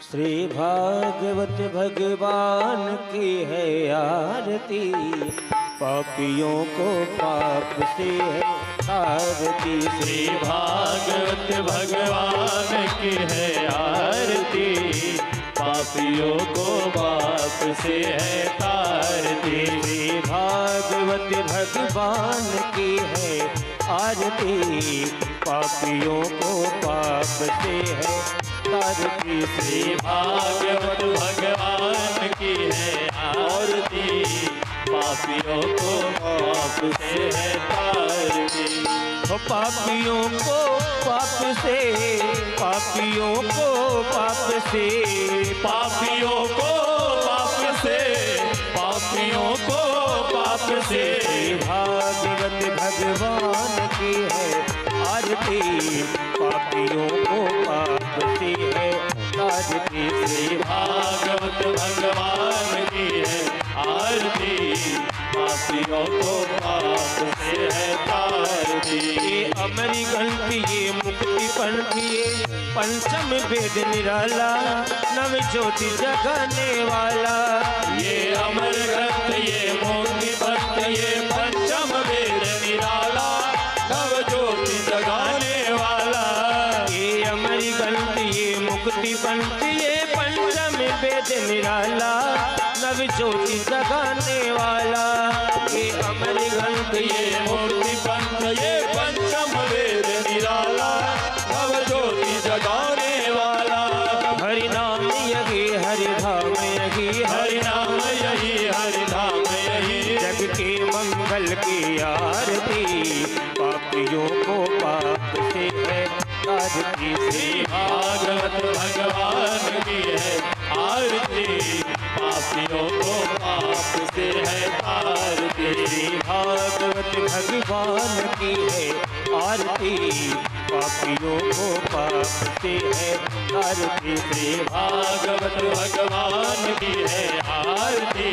श्री भागवत भगवान की है आरती, पापियों को पाप से है तारती। श्री भागवत भगवान की है आरती, पापियों को पाप से है तारती। श्री भागवत भगवान की है आरती, पापियों को पाप से है तारती। श्री भागवत भगवान की है आरती, पापियों को पाप से है तारती। पापियों को पाप से, पापियों को पाप से, पापियों को पाप से, पापियों को पाप से। भागवत भगवान की है आरती, पापियों को पाप से है तारती। श्री भागवत भगवान की है आरती, पापियों को पाप से है तारती। ये अमरी ग्रंथ ये मुक्ति पंथ ये पंचम वेद निराला, नव ज्योति जगाने वाला। ये अमर ग्रंथ ये मुक्ति पंथ ये पंचम वेद निराला, नव ज्योति जगाने वाला। ये अमरी ग्रंथ ये मुक्ति पंथ ये पंचम वेद निराला, नव ज्योति जगाने वाला। ये अमर ग्रंथ ये मुक्ति पंथ ये पंचम वेद निराला, नव ज्योति जगाने वाला। हरि नाम यही हरि धाम यही, हरि नाम यही हरि धाम यही, जग के मंगल की आरती, पापियों को पाप से है तारती। श्री भागवत भगवान की है आरती, पापियों को पाप से है तारती। श्री भागवत भगवान की है आरती, पापियों को पाप से है तारती। श्री भागवत भगवान की है आरती,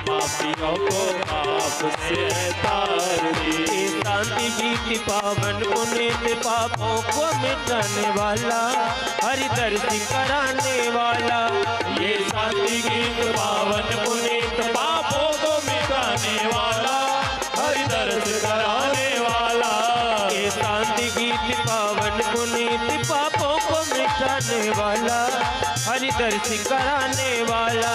पापियों को पाप से है तारती। शांति गीत पावन पुनीत पापों को मिटाने वाला, हरि दर्शन कराने वाला। ये शांति गीत पावन पुनीत पापों को मिटाने वाला, हरि दर्शन कराने वाला। ये शांति गीत पावन पुनीत पापों को मिटाने वाला, हरि दर्शन कराने वाला।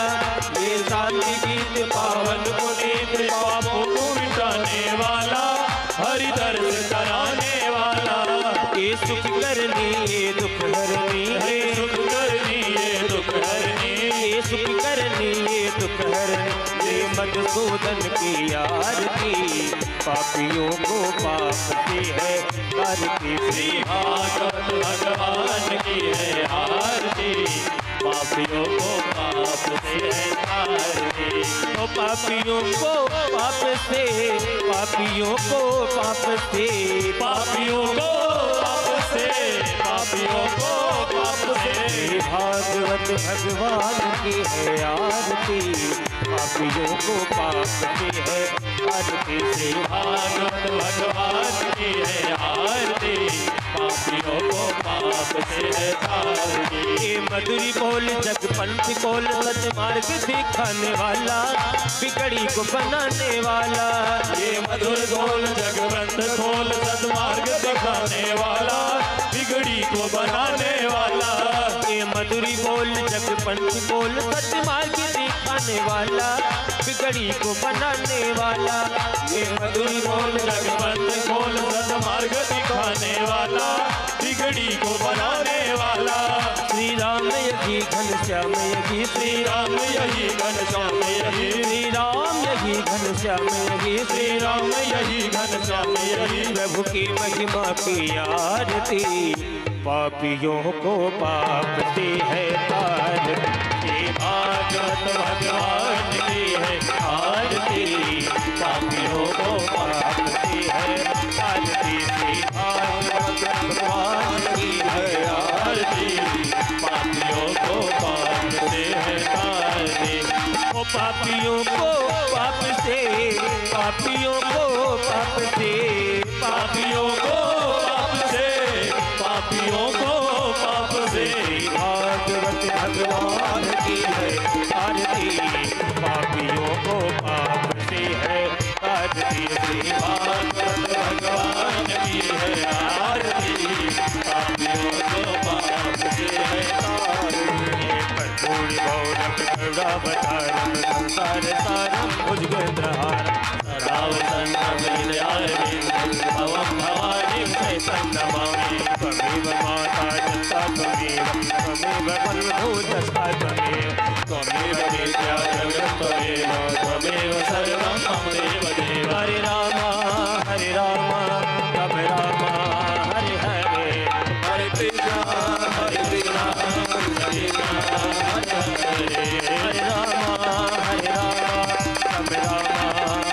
ये शांति गीत पावन पुनीत पापों को मिटाने वाला, हरि दर्शन कराने वाला। ये सुख करनी ये दुख हरनी, ये सुख करनी ये दुख हरनी, ये सुख करनी ये दुख हरनी। ये मधुसूदन की आरती, पापियों को पाप से है तारती। श्री भागवत भगवान की है आरती, पापियों को पाप से है तारती। तो पापियों को पाप से, पापियों को पाप से, पापियों को पाप से, पापियों को पाप से। भागवत भगवान की है आरती, पापियों को पाप से है तारती। श्री भागवत भगवान की है आरती, पापियों को पाप से है तारती। ये मधुरी बोल जग पंथ बोल सच मार्ग दिखाने वाला, बिगड़ी को बनाने वाला। ये मधुर बोल जग पंथ खोल सदमार्ग दिखाने वाला, बिगड़ी को बनाने वाला। ये मधुरी बोल जग पंथ बोल सच मार्ग दिखाने वाला, बिगड़ी को बनाने वाला। ये मधुरी बोल जग पंथ खोल सदमार्ग दिखाने वाला, बिगड़ी को बनाने वाला। श्री राम यही घनश्याम यही, श्री राम यही घनश्याम यही, श्री राम यही घनश्याम यही, श्री राम यही घनश्याम यही। प्रभु की महिमा की आरती, पापियों को पाप से है तारती। भागवत भगवान की है आरती, पापियों को पाप से है तारती। भागवत भगवान की है आरती, पापियों को पाप से है तारती। ओ पापियों को पाप से, पापियों को पाप से, पापियों को पाप से, पापियों को पाप से। भागवत भगवान की है आरती, पापियों को पाप से है आरती। श्री भागवत भगवान की है आरती, पापियों को पाप से है तारती। कर्पूरी गौरम गौरावतारम संसार सारम भुजगेन्द्रहारम रावतंत्रम लीलारविंदं भवं भवानीं सहितं नमामि। त्वमेव माता जन्ता त्वमेव बन्धु जस्ता त्वमेव त्वमेव विद्या जगत् त्वमेव, त्वमेव सर्वं मम देवदेव। हरे राम हरे राम राम राम हरे हरे, हरे कृष्ण हरे कृष्ण हरे कृष्ण हरे हरे। हरे राम राम राम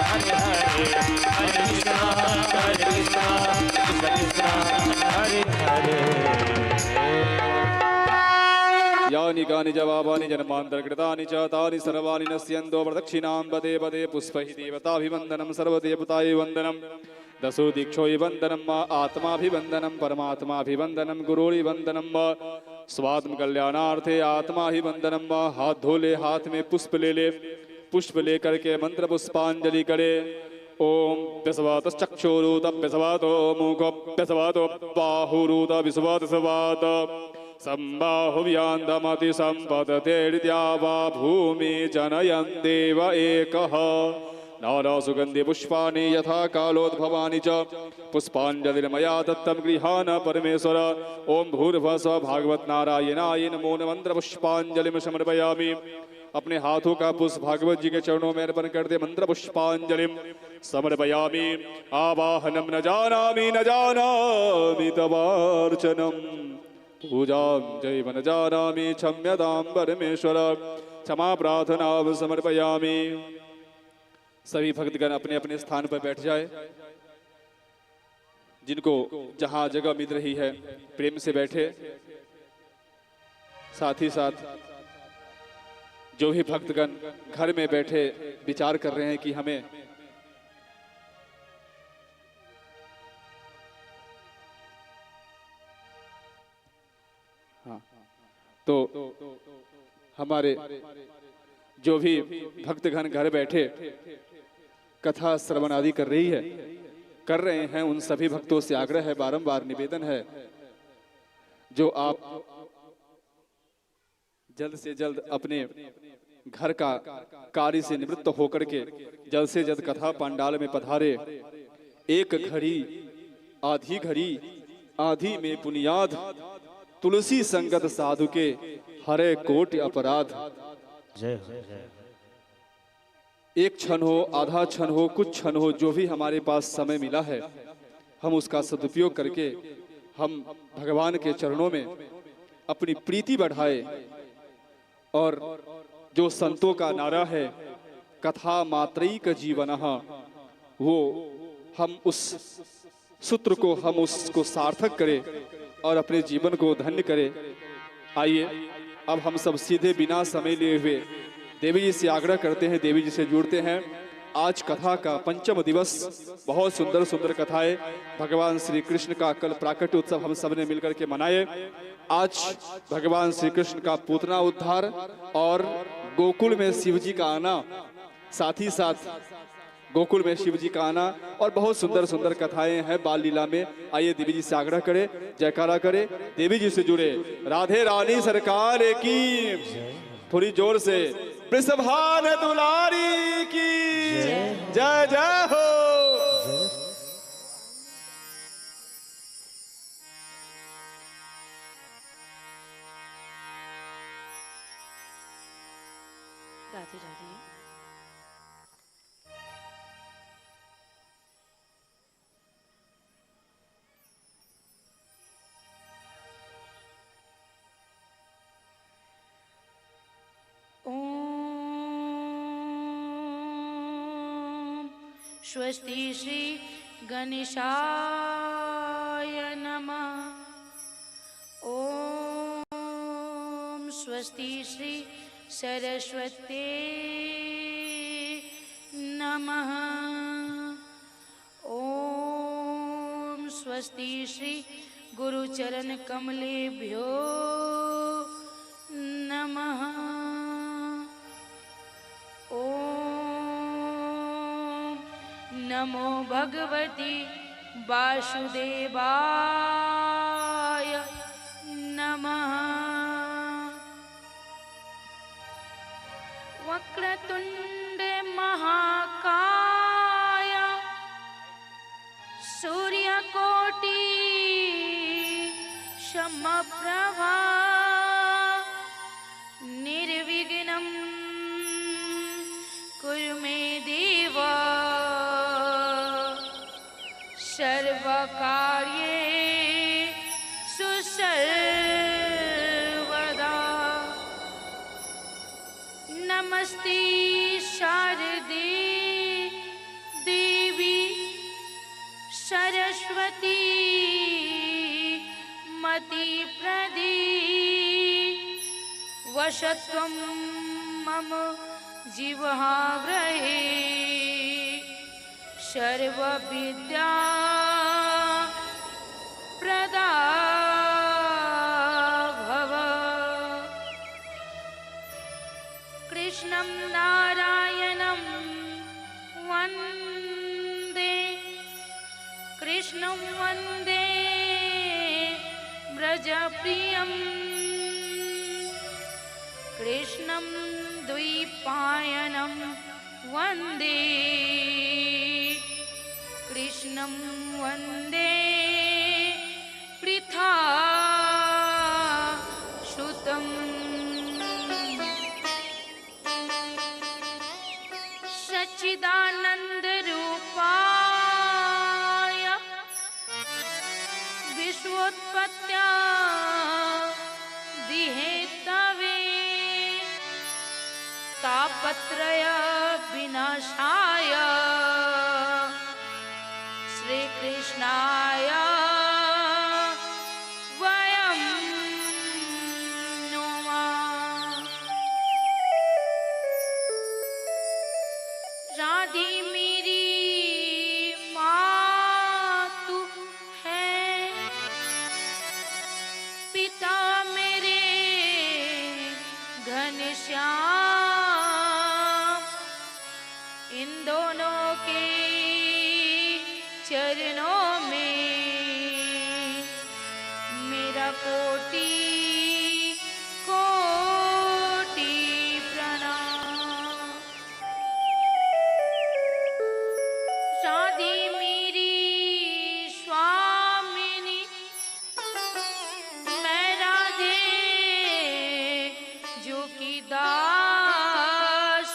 हरे हरे, हरे कृष्ण कृष्ण कृष्ण हरे हरे। यानि कानि जवाबानि जन्मान्तरकृतानि च तानि सर्वाणि नश्यन्तो प्रदक्षिणां पदे पदे पुष्पैः देवताभिवन्दनं सर्वदेवतायै वन्दनं दशो दीक्षोऽयि वन्दनं आत्माभिवन्दनं परमात्माभिवन्दनं गुरोरिवन्दनं स्वात्म कल्याणार्थे आत्मा ही वन्दनं। हाथ धो ले, हाथ में पुष्प ले ले, पुष्प लेकर के मंत्र पुष्पांजलि करे। ओम व्यसवात चक्षुरुत व्यसवातो मुखोऽप्यसवातो बाहुरुत विश्वात संबाहुव्यान्दमति सम्पदतेर्द्यावा भूमि जनयन् देव एकः। नाना सुगन्धि पुष्पाणि यथा कालोद्भवानि च पुष्पाञ्जलिर्मया दत्तं गृहाण परमेश्वर। ओम भूर्भुवः स्वः भागवत नारायणाय नमो नमः। मंत्र पुष्पांजलि समर्पयामि। अपने हाथों का पुष्प भागवत जी के चरणों में अर्पण कर दे। मंत्र पुष्पांजलि समर्पयामि। आवाहनम न जानामि तवार्चनम, पूजां चैव न जानामि क्षम्यतां परमेश्वर। क्षमा प्रार्थना समर्पयामि। सभी भक्तगण अपने अपने स्थान पर बैठ जाए। जिनको जहां जगह मिल रही है प्रेम से बैठे। साथ ही साथ जो भी भक्तगण घर में बैठे विचार कर रहे हैं कि हमें तो हमारे जो भी भक्तगण घर बैठे कथा श्रवण आदि कर रहे हैं उन सभी भक्तों से आग्रह है, बारंबार निवेदन है, जो आप जल्द से जल्द अपने घर का कार्य से निवृत्त होकर के जल्द से जल्द कथा पंडाल में पधारे। एक घड़ी आधी में पुनियाद, तुलसी संगत साधु के हरे कोटि अपराध। जय हो जय। एक क्षण हो, आधा क्षण हो, कुछ क्षण हो, जो भी हमारे पास समय मिला है हम उसका सदुपयोग करके हम भगवान के चरणों में अपनी प्रीति बढ़ाए। और जो संतों का नारा है कथा मात्रैक जीवनः, वो हम उस सूत्र को हम उसको सार्थक करें और अपने जीवन को धन्य करें। आइए अब हम सब सीधे बिना समय लिए हुए देवी जी से आग्रह करते हैं, देवी जी से जुड़ते हैं। आज कथा का पंचम दिवस, बहुत सुंदर सुंदर कथाएं। भगवान श्री कृष्ण का कल प्राकट्य उत्सव हम सब ने मिलकर के मनाए। आज भगवान श्री कृष्ण का पूतना उद्धार और गोकुल में शिव जी का आना, साथ ही साथ गोकुल में शिव जी का आना और बहुत सुंदर सुंदर कथाएं हैं बाल लीला में। आइए देवी जी से आग्रह करें, जयकारा करें, देवी जी से जुड़े। राधे रानी सरकार की, थोड़ी जोर से वृषभान दुलारी की जय जय हो। राधे राधे। स्वस्ति श्री गणेशाय नमः। ओम स्वस्ति श्री सरस्वती नमः। ओम स्वस्ति श्री गुरुचरण कमलेभ्यो नमः। नमः। ओम नमो भगवती वासुदेवाय नमः। वक्रतुंड महाकाय सूर्यकोटि समप्रभा निर्विघ्नं कुरु मे देव सर्वकार्येषु सर्वदा। नमस्ते शारदे देवी सरस्वती मति प्रदे वशत्वं मम जीवहाग्रहे सर्वविद्या प्रदा भव। कृष्णं नारायणं वन्दे कृष्णं वन्दे व्रजप्रियम् कृष्णं द्वैपायनं वन्दे कृष्णं वन्दे पृथासुतं। सच्चिदानन्दरूपाय विश्वोत्पत्त्या दिहेतवे तापत्रय विनाशाय श्रीकृष्णाय वयं नमः। राधे मेरी मातु है, पिता मेरे घनश्याम, इन दोनों के चरणों में मेरा कोटि कोटि प्रणाम। राधे मेरी स्वामिनी, मैं राधे जो की दास,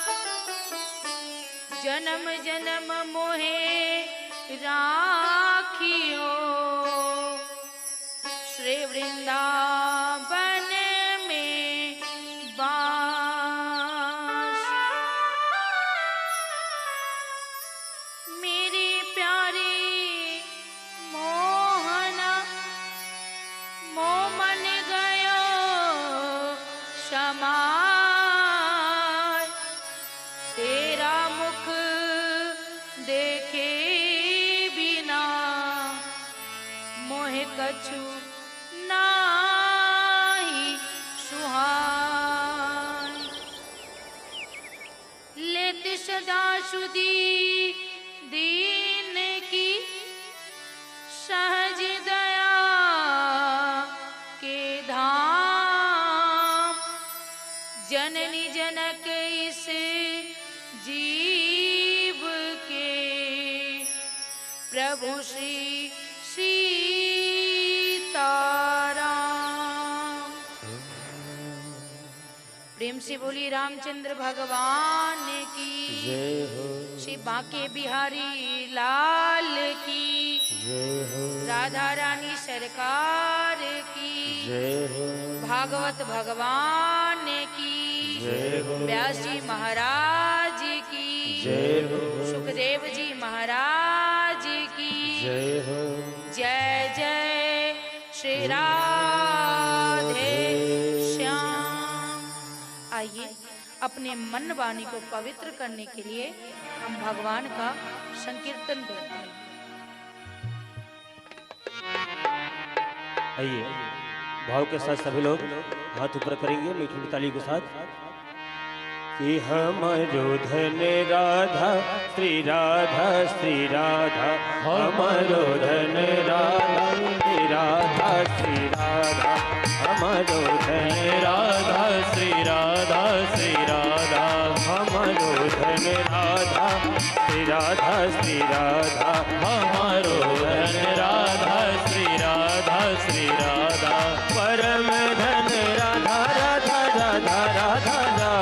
जन्म जन्म मोहे राखियो श्री वृंदावन में बास। मेरे प्यारे मोहना मोह मन गयो समाय, तेरा मुख देखे बिना मोह कछु नाही सुहाय। लेत सदा सुधी दीन की सहज दया के धाम, जननी जनक इस जीव के प्रभु श्री सीताराम। प्रेम से बोली रामचंद्र भगवान की जय हो, श्री बांके बिहारी लाल की जय हो, राधा रानी सरकार की जय हो, भागवत भगवान की जय हो, व्यास जी महाराज की जय हो, सुखदेव जी महाराज की जय हो। जय जय श्री राधे श्याम। आइए अपने मन वाणी को पवित्र करने के लिए हम भगवान का संकीर्तन करते हैं। आइए भाव के साथ सभी लोग हाथ ऊपर करेंगे मीठी ताली के साथ कि हमारो धन राधा श्री राधा श्री राधा, हमारो धन राधा श्री राधा श्री राधा, हमारो धन राधा श्री राधा श्री राधा, हमारो धन राधा श्री राधा श्री राधा, हमारो धन राधा श्री राधा श्री राधा, परम धन राधा राधा राधा राधा राधा,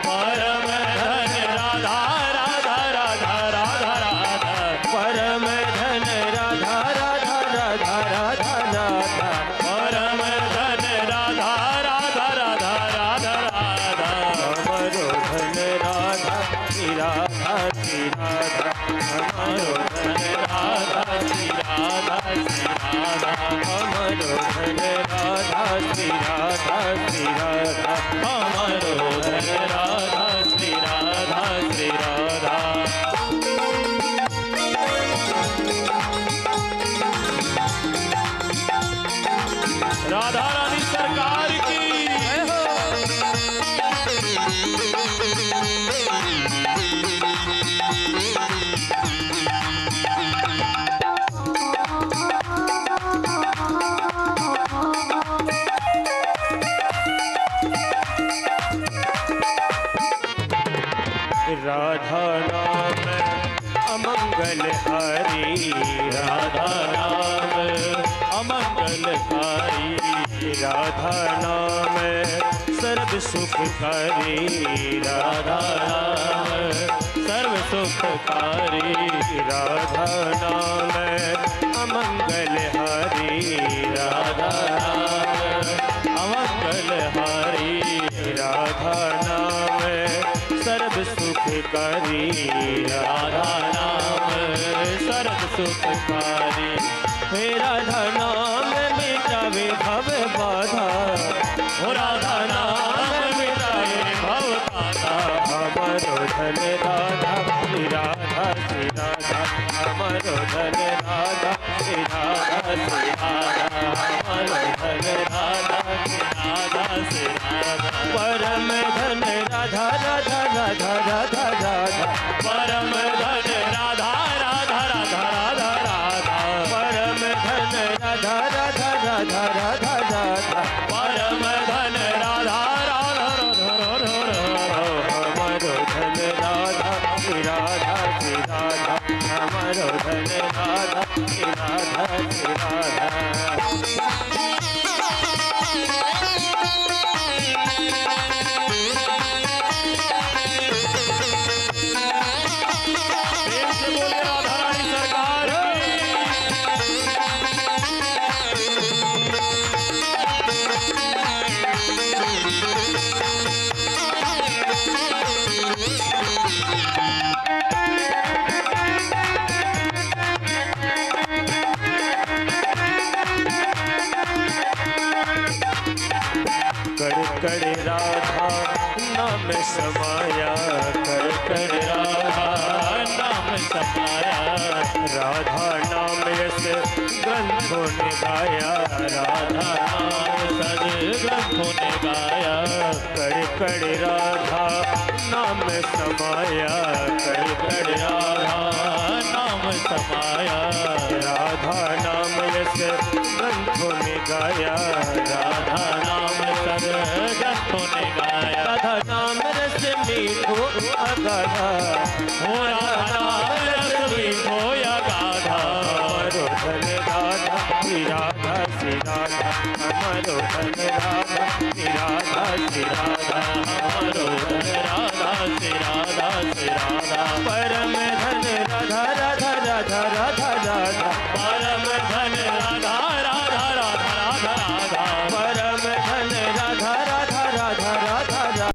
परम धन राधा राधा राधा राधा राधा, परम धन राधा राधा राधा राधा राधा, परम धन राधा राधा राधा राधा राधा, हमारो धन राधा श्री राधा श्री राधा, हमारो धन राधा श्री राधा श्री राधा, हमारो धन राधा श्री राधा श्री राधा, हमारो धन राधा श्री राधा श्री राधा। राधा रानी सरकार की जय हो। राधा नाम अमंगल हरि, राधा नाम अमंगल हरि, राधा नाम सर्व सुखकारी, राधा नाम सर्व सुखकारी, राधा नाम अमंगल हरि, राधा नाम अमंगल हरि, राधा नाम सर्व सुखकारी, राधा नाम सर्व सुखकारी, हे राधा नाम मिटावे भव बाधा, हो राधा नाम मिटावे भव बाधा, हमारो धन राधा श्री राधा श्री राधा, हमारो धन राधा श्री राधा श्री राधा, हमारो धन राधा श्री राधा श्री राधा, परम धन राधा राधा राधा राधा राधा, परम धन राधा राधा राधा राधा राधा, परम धन राधा राधा राधा राधा राधा, परम धन राधा राधा राधा राधा, हमारो धन राधा श्री राधा श्री राधा, हमारो धन राधा श्री राधा श्री राधा। प्रेम से बोले राधा रानी सरकार कर कर राधा नाम समाया, कर कर राधा नाम समाया, राधा नाम यस ग्रंथों ने गाया, राधा नाम सद ग्रंथों ने गाया, कर कर राधा नाम समाया, कर कर राधा नाम समाया, राधा नाम यस ग्रंथों ने गाया, राधा नाम सद ग्रंथों ने गाया, राधा नाम रस मीठो अगाधा, हो राधा नाम रस मीठो अगाधा, हमारो धन राधा श्री राधा श्री राधा, हमारो धन राधा श्री राधा श्री राधा, हमारो धन राधा श्री राधा श्री राधा, परम धन राधा राधा राधा राधा राधा, परम धन राधा राधा राधा राधा राधा, परम धन राधा राधा राधा राधा राधा,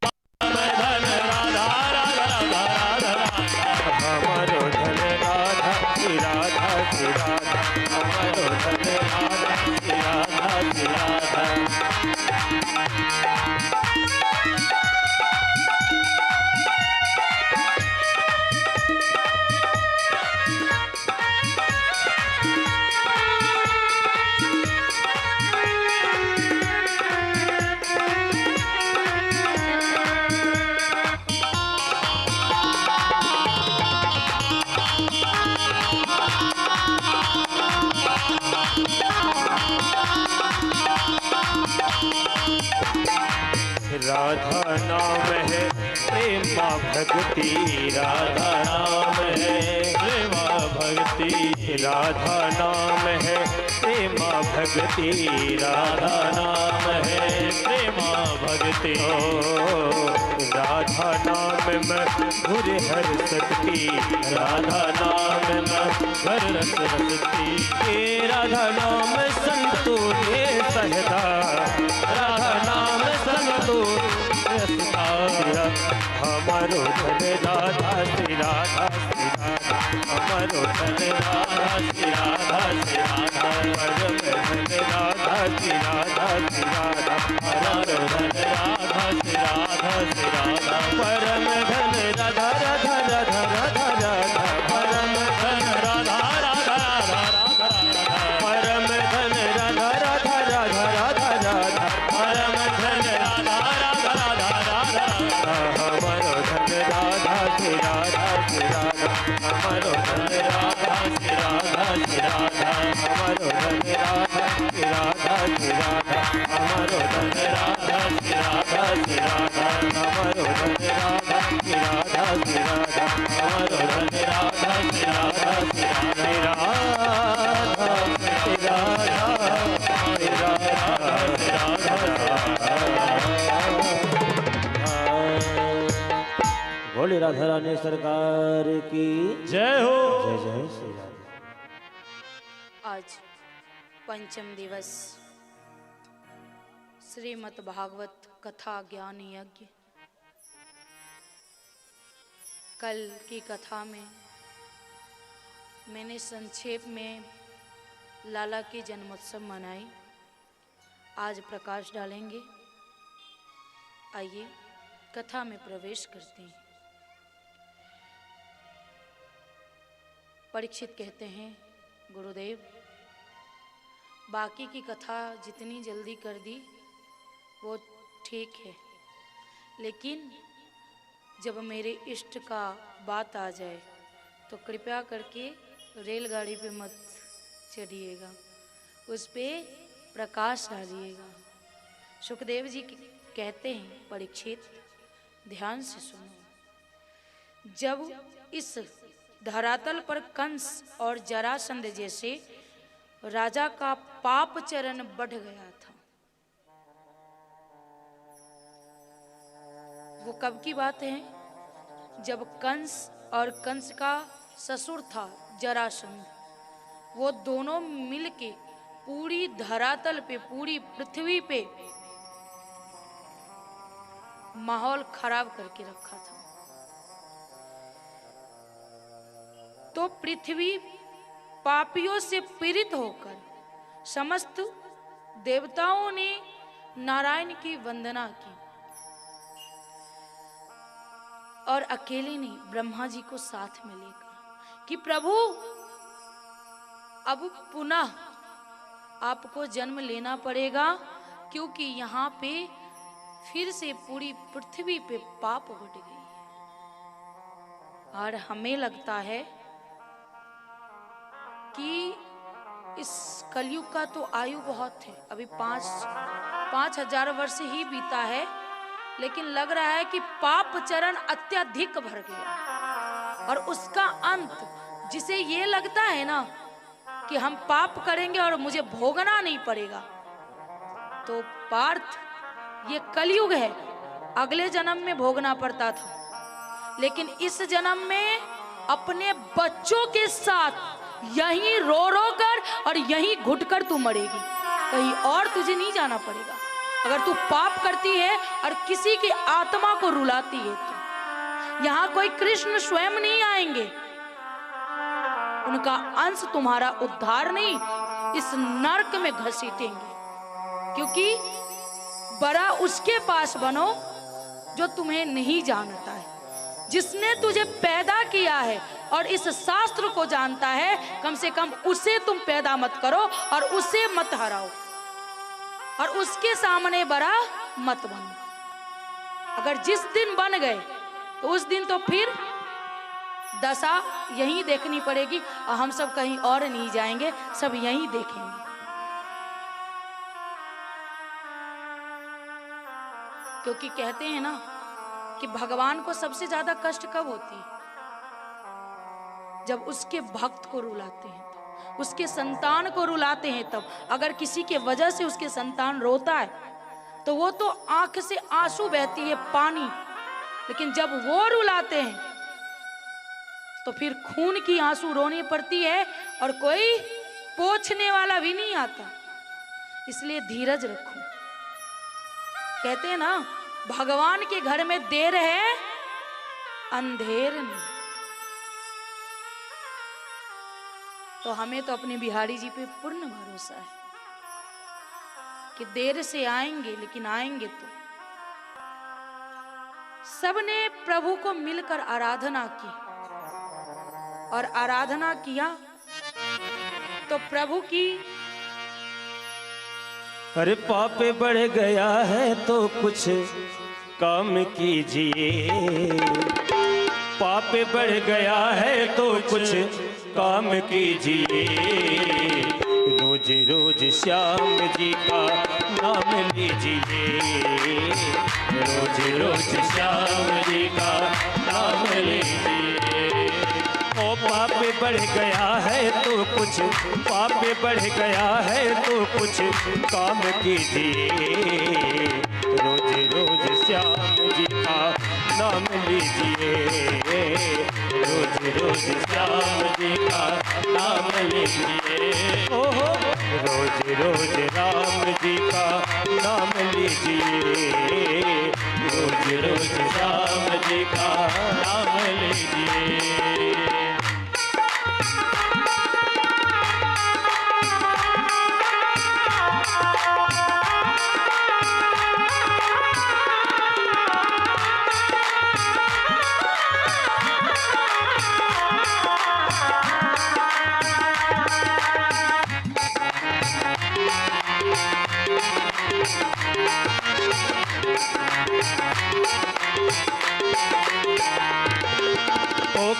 परम धन राधा राधा राधा राधा राधा, हमारो धन राधा श्री राधा श्री राधा, हमारो धन राधा श्री राधा श्री राधा। राधा नाम है प्रेमा भक्ति, राधा नाम है प्रेमा भक्ति, राधा नाम है प्रेमा भक्ति, राधा नाम है प्रेमा भक्ति। ओ राधा नाम में घुर हर सकती, राधा नाम में घर रस रसती, राधा नाम संतोषे सहता, राधा नाम संतोष रसता। हमारो धन राधा श्री राधा श्री राधा, हमारो धन राधा श्री राधा श्री राधा, परम धन राधा श्री राधा श्री राधा, हमारो धन राधा श्री राधा श्री राधा, परम धन राधा राधा राधा राधा राधा, परम धन राधा राधा राधा राधा, परम धन राधा राधा राधा राधा राधा, परम धन राधा राधा राधा राधा, हमारो धन राधा श्री राधा श्री राधा, हमारो धन राधा श्री राधा श्री राधा, हमारो धन राधा श्री राधा श्री राधा, हमारो धन राधा श्री राधा श्री राधा, हमारो धन राधा श्री राधा श्री राधा, हमारो धन राधा श्री राधा श्री राधा, श्री राधा श्री राधा श्री राधा। बोले राधा रानी सरकार की जय हो। जय जय श्री राधे। आज पंचम दिवस श्रीमद् भागवत कथा ज्ञान यज्ञ। कल की कथा में मैंने संक्षेप में लाला की जन्मोत्सव मनाई। आज प्रकाश डालेंगे। आइए कथा में प्रवेश करते हैं। परीक्षित कहते हैं, गुरुदेव बाकी की कथा जितनी जल्दी कर दी वो ठीक है, लेकिन जब मेरे इष्ट का बात आ जाए तो कृपया करके रेलगाड़ी पे मत चढ़िएगा, उस पे प्रकाश डालिएगा। सुखदेव जी कहते हैं, परीक्षित ध्यान से सुनो। जब इस धरातल पर कंस और जरासंध जैसे राजा का पाप चरण बढ़ गया था, वो कब की बात है? जब कंस और कंस का ससुर था जरासंध, वो दोनों मिलके पूरी धरातल पे, पूरी पृथ्वी पे माहौल खराब करके रखा था। तो पृथ्वी पापियों से पीड़ित होकर समस्त देवताओं ने नारायण की वंदना की और अकेले ने ब्रह्मा जी को साथ में लेकर कि प्रभु अब पुनः आपको जन्म लेना पड़ेगा, क्योंकि यहाँ पे फिर से पूरी पृथ्वी पे पाप बढ़ गई है और हमें लगता है कि इस कलयुग का तो आयु बहुत है, अभी 5,000 वर्ष ही बीता है, लेकिन लग रहा है कि पाप चरण अत्यधिक भर गया और उसका अंत, जिसे ये लगता है ना कि हम पाप करेंगे और मुझे भोगना नहीं पड़ेगा, तो पार्थ ये कलयुग है। अगले जन्म में भोगना पड़ता था, लेकिन इस जन्म में अपने बच्चों के साथ यहीं रो रो कर और यहीं घुट कर तू मरेगी, कहीं और तुझे नहीं जाना पड़ेगा। अगर तू पाप करती है और किसी की आत्मा को रुलाती है तो यहाँ कोई कृष्ण स्वयं नहीं आएंगे, उनका अंश तुम्हारा उद्धार नहीं इस नरक में घसीटेंगे, क्योंकि बड़ा उसके पास बनो जो तुम्हें नहीं जानता है, जिसने तुझे पैदा किया है और इस शास्त्र को जानता है, कम से कम उसे तुम पैदा मत करो और उसे मत हराओ और उसके सामने बड़ा मत बनो। अगर जिस दिन बन गए तो उस दिन तो फिर दशा यहीं देखनी पड़ेगी और हम सब कहीं और नहीं जाएंगे, सब यहीं देखेंगे। क्योंकि कहते हैं ना कि भगवान को सबसे ज्यादा कष्ट कब होती है? जब उसके भक्त को रुलाते हैं तब, उसके संतान को रुलाते हैं तब। अगर किसी के वजह से उसके संतान रोता है तो वो तो आंख से आंसू बहती है, पानी, लेकिन जब वो रुलाते हैं तो फिर खून की आंसू रोनी पड़ती है और कोई पोंछने वाला भी नहीं आता। इसलिए धीरज रखो। कहते हैं ना, भगवान के घर में देर है अंधेर नहीं। तो हमें तो अपने बिहारी जी पे पूर्ण भरोसा है कि देर से आएंगे, लेकिन आएंगे तो। सबने प्रभु को मिलकर आराधना की और आराधना किया तो प्रभु की अरे पाप बढ़ गया है तो कुछ काम कीजिए, पाप बढ़ गया है तो कुछ काम कीजिए, रोज रोज श्याम जी का नाम लीजिए, रोज रोज श्याम जी का नाम लीजिए। ओ पाप बढ़ गया है तो कुछ, पाप बढ़ गया है तो कुछ काम कीजिए, रोज रोज श्याम जी का नाम लीजिए, रोज रोज श्याम जी का नाम लीजिए। ओहो, रोज रोज राम जी का नाम लीजिए, रोज रोज श्याम जी का नाम लीजिए।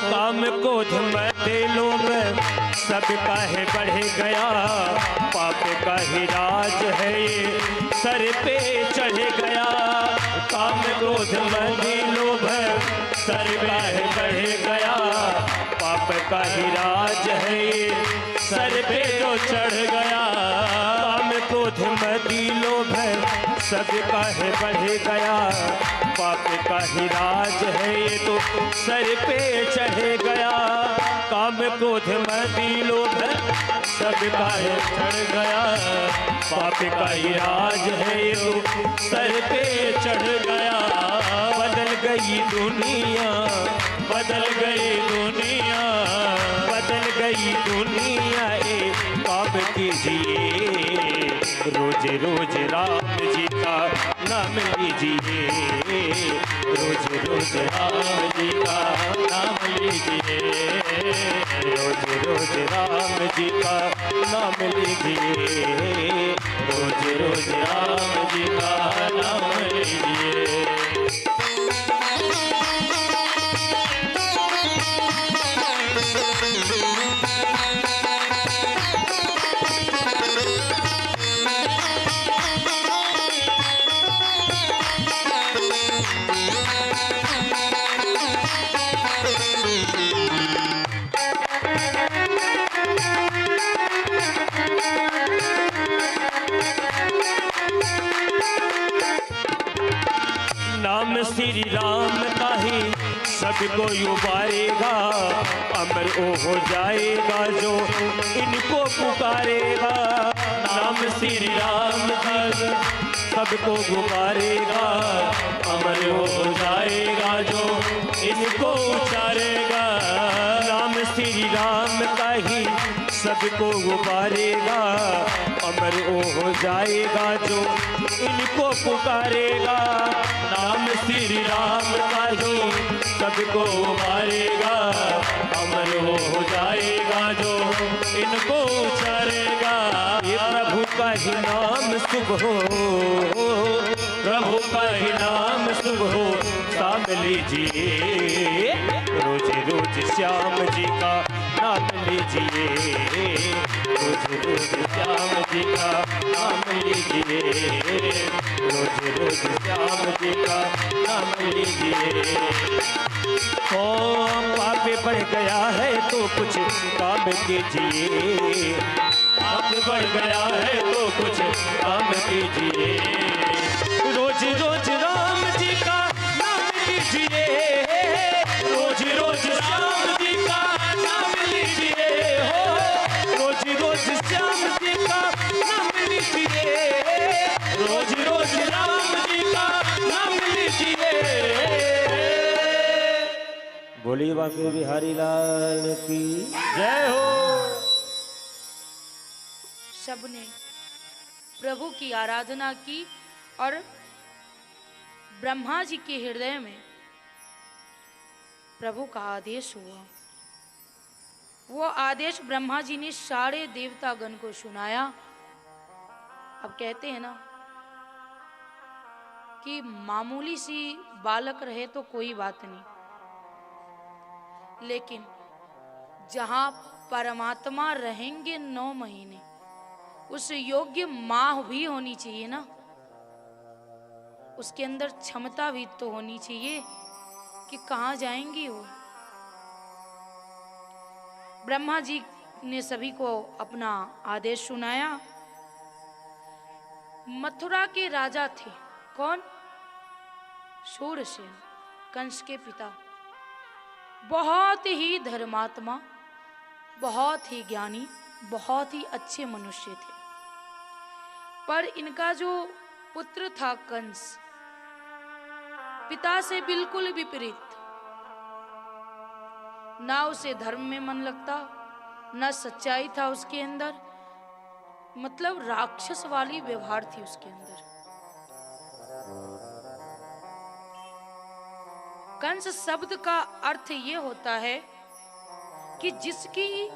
काम क्रोध मद लोभ सब काहे बढ़ गया, पाप का ही राज है ये सर पे चढ़ गया। काम क्रोध मद लोभ सर काहे बढ़ गया, पाप का ही राज है ये सर पे जो चढ़ गया। काम क्रोध मद लोभ सब काहे बढ़ गया, पाप का ही राज है ये तो सर पे चढ़ गया। काम क्रोध मद लोभ सब काहे चढ़ गया, पाप का ही राज है ये तो सर पे चढ़ गया। बदल गई दुनिया, बदल गई दुनिया, बदल गई दुनिया, ए पाप कीजिए, रोज रोज राम जी का नाम लीजिए, रोज रोज राम जी का नाम लीजिए, रोज रोज राम जी का नाम लीजिए, रोज रोज राम जी का नाम लीजिए। नाम श्री राम का ही सबको उबारेगा, अमर ओ हो जाएगा जो इनको पुकारेगा। नाम श्री राम का सबको उबारेगा, अमर ओ हो जाएगा जो इनको उचारेगा। नाम श्री राम का ही सबको उबारेगा, अमर ओ हो जाएगा जो इनको पुकारेगा। नाम श्री राम का ही सबको उबारेगा, अमर हो जाएगा जो इनको उचारेगा। ये प्रभु का ही नाम शुभ हो, प्रभु का ही नाम शुभ हो, नाम लीजिए, रोज रोज श्याम जी का नाम लीजिए, रोज रोज श्याम जी का नाम लीजिए, रोज रोज श्याम जी जी का नाम लीजिए। ओ पाप बढ़ गया है तो कुछ काम कीजिए, पाप बढ़ गया है तो कुछ काम कीजिए। रोज रोज राम जी का नाम लीजिए, रोज रोज राम जी का नाम लीजिए, हो रोज रोज श्याम जी का नाम लीजिए, रोज रोज राम जी का नाम लीजिए। बोलिए बांके बिहारी लाल की जय हो। सबने प्रभु की आराधना की और ब्रह्मा जी के हृदय में प्रभु का आदेश हुआ। वो आदेश ब्रह्मा जी ने सारे देवतागण को सुनाया। अब कहते हैं ना कि मामूली सी बालक रहे तो कोई बात नहीं, लेकिन जहां परमात्मा रहेंगे 9 महीने, उस योग्य माँ भी होनी चाहिए ना, उसके अंदर क्षमता भी तो होनी चाहिए कि कहाँ जाएंगी वो। ब्रह्मा जी ने सभी को अपना आदेश सुनाया। मथुरा के राजा थे कौन? शूरसेन, कंस के पिता। बहुत ही धर्मात्मा, बहुत ही ज्ञानी, बहुत ही अच्छे मनुष्य थे। पर इनका जो पुत्र था कंस, पिता से बिल्कुल विपरीत। ना उसे धर्म में मन लगता, ना सच्चाई था उसके अंदर, मतलब राक्षस वाली व्यवहार थी उसके अंदर। कंस शब्द का अर्थ ये होता है कि जिसकी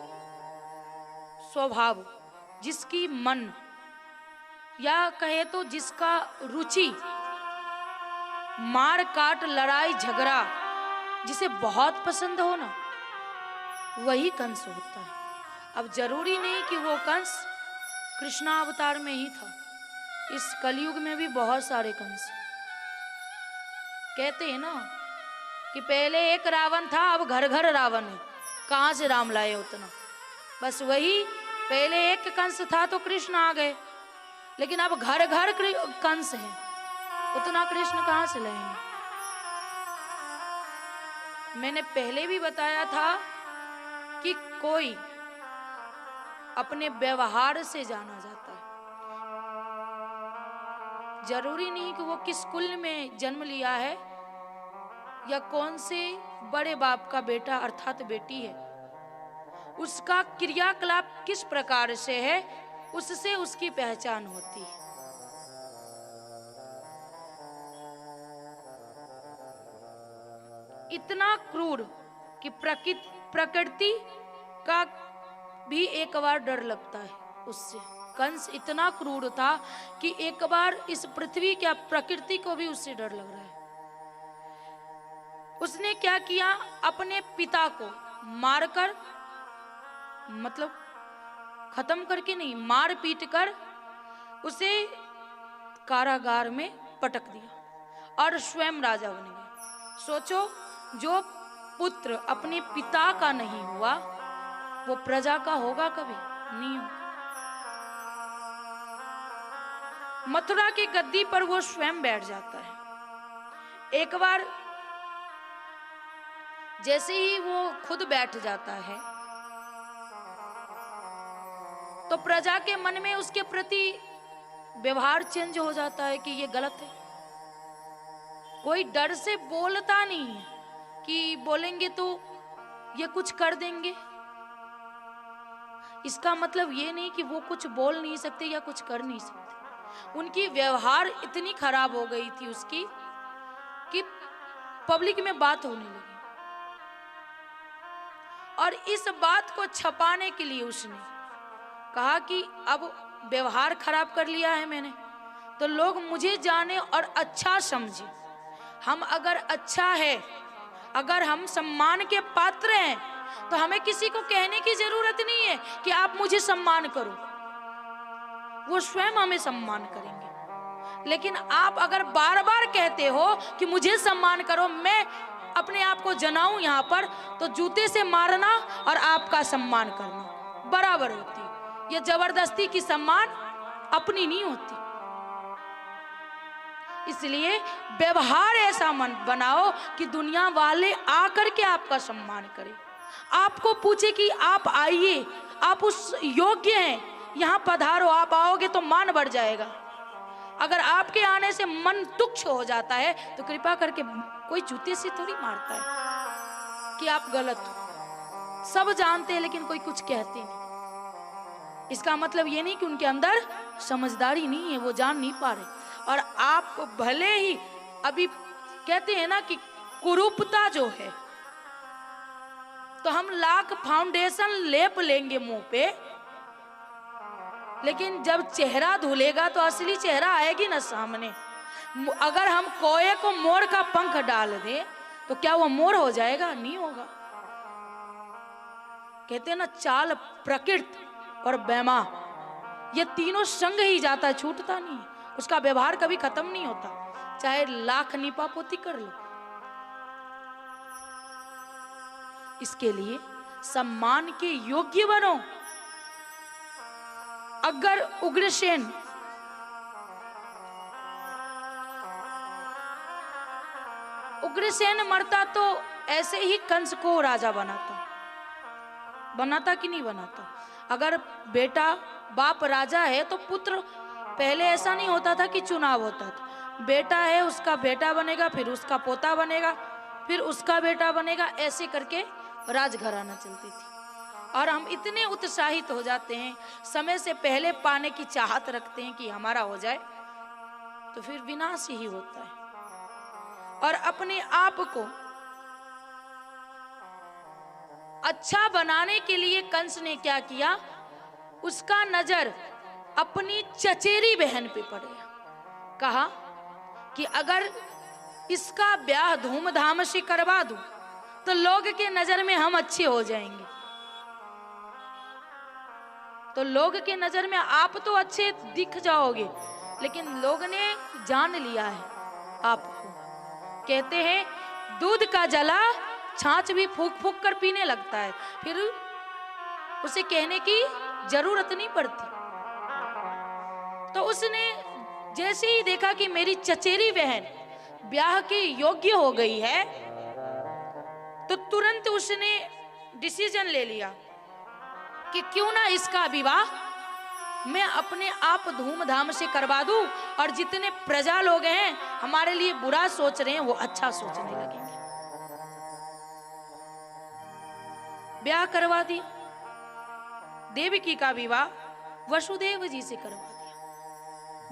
स्वभाव, जिसकी मन, या कहे तो जिसका रुचि मार काट लड़ाई झगड़ा जिसे बहुत पसंद हो ना, वही कंस होता है। अब जरूरी नहीं कि वो कंस कृष्णा अवतार में ही था, इस कलयुग में भी बहुत सारे कंस। कहते हैं ना कि पहले एक रावण था, अब घर घर रावण है। कहाँ से राम लाए उतना? बस वही, पहले एक कंस था तो कृष्ण आ गए, लेकिन अब घर घर कंस है, उतना कृष्ण कहाँ से लाएंगे? मैंने पहले भी बताया था कि कोई अपने व्यवहार से जाना जाता है। जरूरी नहीं कि वो किस कुल में जन्म लिया है या कौन से बड़े बाप का बेटा अर्थात बेटी है, उसका क्रियाकलाप किस प्रकार से है, उससे उसकी पहचान होती है। इतना क्रूर कि प्रकृति का भी एक बार डर लगता है उससे। कंस इतना क्रूर था कि एक बार इस पृथ्वी क्या प्रकृति को भी उससे डर लग रहा है। उसने क्या किया? अपने पिता को मारकर, मतलब खत्म करके नहीं, मार पीट कर उसे कारागार में पटक दिया और स्वयं राजा बन गया। सोचो, जो पुत्र अपने पिता का नहीं हुआ वो प्रजा का होगा? कभी नहीं होगा। मथुरा की गद्दी पर वो स्वयं बैठ जाता है। एक बार जैसे ही वो खुद बैठ जाता है तो प्रजा के मन में उसके प्रति व्यवहार चेंज हो जाता है कि ये गलत है। कोई डर से बोलता नहीं है कि बोलेंगे तो ये कुछ कर देंगे। इसका मतलब ये नहीं कि वो कुछ बोल नहीं सकते या कुछ कर नहीं सकते। उनकी व्यवहार इतनी खराब हो गई थी उसकी कि पब्लिक में बात होने लगी, और इस बात को छपाने के लिए उसने कहा कि अब व्यवहार खराब कर लिया है मैंने, तो लोग मुझे जाने और अच्छा समझे। हम अगर अच्छा है, अगर हम सम्मान के पात्र हैं, तो हमें किसी को कहने की जरूरत नहीं है कि आप मुझे सम्मान करो, वो स्वयं हमें सम्मान करेंगे। लेकिन आप अगर बार बार कहते हो कि मुझे सम्मान करो, मैं अपने आप को जनाऊं यहाँ पर, तो जूते से मारना और आपका सम्मान करना बराबर होती। ये जबरदस्ती की सम्मान अपनी नहीं होती। इसलिए व्यवहार ऐसा मन बनाओ कि दुनिया वाले आकर के आपका सम्मान करें, आपको पूछे कि आप आइए, आप उस योग्य हैं, यहाँ पधारो, आप आओगे तो मान बढ़ जाएगा। अगर आपके आने से मन तुच्छ हो जाता है तो कृपा करके, कोई जूते से थोड़ी मारता है कि आप गलत हो। सब जानते हैं लेकिन कोई कुछ कहते नहीं। इसका मतलब ये नहीं कि उनके अंदर समझदारी नहीं है, वो जान नहीं पा रहे। और आप भले ही अभी कहते हैं ना कि कुरूपता जो है, तो हम लाख फाउंडेशन लेप लेंगे मुंह पे, लेकिन जब चेहरा धुलेगा तो असली चेहरा आएगी ना सामने। अगर हम कोए को मोर का पंख डाल दें तो क्या वो मोर हो जाएगा? नहीं होगा। कहते हैं ना, चाल, प्रकृति और बेमा, ये तीनों संग ही जाता है, छूटता नहीं। उसका व्यवहार कभी खत्म नहीं होता, चाहे लाख नीपा पोती कर लो। इसके लिए सम्मान के योग्य बनो। अगर उग्रसेन मरता तो ऐसे ही कंस को राजा बनाता कि नहीं बनाता? अगर बेटा, बाप राजा है तो पुत्र, पहले ऐसा नहीं होता था कि चुनाव होता था। बेटा है, उसका बेटा बनेगा, फिर उसका पोता बनेगा, फिर उसका बेटा बनेगा, ऐसे करके राजघराना चलती थी। और हम इतने उत्साहित हो जाते हैं, समय से पहले पाने की चाहत रखते हैं कि हमारा हो जाए, तो फिर विनाश ही होता है। और अपने आप को अच्छा बनाने के लिए कंस ने क्या किया? उसका नजर अपनी चचेरी बहन पे पड़ेगा। कहा कि अगर इसका ब्याह धूमधाम से करवा दूं तो लोग के नजर में हम अच्छे हो जाएंगे। तो लोग के नजर में आप तो अच्छे दिख जाओगे, लेकिन लोग ने जान लिया है आपको। कहते हैं दूध का जला छाछ भी फूक फूक कर पीने लगता है, फिर उसे कहने की जरूरत नहीं पड़ती। तो उसने जैसे ही देखा कि मेरी चचेरी बहन ब्याह के योग्य हो गई है, तो तुरंत उसने डिसीजन ले लिया कि क्यों ना इसका विवाह मैं अपने आप धूमधाम से करवा दूं, और जितने प्रजा लोग हैं हमारे लिए बुरा सोच रहे हैं वो अच्छा सोचने लगेंगे। ब्याह करवा दिया, देवकी का विवाह वसुदेव जी से करवा दिया।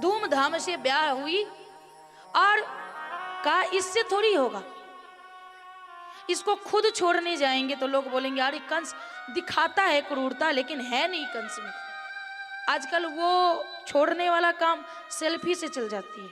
धूमधाम से ब्याह हुई और कहा इससे थोड़ी होगा, इसको खुद छोड़ने जाएंगे तो लोग बोलेंगे अरे कंस दिखाता है क्रूरता, लेकिन है नहीं कंस में। आजकल वो छोड़ने वाला काम सेल्फी से चल जाती है।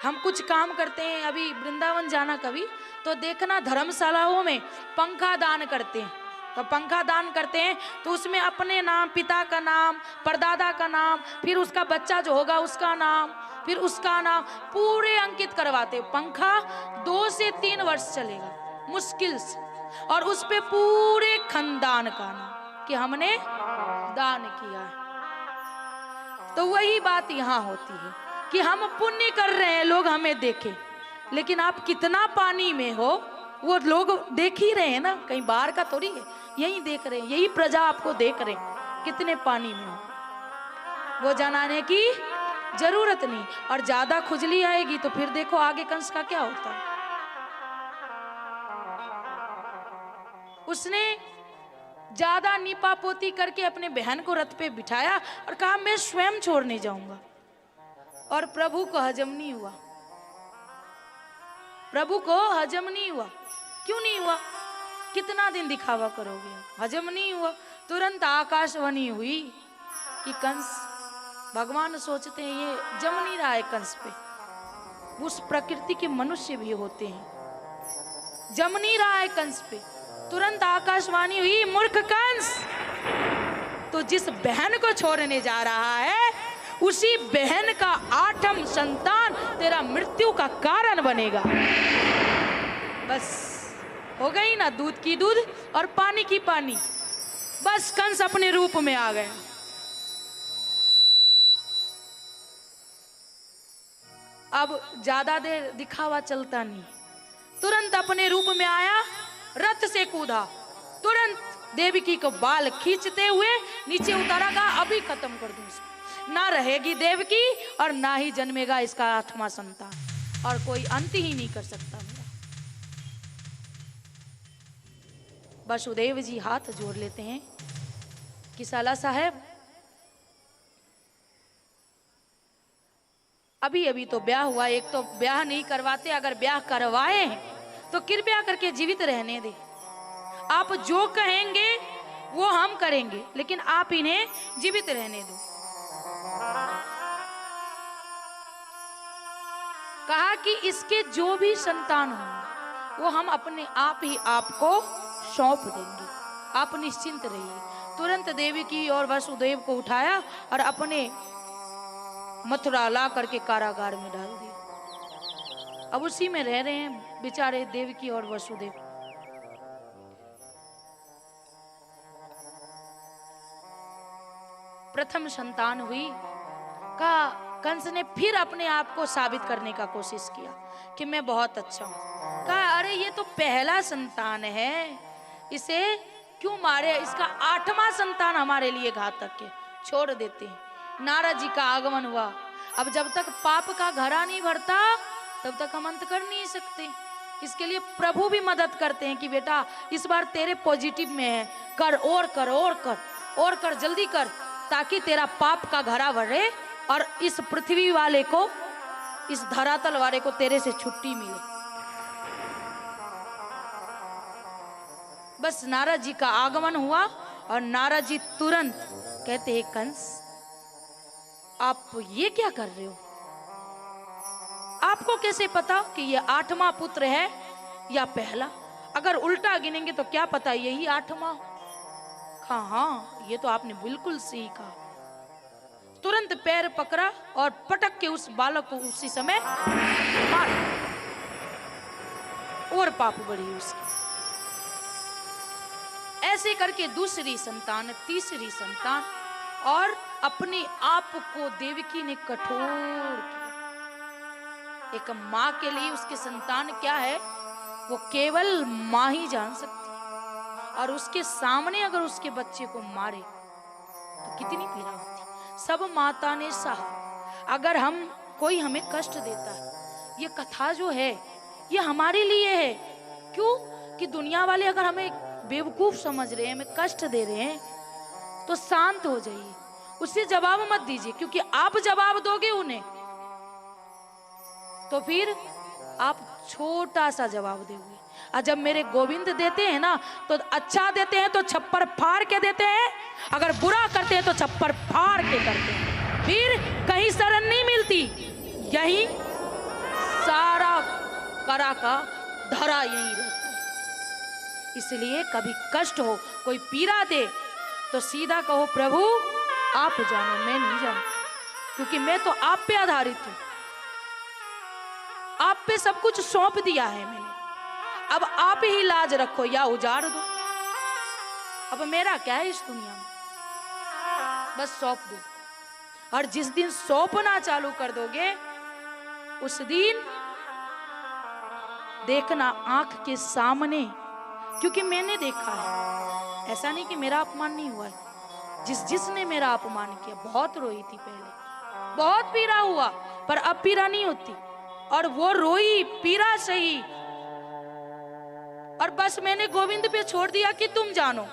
हम कुछ काम करते हैं, अभी वृंदावन जाना कभी तो देखना, धर्मशालाओं में पंखा दान करते हैं। तो पंखा दान करते हैं तो उसमें अपने नाम, पिता का नाम, परदादा का नाम, फिर उसका बच्चा जो होगा उसका नाम, फिर उसका नाम पूरे अंकित करवाते। पंखा 2 से 3 वर्ष चलेगा मुश्किल से, और उस पे पूरे खानदान का नाम कि हमने दान किया है। तो वही बात यहाँ होती है कि हम पुण्य कर रहे हैं, लोग हमें देखें, लेकिन आप कितना पानी में हो वो लोग देख ही रहे हैं ना, कहीं बाहर का थोड़ी है, यही देख रहे हैं, यही प्रजा आपको देख रहे हैं कितने पानी में हो। वो जनाने की जरूरत नहीं। और ज्यादा खुजली आएगी तो फिर देखो आगे कंस का क्या होता है। उसने ज्यादा नीपा पोती करके अपने बहन को रथ पे बिठाया और कहा मैं स्वयं छोड़ने जाऊंगा। और प्रभु को हजम नहीं हुआ, प्रभु को हजम नहीं हुआ। क्यों नहीं हुआ? कितना दिन दिखावा करोगे? हजम नहीं हुआ। तुरंत आकाशवाणी हुई कि कंस, भगवान सोचते हैं ये जम नहीं रहा है कंस पे, उस प्रकृति के मनुष्य भी होते हैं, जम नहीं रहा है कंस पे। तुरंत आकाशवाणी हुई, मूर्ख कंस, तो जिस बहन को छोड़ने जा रहा है उसी बहन का संतान तेरा मृत्यु का कारण बनेगा। बस हो गई ना, दूध की दूध और पानी की पानी। बस कंस अपने रूप में आ गया। अब ज्यादा देर दिखावा चलता नहीं, तुरंत अपने रूप में आया, रथ से कूदा, तुरंत देवकी को बाल खींचते हुए नीचे उतारा, कहा अभी खत्म कर दूं इसको, ना रहेगी देवकी और ना ही जन्मेगा इसका 8वां संतान, और कोई अंत ही नहीं कर सकता मेरा। वसुदेव जी हाथ जोड़ लेते हैं कि साला साहब अभी अभी तो ब्याह हुआ, एक तो ब्याह नहीं करवाते, अगर ब्याह करवाए हैं तो कृपया करके जीवित रहने दे। आप जो कहेंगे वो हम करेंगे, लेकिन आप इन्हें जीवित रहने दो। कहा कि इसके जो भी संतान होंगे वो हम अपने आप ही आपको सौंप देंगे, आप निश्चिंत रहिए। तुरंत देवकी और वसुदेव को उठाया और अपने मथुरा ला करके कारागार में डाल दिया। अब उसी में रह रहे हैं बेचारे देवकी और वसुदेव। प्रथम संतान हुई का कंस ने फिर अपने आप को साबित करने का कोशिश किया कि मैं बहुत अच्छा हूं। कहा अरे ये तो पहला संतान है, इसे क्यों मारे, इसका 8वां संतान हमारे लिए घातक है, छोड़ देते हैं। नारद जी का आगमन हुआ। अब जब तक पाप का घड़ा नहीं भरता तब तक हम अंत कर नहीं सकते। इसके लिए प्रभु भी मदद करते हैं कि बेटा इस बार तेरे पॉजिटिव में है, कर और कर और कर और कर, जल्दी कर, ताकि तेरा पाप का घड़ा भरे और इस पृथ्वी वाले को, इस धरातल वाले को तेरे से छुट्टी मिले। बस नारद जी का आगमन हुआ और नारद जी तुरंत कहते हैं कंस आप ये क्या कर रहे हो, आपको कैसे पता कि ये 8वां पुत्र है या पहला, अगर उल्टा गिनेंगे तो क्या पता यही 8वां। हाँ ये तो आपने बिल्कुल सही कहा। तुरंत पैर पकड़ा और पटक के उस बालक को उसी समय मार, और पाप बढ़ी उसकी। ऐसे करके दूसरी संतान, तीसरी संतान, और अपने आप को देवकी ने कठोर किया। एक माँ के लिए उसके संतान क्या है वो केवल माँ ही जान सकती है, और उसके सामने अगर उसके बच्चे को मारे तो कितनी पीड़ा होती। सब माता ने सहा। अगर हम कोई हमें कष्ट देता है, ये कथा जो है ये हमारे लिए है। क्यों कि दुनिया वाले अगर हमें बेवकूफ समझ रहे हैं, हमें कष्ट दे रहे हैं, तो शांत हो जाइए, उससे जवाब मत दीजिए, क्योंकि आप जवाब दोगे उन्हें तो फिर आप छोटा सा जवाब दोगे। और जब मेरे गोविंद देते हैं ना तो अच्छा देते हैं तो छप्पर फाड़ के देते हैं, अगर बुरा करते हैं तो छप्पर फाड़ के करते हैं, फिर कहीं शरण नहीं मिलती, यही सारा करा का धरा यही रहता है। इसलिए कभी कष्ट हो, कोई पीड़ा दे तो सीधा कहो प्रभु आप जानो, मैं नहीं जानता, क्योंकि मैं तो आप पे आधारित हूं, आप पे सब कुछ सौंप दिया है मैंने, अब आप ही लाज रखो या उजाड़ दो। अब मेरा क्या है इस दुनिया में, बस सौंप दो। और जिस दिन सौंपना चालू कर दोगे उस दिन देखना आंख के सामने, क्योंकि मैंने देखा है, ऐसा नहीं कि मेरा अपमान नहीं हुआ है, जिसने मेरा अपमान किया बहुत रोई थी पहले, बहुत पीड़ा हुआ, पर अब पीड़ा नहीं होती, और वो रोई पीड़ा सही, और बस मैंने गोविंद पे छोड़ दिया कि तुम जानो,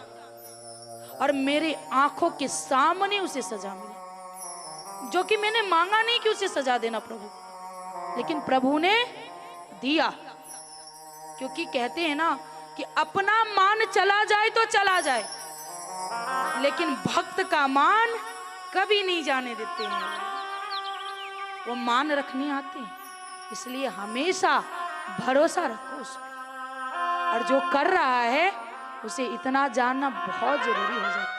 और मेरे आंखों के सामने उसे सजा मिली, जो कि मैंने मांगा नहीं कि उसे सजा देना प्रभु, लेकिन प्रभु ने दिया। क्योंकि कहते हैं ना कि अपना मान चला जाए तो चला जाए, लेकिन भक्त का मान कभी नहीं जाने देते हैं, वो मान रखने आते हैं। इसलिए हमेशा भरोसा रखो उस पर, और जो कर रहा है उसे इतना जानना बहुत जरूरी हो जाता है।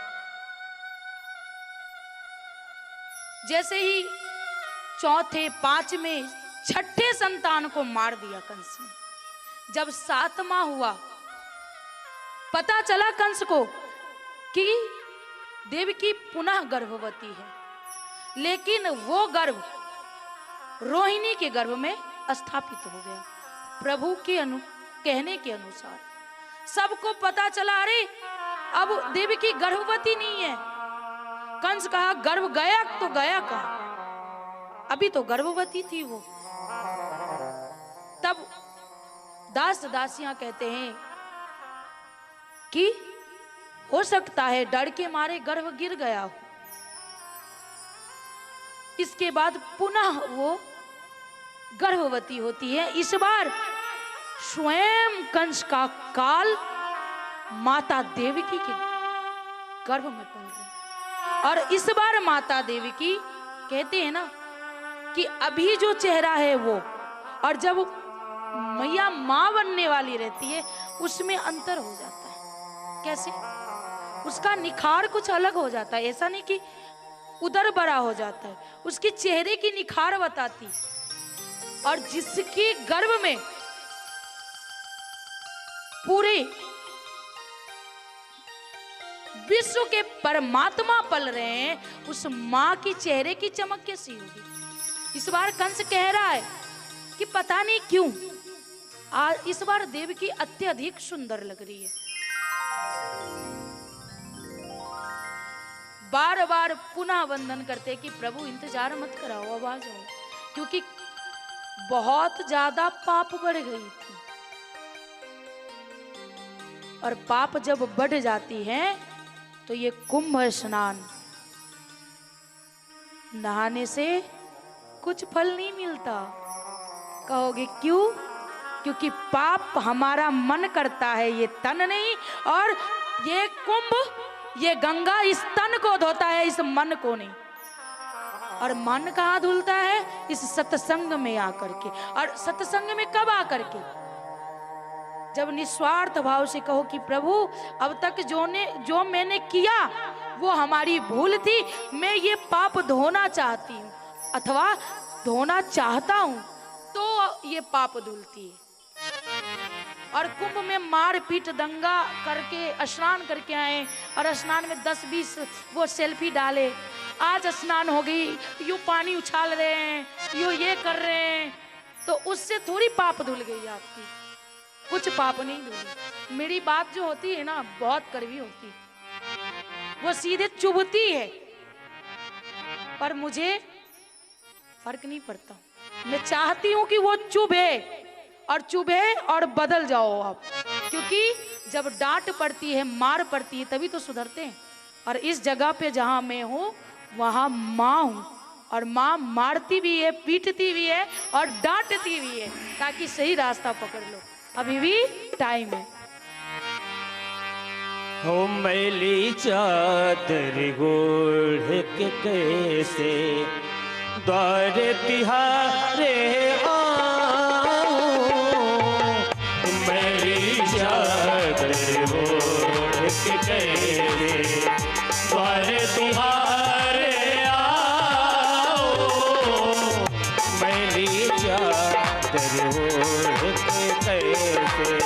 जैसे ही चौथे, पांचवें, छठे संतान को मार दिया कंस ने। जब सातवां हुआ, पता चला कंस को कि देवकी पुनः गर्भवती है, लेकिन वो गर्भ रोहिणी के गर्भ में स्थापित हो गया। प्रभु के कहने के अनुसार सबको पता चला, अरे अब देवकी गर्भवती नहीं है। कंस कहा गर्भ गया तो गया कहाँ, अभी तो गर्भवती थी वो। तब दास दासियां कहते हैं कि हो सकता है डर के मारे गर्भ गिर गया हो। इसके बाद पुनः वो गर्भवती होती है। इस बार स्वयं कंस का काल माता देवकी के गर्भ में पड़ गया। और इस बार माता देवकी कहते हैं ना कि अभी जो चेहरा है वो, और जब मैया मां बनने वाली रहती है उसमें अंतर हो जाता है। कैसे? उसका निखार कुछ अलग हो जाता है। ऐसा नहीं कि उदर बड़ा हो जाता है, उसके चेहरे की निखार बताती। और जिसके गर्भ में पूरे विश्व के परमात्मा पल रहे हैं, उस मां की चेहरे की चमक कैसी होगी। इस बार कंस कह रहा है कि पता नहीं क्यों आज इस बार देवकी अत्यधिक सुंदर लग रही है। बार बार पुनः वंदन करते कि प्रभु इंतजार मत कराओ, अब आ जाओ, क्योंकि बहुत ज्यादा पाप बढ़ गई थी। और पाप जब बढ़ जाती है तो ये कुंभ स्नान नहाने से कुछ फल नहीं मिलता। कहोगे क्यों? क्योंकि पाप हमारा मन करता है, ये तन नहीं। और ये कुंभ, ये गंगा इस तन को धोता है, इस मन को नहीं। और मन कहाँ धुलता है? इस सत्संग में आकर के। और सत्संग में कब आकर के? जब निस्वार्थ भाव से कहो कि प्रभु अब तक जो मैंने किया वो हमारी भूल थी, मैं ये पाप धोना चाहती हूँ अथवा धोना चाहता हूँ, तो ये पाप धुलती है। और कुंभ में मार पीट दंगा करके स्नान करके आए, और स्नान में 10-20 वो सेल्फी डाले, आज स्नान हो गई, यूं पानी उछाल रहे हैं, यूं ये कर रहे हैं, तो उससे थोड़ी पाप धुल गई आपकी। कुछ पाप नहीं धुली। मेरी बात जो होती है ना बहुत कड़वी होती है, वो सीधे चुभती है, पर मुझे फर्क नहीं पड़ता। मैं चाहती हूं कि वो चुभे और बदल जाओ आप, क्योंकि जब डांट पड़ती है, मार पड़ती है, तभी तो सुधरते हैं। और इस जगह पे जहां मैं हूं वहां माँ हूं, और माँ मारती भी है, पीटती भी है और डांटती भी है, ताकि सही रास्ता पकड़ लो। अभी भी टाइम है। हो मैली चादर गोढ़ के कैसे द्वार तिहारे आओ, मैली चादर गोढ़ के कैसे द्वार तिहारे आओ, मैली चादर गोढ़ के कैसे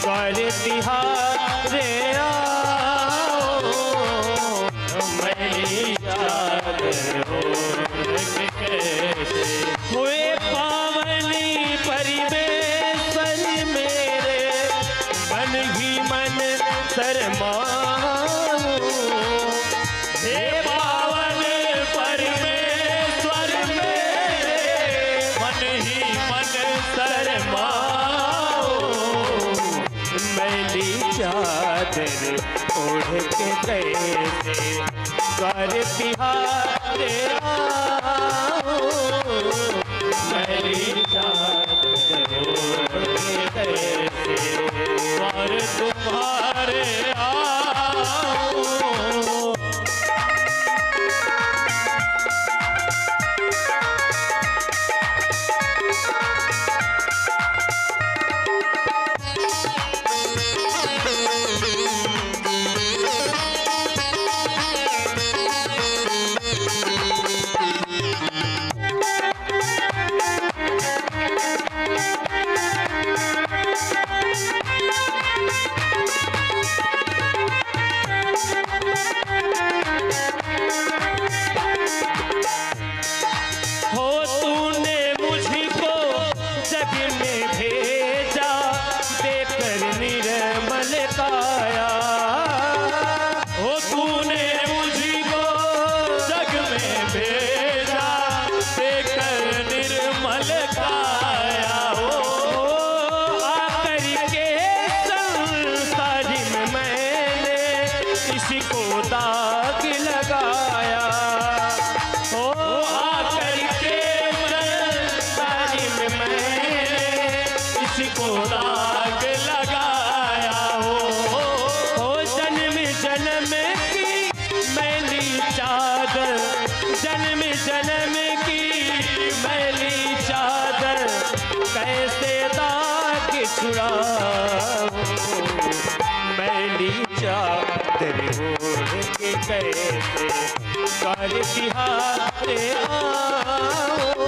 द्वार तिहारे आओ, मैली चादर हुए पावनी परिवेशन मेरे, मन ही मन शर्माऊं, हे पावन परमेश्वर मेरे, मन ही मन शर्माऊं, मैली चादर ओढ़ के कैसे द्वार तिहारे आओ, मैली चादर ओढ़ के कैसे द्वार तुम्हारे आओ। मैली चादर कैसे दाग छुड़ाऊं, मैली चादर ओढ़ के कैसे कर तिहारे आओ,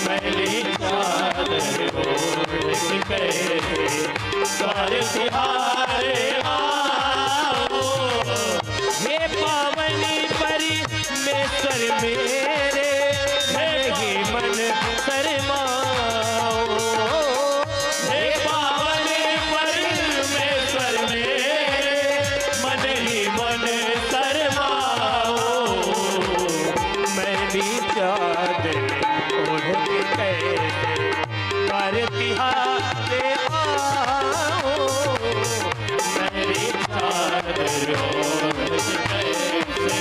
मैली चादर ओढ़ के कैसे कर तिहारे आओ। हे पावनी परमेश्वर मेरे ही मन शर्माओ, हे पावनी परमेश्वर मेरे मन ही मन शर्माओ, मैली चादर ओढ़ के कैसे कर तिहारे आओ, मैली चादर ओढ़ के कैसे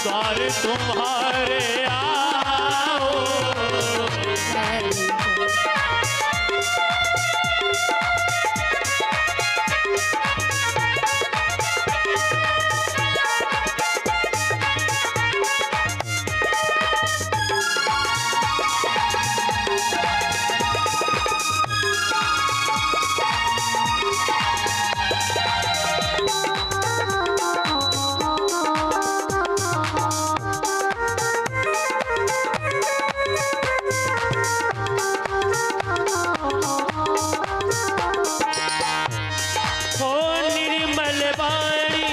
द्वार तुम्हारे आओ। हो निर्मल वाणी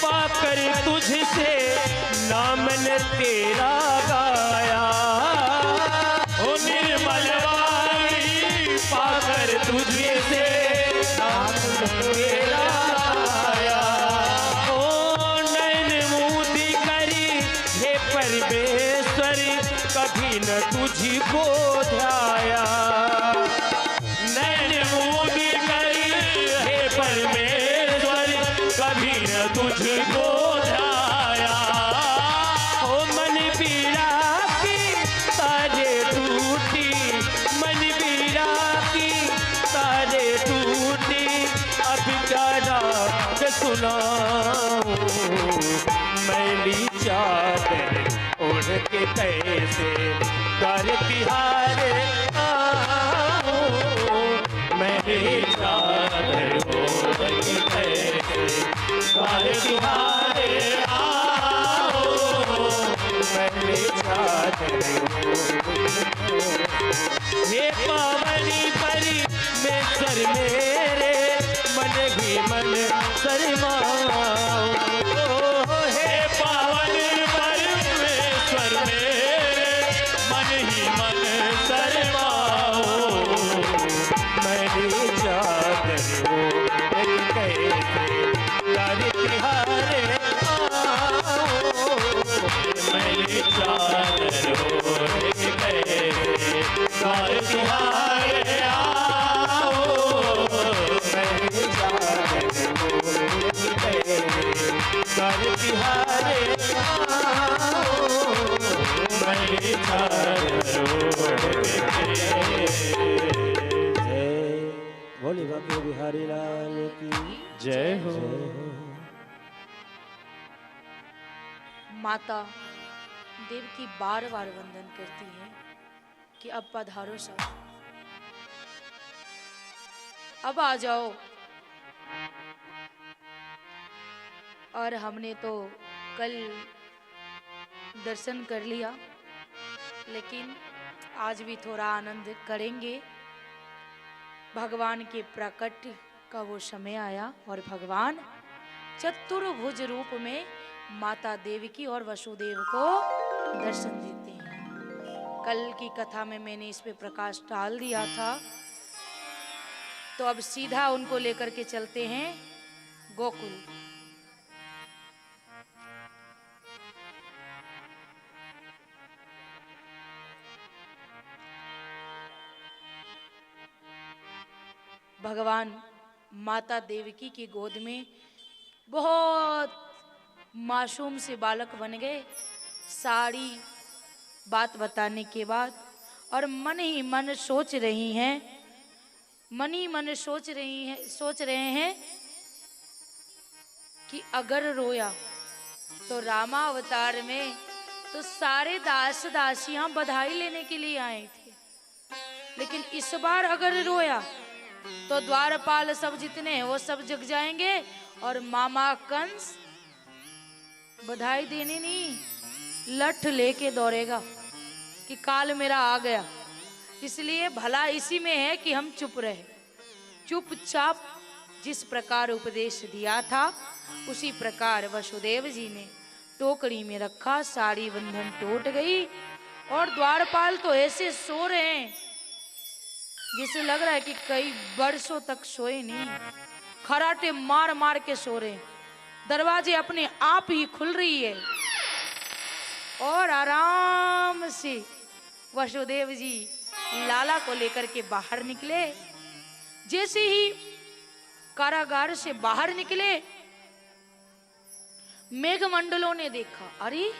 पाकर तुझसे नाम ने तेरा गाया, हो निर्मल वाणी पाकर तुझसे नाम ने तेरा गाया, हो नैन मूदी करी हे परमेश्वरी कभी न तुझको ध्याया, नैन मूदी हे परमेश्वर कभी न तुझको ध्याया, ओ मन पीड़ा की तारे टूटी, मन पीड़ा की तारे टूटी, अब जाना के सुनाऊं, मैली चादर ओढ़ के कैसे कर तिहारे आओ, मैली चादर ओढ़ के कैसे कर तिहारे आओ, मैली चादर हे पावनी परमेश्वर मेरे मन ही मन शर्माओ, हे पावनी परमेश्वर मेरे मन ही मन शर्माओ, मैली चादर ओढ़ के कैसे कर तिहारे आओ, मैली चादर ओढ़ के कैसे कर तिहारे आओ, मैली चादर ओढ़ के कैसे कर तिहारे आओ, मैली चादर ओढ़ के जय भोले बाबू बिहारी लाल की जय हो। माता देवकी बार बार वंदन करती है कि अब पधारो सब, अब आ जाओ। और हमने तो कल दर्शन कर लिया, लेकिन आज भी थोड़ा आनंद करेंगे। भगवान के प्राकट्य का वो समय आया और भगवान चतुर्भुज रूप में माता देवकी और वसुदेव को दर्शन देते हैं। कल की कथा में मैंने इस पे प्रकाश डाल दिया था, तो अब सीधा उनको लेकर के चलते हैं गोकुल। भगवान माता देवकी की गोद में बहुत मासूम से बालक बन गए। सारी बात बताने के बाद और मन ही मन सोच रही हैं, मन ही मन सोच रहे हैं कि अगर रोया तो रामावतार में तो सारे दास दासियां बधाई लेने के लिए आए थे, लेकिन इस बार अगर रोया तो द्वारपाल सब जितने हैं वो सब जग जाएंगे और मामा कंस बधाई देने नहीं, लठ लेके दौड़ेगा कि काल मेरा आ गया। इसलिए भला इसी में है कि हम चुप रहे, चुपचाप जिस प्रकार उपदेश दिया था उसी प्रकार वसुदेव जी ने टोकरी में रखा। साड़ी बंधन टूट गई और द्वारपाल तो ऐसे सो रहे हैं जिसे लग रहा है कि कई वर्षों तक सोए नहीं, खराटे मार मार के सो रहे हैं। दरवाजे अपने आप ही खुल रही है और आराम से वसुदेव जी लाला को लेकर के बाहर निकले। जैसे ही कारागार से बाहर निकले, मेघमंडलों ने देखा, अरे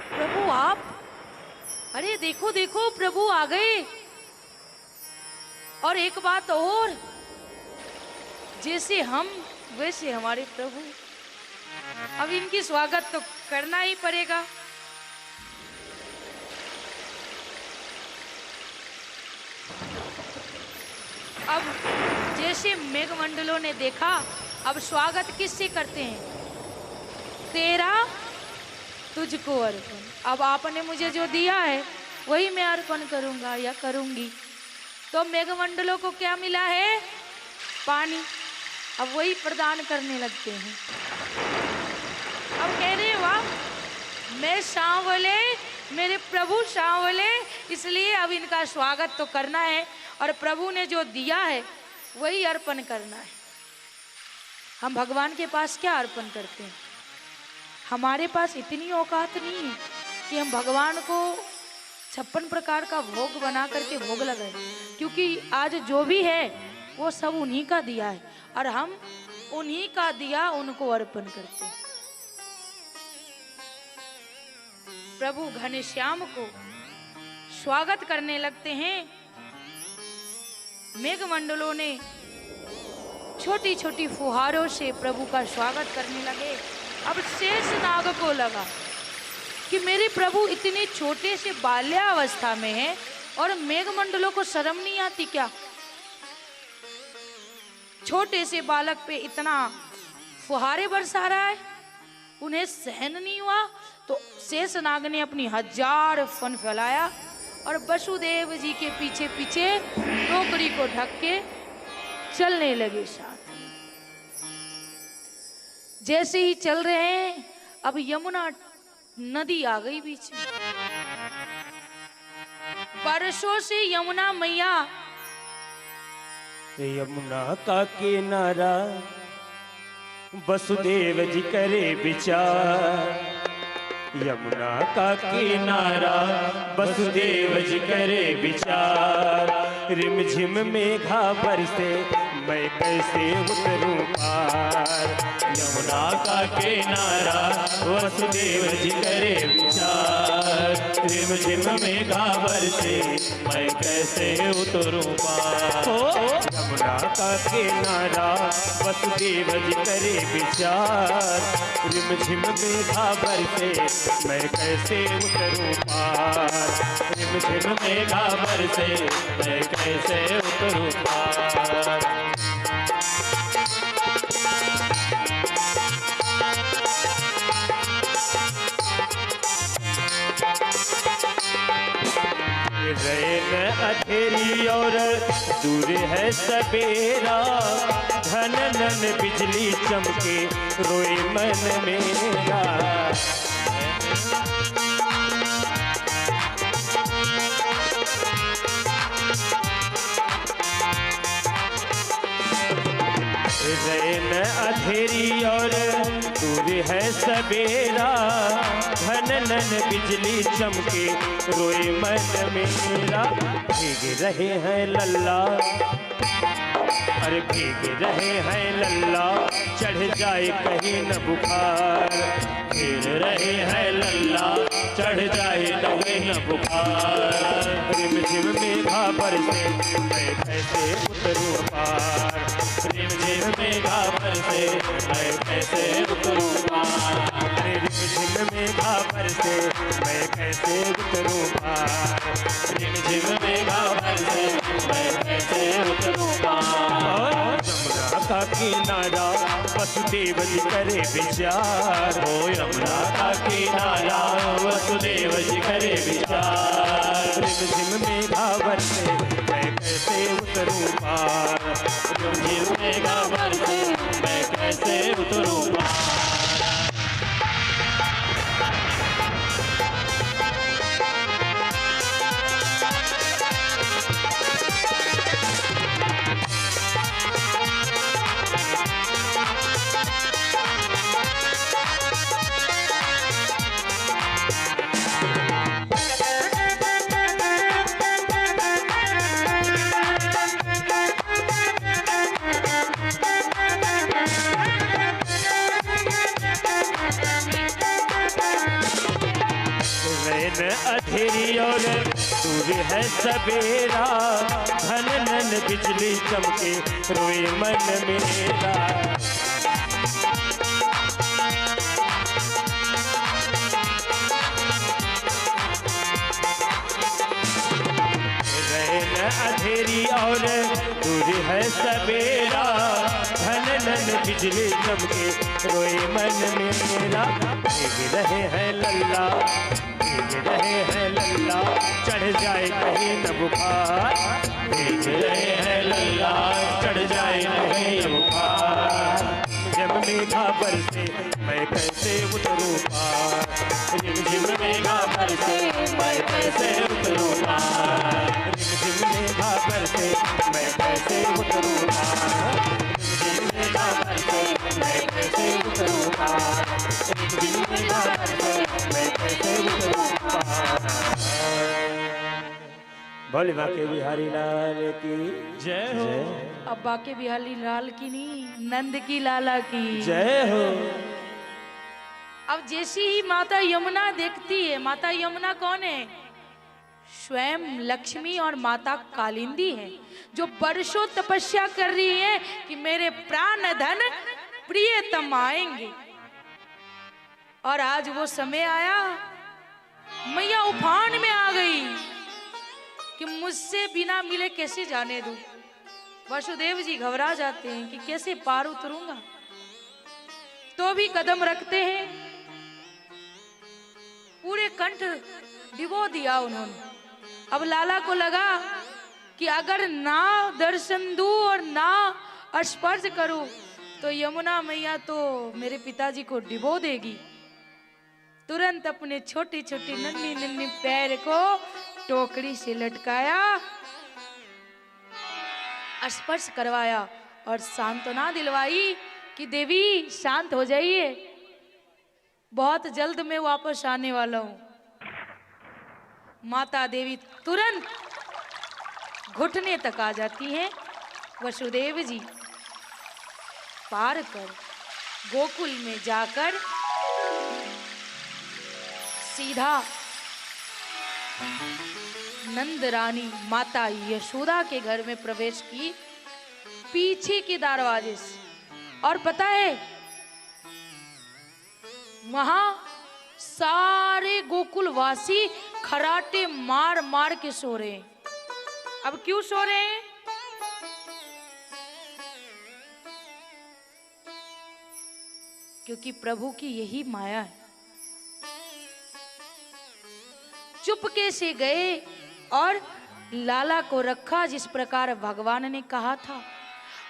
प्रभु आप, अरे देखो देखो प्रभु आ गए। और एक बात और, जैसे हम वैसे हमारे प्रभु। अब इनकी स्वागत तो करना ही पड़ेगा। अब जैसे मेघमंडलों ने देखा, अब स्वागत किससे करते हैं? तेरा तुझको अर्पण। अब आपने मुझे जो दिया है वही मैं अर्पण करूंगा या करूंगी। तो मेघमंडलों को क्या मिला है? पानी। अब वही प्रदान करने लगते हैं। अब कह रहे वाह, मैं सांवले, मेरे प्रभु सांवले, इसलिए अब इनका स्वागत तो करना है और प्रभु ने जो दिया है वही अर्पण करना है। हम भगवान के पास क्या अर्पण करते हैं? हमारे पास इतनी औकात नहीं है कि हम भगवान को 56 प्रकार का भोग बना करके भोग लगाए, क्योंकि आज जो भी है वो सब उन्हीं का दिया है और हम उन्हीं का दिया उनको अर्पण करते हैं। प्रभु घनश्याम को स्वागत करने लगते हैं। मेघमंडलों ने छोटी छोटी फुहारों से प्रभु का स्वागत करने लगे। अब शेषनाग को लगा कि मेरे प्रभु इतने छोटे से बाल्यावस्था में हैं और मेघमंडलों को शर्म नहीं आती क्या? छोटे से बालक पे इतना फुहारे बरसा रहा है, उन्हें सहन नहीं हुआ। तो शेषनाग ने अपनी 1000 फन फैलाया और वसुदेव जी के पीछे पीछे टोकरी को ढक के चलने लगे साथ। जैसे ही चल रहे हैं, अब यमुना नदी आ गई बीच में। बरसों से यमुना मैया, यमुना का किनारा वसुदेव जी करे विचार। यमुना का किनारा वसुदेव जी करे विचार। रिमझिम मेघा बरसे मैं कैसे उतरूं पार। यमुना का किनारा वसुदेव जी करे विचार। रिमझिम मेघा बरसे मैं कैसे उतरूं पार। यमुना का किनारा वसुदेव जी करे विचार। रिमझिम मेघा बरसे मैं कैसे उतरूं पार। रिमझिम मेघा बरसे मैं कैसे उतरूं पार। रैन अंधेरी और दूर है सवेरा। धन नन बिजली चमके रोए मन मेरा। रैन अंधेरी और दूर है सवेरा। धन नन बिजली चमके रोए मन मेरा। भीग रहे हैं लल्ला, अरे भीग रहे हैं लल्ला, चढ़ जाए कहीं न बुखार। खेल रहे हैं लल्ला, चढ़ जाए कहीं न बुखार। रिमझिम मेघा बरसे मैं कैसे उतरूं पार। रिमझिम मेघा बरसे मैं कैसे उतरूं पार। रिमझिम मेघा बरसे मैं कैसे उतरूं पार, रिमझिम मेघा बरसे मैं कैसे उतरूं पार। यमुना का किनारा वसुदेव जी करे विचार, हो यमुना का किनारा वसुदेव जी करे विचार। रिमझिम मेघा बरसे मैं कैसे उतरूं पार, रिमझिम मेघा बरसे मैं कैसे उतरूं पार। रैन अधेरी और दूर है सवेरा, धन नन बिजली चमके रोए मन मेरा। रैन अधेरी और दूर है सवेरा, धन नन बिजली चमके रोए मन मेरा। भीग रहे हैं लल्ला, भीग रहे हैं लल्ला, चढ़ जाए कहीं न बुखार, भीग रहे हैं लल्ला, चढ़ जाए कहीं बुखार। जब मेघा बरसे मैं कैसे उतरूं पार, रिमझिम मेघा बरसे मैं कैसे उतरूं पार। रिमझिम मेघा बरसे मैं कैसे उतरूं पार, रिमझिम मेघा बरसे मैं कैसे उतरूं पार। रिमझिम मेघा बरसे मैं कैसे उतरूं पार। भोले बाके बिहारी लाल की जय हो। अब बाके बिहारी लाल की नहीं, नंद की लाला की जय हो। अब जैसी ही माता यमुना देखती है, माता यमुना कौन है? स्वयं लक्ष्मी और माता कालिंदी है, जो बरसों तपस्या कर रही है कि मेरे प्राण धन प्रियतम आएंगे। और आज वो समय आया, मैया उफान में आ गई कि मुझसे बिना मिले कैसे जाने दूं। वसुदेव जी घबरा जाते हैं कि कैसे पार उतरूंगा, तो भी कदम रखते हैं। पूरे कंठ डिबो दिया उन्होंने। अब लाला को लगा कि अगर ना दर्शन दूं और ना स्पर्श करूं तो यमुना मैया तो मेरे पिताजी को डिबो देगी। तुरंत अपने छोटी छोटी नन्ही नन्ही पैर को टोकरी से लटकाया, स्पर्श करवाया और सांत्वना दिलवाई कि देवी शांत हो जाइए, बहुत जल्द मैं वापस आने वाला हूं। माता देवी तुरंत घुटने तक आ जाती हैं। वसुदेव जी पार कर गोकुल में जाकर सीधा नंद रानी माता यशोदा के घर में प्रवेश की, पीछे के दरवाजे से। और पता है वहां सारे गोकुलवासी खराटे मार मार के सो रहे हैं। अब क्यों सो रहे हैं? क्योंकि प्रभु की यही माया है। चुपके से गए और लाला को रखा जिस प्रकार भगवान ने कहा था,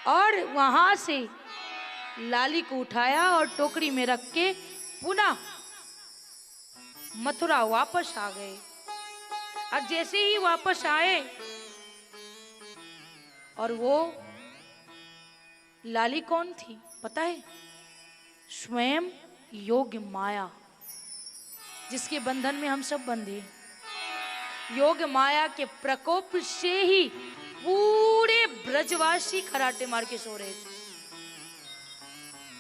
और वहां से लाली को उठाया और टोकरी में रख के पुनः मथुरा वापस आ गए। और जैसे ही वापस आए और वो लाली कौन थी पता है? स्वयं योग माया, जिसके बंधन में हम सब बंधे। योग माया के प्रकोप से ही पूरे ब्रजवासी खराटे मार के सो रहे थे।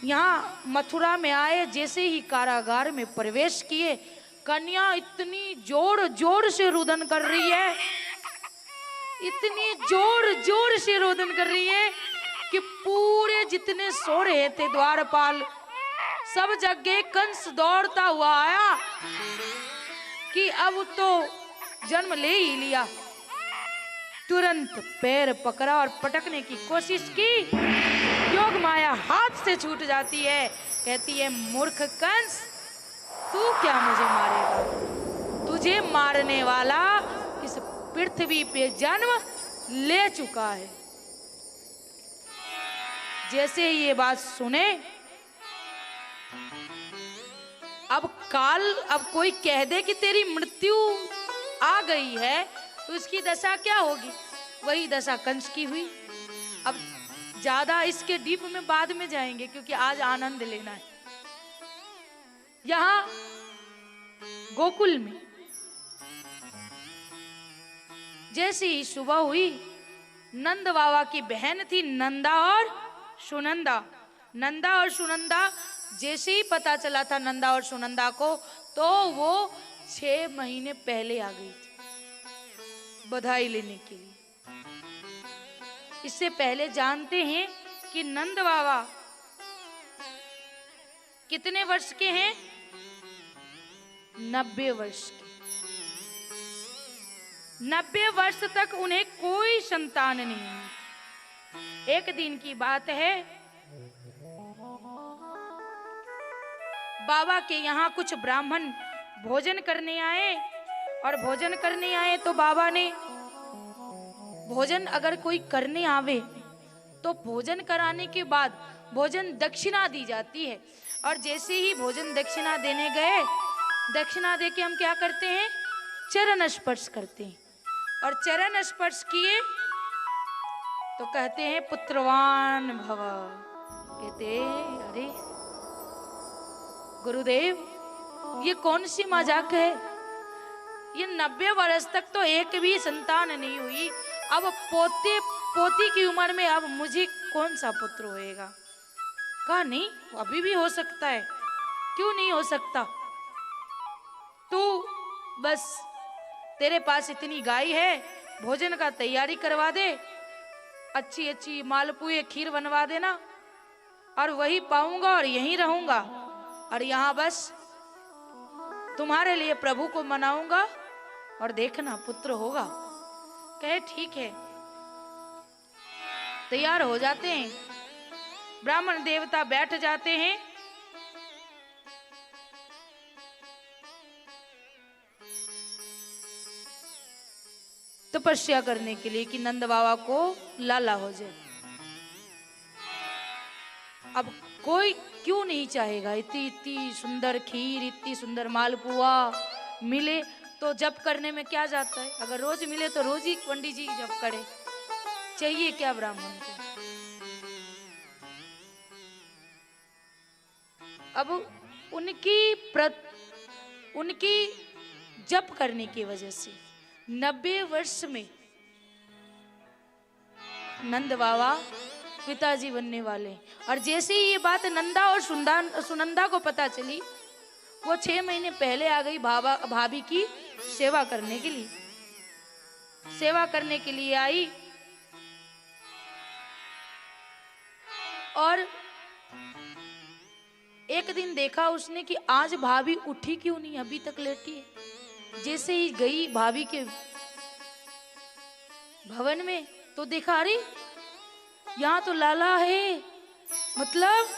यहाँ मथुरा में आए, जैसे ही कारागार में प्रवेश किए, कन्या इतनी जोर जोर से रुदन कर रही है, इतनी जोर जोर से रोदन कर रही है कि पूरे जितने सो रहे थे द्वारपाल सब जगह कंस दौड़ता हुआ आया कि अब तो जन्म ले ही लिया। तुरंत पैर पकड़ा और पटकने की कोशिश की। योग माया हाथ से छूट जाती है। कहती है, मूर्ख कंस, तू क्या मुझे मारेगा? तुझे मारने वाला इस पृथ्वी पे जन्म ले चुका है। जैसे ये बात सुने, अब कोई कह दे कि तेरी मृत्यु आ गई है तो इसकी दशा क्या होगी? वही दशा कंस की हुई। अब ज्यादा इसके डीप में बाद में जाएंगे क्योंकि आज आनंद लेना है। यहां गोकुल में जैसे ही सुबह हुई, नंद बाबा की बहन थी नंदा और सुनंदा। नंदा और सुनंदा जैसे ही पता चला था नंदा और सुनंदा को, तो वो 6 महीने पहले आ गई थी बधाई लेने के लिए। इससे पहले जानते हैं कि नंद बाबा कितने वर्ष के हैं? 90 वर्ष के। 90 वर्ष तक उन्हें कोई संतान नहीं हुई। एक दिन की बात है, बाबा के यहाँ कुछ ब्राह्मण भोजन करने आए, और भोजन करने आए तो बाबा ने, भोजन अगर कोई करने आवे तो भोजन कराने के बाद भोजन दक्षिणा दी जाती है। और जैसे ही भोजन दक्षिणा देने गए, दक्षिणा देके हम क्या करते हैं? चरण स्पर्श करते हैं। और चरण स्पर्श किए तो कहते हैं पुत्रवान भव। कहते अरे गुरुदेव, ये कौन सी मजाक है? ये 90 वर्ष तक तो एक भी संतान नहीं हुई, अब पोते पोती की उम्र में अब मुझे कौन सा पुत्र होएगा? कहा नहीं, अभी भी हो सकता है, क्यों नहीं हो सकता? तू बस, तेरे पास इतनी गाय है, भोजन का तैयारी करवा दे, अच्छी अच्छी मालपुए खीर बनवा देना, और वही पाऊंगा और यहीं रहूंगा, और यहाँ बस तुम्हारे लिए प्रभु को मनाऊंगा, और देखना पुत्र होगा। कहे ठीक है। तैयार हो जाते हैं, ब्राह्मण देवता बैठ जाते हैं। तपस्या करने के लिए कि नंद बाबा को लाला हो जाए। अब कोई क्यों नहीं चाहेगा? इतनी इतनी सुंदर खीर, इतनी सुंदर मालपुआ मिले तो जप करने में क्या जाता है? अगर रोज मिले तो रोज ही पंडित जी जप करे, चाहिए क्या ब्राह्मण को? अब उनकी जप करने की वजह से 90 वर्ष में नंद बाबा पिताजी बनने वाले। और जैसे ही ये बात नंदा और सुनंदा को पता चली, वो 6 महीने पहले आ गई भाभी की सेवा करने के लिए। सेवा करने के लिए आई, और एक दिन देखा उसने कि आज भाभी उठी क्यों नहीं, अभी तक लेटी है। जैसे ही गई भाभी के भवन में तो देखा, अरे यहाँ तो लाला है, मतलब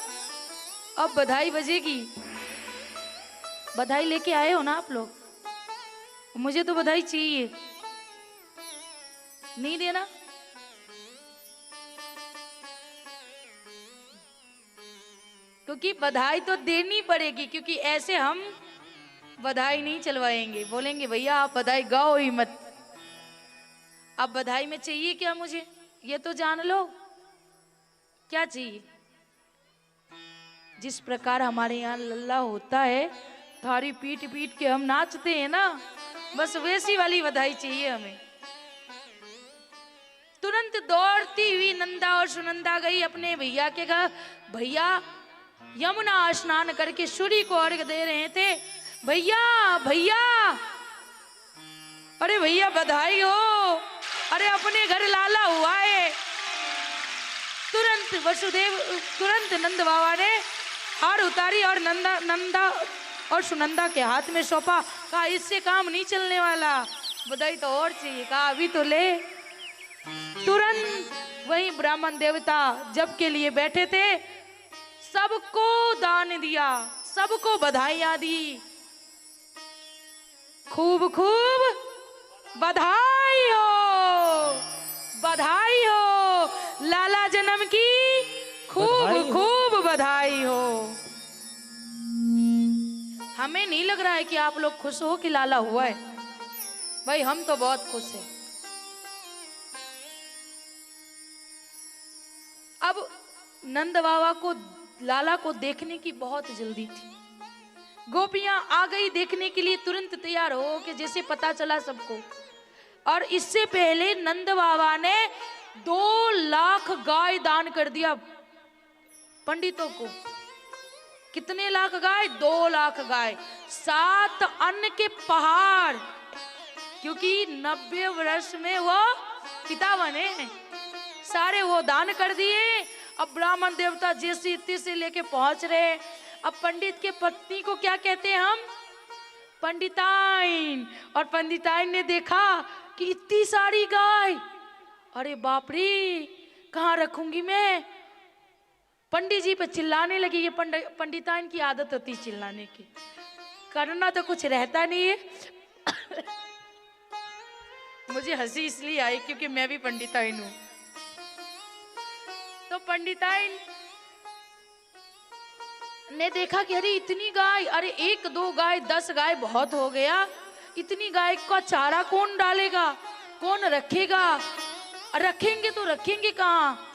अब बधाई बजेगी। बधाई लेके आए हो ना आप लोग? मुझे तो बधाई चाहिए, नहीं देना? क्योंकि बधाई तो देनी पड़ेगी, क्योंकि ऐसे हम बधाई नहीं चलवाएंगे। बोलेंगे भैया आप बधाई गाओ ही मत। अब बधाई में चाहिए क्या मुझे, ये तो जान लो क्या चाहिए। जिस प्रकार हमारे यहाँ लल्ला होता है, थारी पीट पीट के हम नाचते हैं ना, बस वैसी वाली बधाई चाहिए हमें। तुरंत दौड़ती हुई नंदा और सुनंदा गई अपने भैया के घर। भैया यमुना स्नान करके सूर्य को अर्घ्य दे रहे थे। भैया भैया, अरे भैया बधाई हो, अरे अपने घर लाला हुआ है। तुरंत नंद बाबा ने हार उतारी और नंदा और सुनंदा के हाथ में सौंपा। कहा इससे काम नहीं चलने वाला, बधाई तो और चाहिए। कहा अभी तो ले। तुरंत वही ब्राह्मण देवता जप के लिए बैठे थे, सबको दान दिया, सबको बधाइयां दी। खूब खूब बधाई हो, बधाई हो, लाला जन्म की खूब खूब बधाई हो। हमें नहीं लग रहा है कि आप लोग खुश हो कि लाला हुआ है। भाई हम तो बहुत खुश हैं। अब नंद बाबा को लाला को देखने की बहुत जल्दी थी। गोपियां आ गई देखने के लिए, तुरंत तैयार हो कि जैसे पता चला सबको। और इससे पहले नंद बाबा ने 2 लाख गाय दान कर दिया पंडितों को। कितने लाख गाय? 2 लाख गाय, 7 अन्न के पहाड़, क्योंकि 90 वर्ष में वो पिता बने हैं, सारे वो दान कर दिए। अब ब्राह्मण देवता जैसे तैसे लेके पहुंच रहे। अब पंडित के पत्नी को क्या कहते हैं हम? पंडिताइन। और पंडिताइन ने देखा कि इतनी सारी गाय, अरे बाप रे कहाँ रखूंगी मैं। पंडित जी पे चिल्लाने लगी। ये पंडिताइन की आदत होती चिल्लाने की, करना तो कुछ रहता नहीं है। मुझे हंसी इसलिए आई क्योंकि मैं भी पंडिताइन हूं। तो पंडिताइन ने देखा कि अरे इतनी गाय, अरे 1 2 गाय 10 गाय बहुत हो गया। इतनी गाय का चारा कौन डालेगा, कौन रखेगा? रखेंगे तो रखेंगे कहाँ?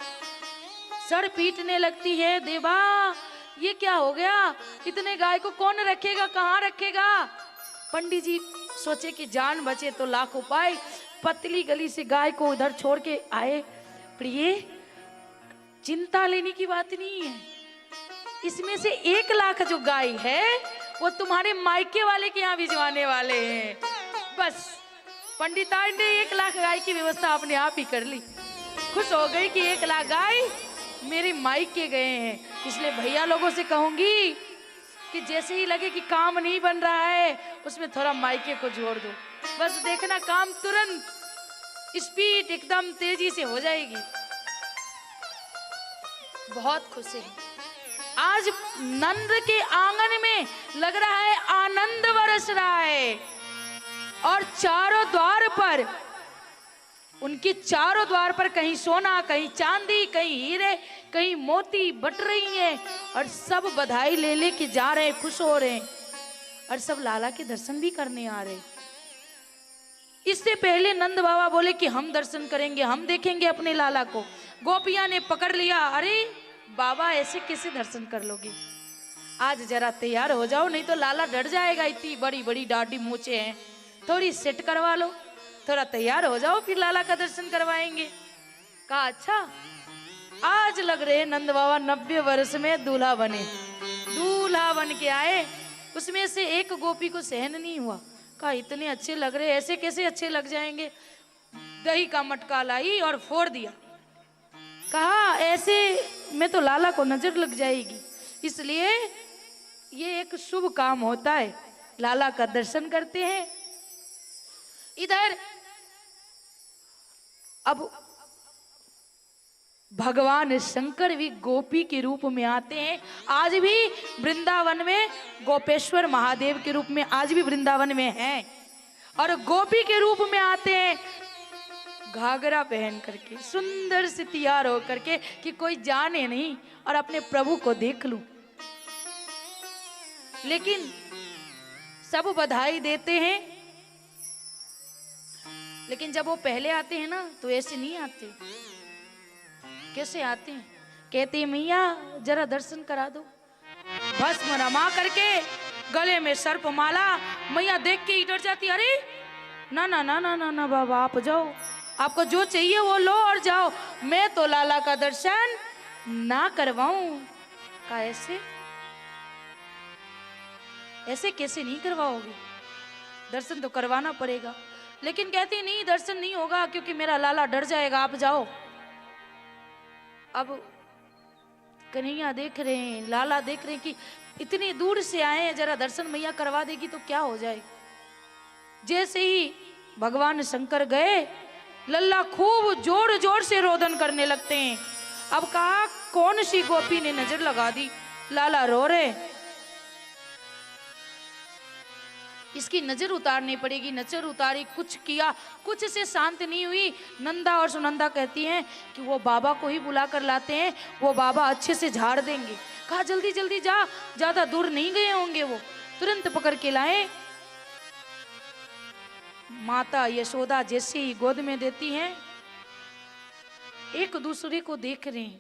सर पीटने लगती है, देवा ये क्या हो गया, इतने गाय को कौन रखेगा, कहाँ रखेगा? पंडित जी सोचे कि जान बचे तो लाख उपाय। पतली गली से गाय को उधर छोड़ के आए। प्रिय चिंता लेने की बात नहीं है, इसमें से 1 लाख जो गाय है वो तुम्हारे मायके वाले के यहाँ भिजवाने वाले हैं। बस पंडिताइन ने 1 लाख गाय की व्यवस्था अपने आप ही कर ली। खुश हो गई कि 1 लाख गाय मेरे मायके गए हैं। इसलिए भैया लोगों से कहूंगी कि जैसे ही लगे कि काम नहीं बन रहा है उसमें थोड़ा मायके को जोड़ दो, बस देखना काम तुरंत स्पीड एकदम तेजी से हो जाएगी। बहुत खुश है। आज नंद के आंगन में लग रहा है आनंद बरस रहा है। और चारों द्वार पर, उनके चारों द्वार पर कहीं सोना, कहीं चांदी, कहीं हीरे, कहीं मोती बट रही हैं। और सब बधाई ले ले के जा रहे हैं, खुश हो रहे हैं। और सब लाला के दर्शन भी करने आ रहे हैं। इससे पहले नंद बाबा बोले कि हम दर्शन करेंगे, हम देखेंगे अपने लाला को। गोपियां ने पकड़ लिया, अरे बाबा ऐसे कैसे दर्शन कर लोगे, आज जरा तैयार हो जाओ, नहीं तो लाला डर जाएगा। इतनी बड़ी बड़ी दाढ़ी मूछे हैं, थोड़ी सेट करवा लो, थोड़ा तैयार हो जाओ, फिर लाला का दर्शन करवाएंगे। कहा अच्छा। आज लग रहे नंद बाबा 90 वर्ष में दूल्हा बने। दूल्हा बन के आए, उसमें से एक गोपी को सहन नहीं हुआ। कहा इतने अच्छे लग रहे, ऐसे कैसे अच्छे लग जाएंगे। दही का मटका लाई और फोड़ दिया। कहा ऐसे में तो लाला को नजर लग जाएगी, इसलिए ये एक शुभ काम होता है, लाला का दर्शन करते हैं। इधर अब भगवान शंकर भी गोपी के रूप में आते हैं। आज भी वृंदावन में गोपेश्वर महादेव के रूप में आज भी वृंदावन में हैं। और गोपी के रूप में आते हैं घाघरा पहन करके, सुंदर से तैयार हो करके कि कोई जाने नहीं और अपने प्रभु को देख लूं। लेकिन सब बधाई देते हैं, लेकिन जब वो पहले आते हैं ना तो ऐसे नहीं आते। कैसे आते हैं? कहते हैं मैया जरा दर्शन करा दो। भस्म रमा करके गले में सर्प माला, मैया देख के डर जाती, अरे ना ना ना ना ना ना बाबा आप जाओ, आपको जो चाहिए वो लो और जाओ, मैं तो लाला का दर्शन ना करवाऊं। का ऐसे ऐसे कैसे नहीं करवाओगे, दर्शन तो करवाना पड़ेगा। लेकिन कहती नहीं दर्शन नहीं होगा क्योंकि मेरा लाला डर जाएगा, आप जाओ। अब कन्हैया देख रहे हैं, लाला देख रहे हैं कि इतनी दूर से आए हैं, जरा दर्शन मैया करवा देगी तो क्या हो जाए। जैसे ही भगवान शंकर गए, लल्ला खूब जोर जोर से रोदन करने लगते हैं। अब कहा कौन सी गोपी ने नजर लगा दी, लाला रो रहे, इसकी नजर उतारनी पड़ेगी। नजर उतारी, कुछ किया, कुछ से शांत नहीं हुई। नंदा और सुनंदा कहती हैं कि वो बाबा को ही बुला कर लाते हैं, वो बाबा अच्छे से झाड़ देंगे। कहा जल्दी जल्दी जा, ज्यादा दूर नहीं गए होंगे वो। तुरंत पकड़ के लाए। माता यशोदा जैसे ही गोद में देती हैं, एक दूसरे को देख रहे हैं।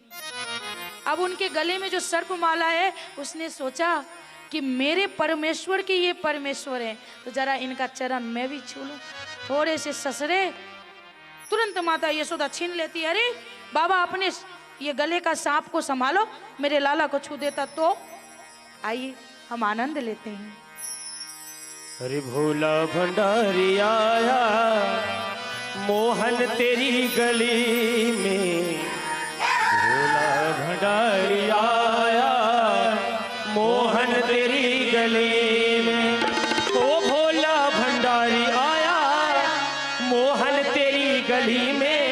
अब उनके गले में जो सर्प माला है, उसने सोचा कि मेरे परमेश्वर के ये परमेश्वर हैं, तो जरा इनका चरण मैं भी छू लूं। थोड़े से ससरे, तुरंत माता यशोदा छीन लेती, अरे बाबा अपने ये गले का सांप को संभालो, मेरे लाला को छू देता तो। आइए हम आनंद लेते हैं। अरे भोला भंडारी आया मोहन तेरी गली में, भोला भंडारी आया मोहन तेरी गली में। ओ भोला भंडारी आया मोहन तेरी गली में,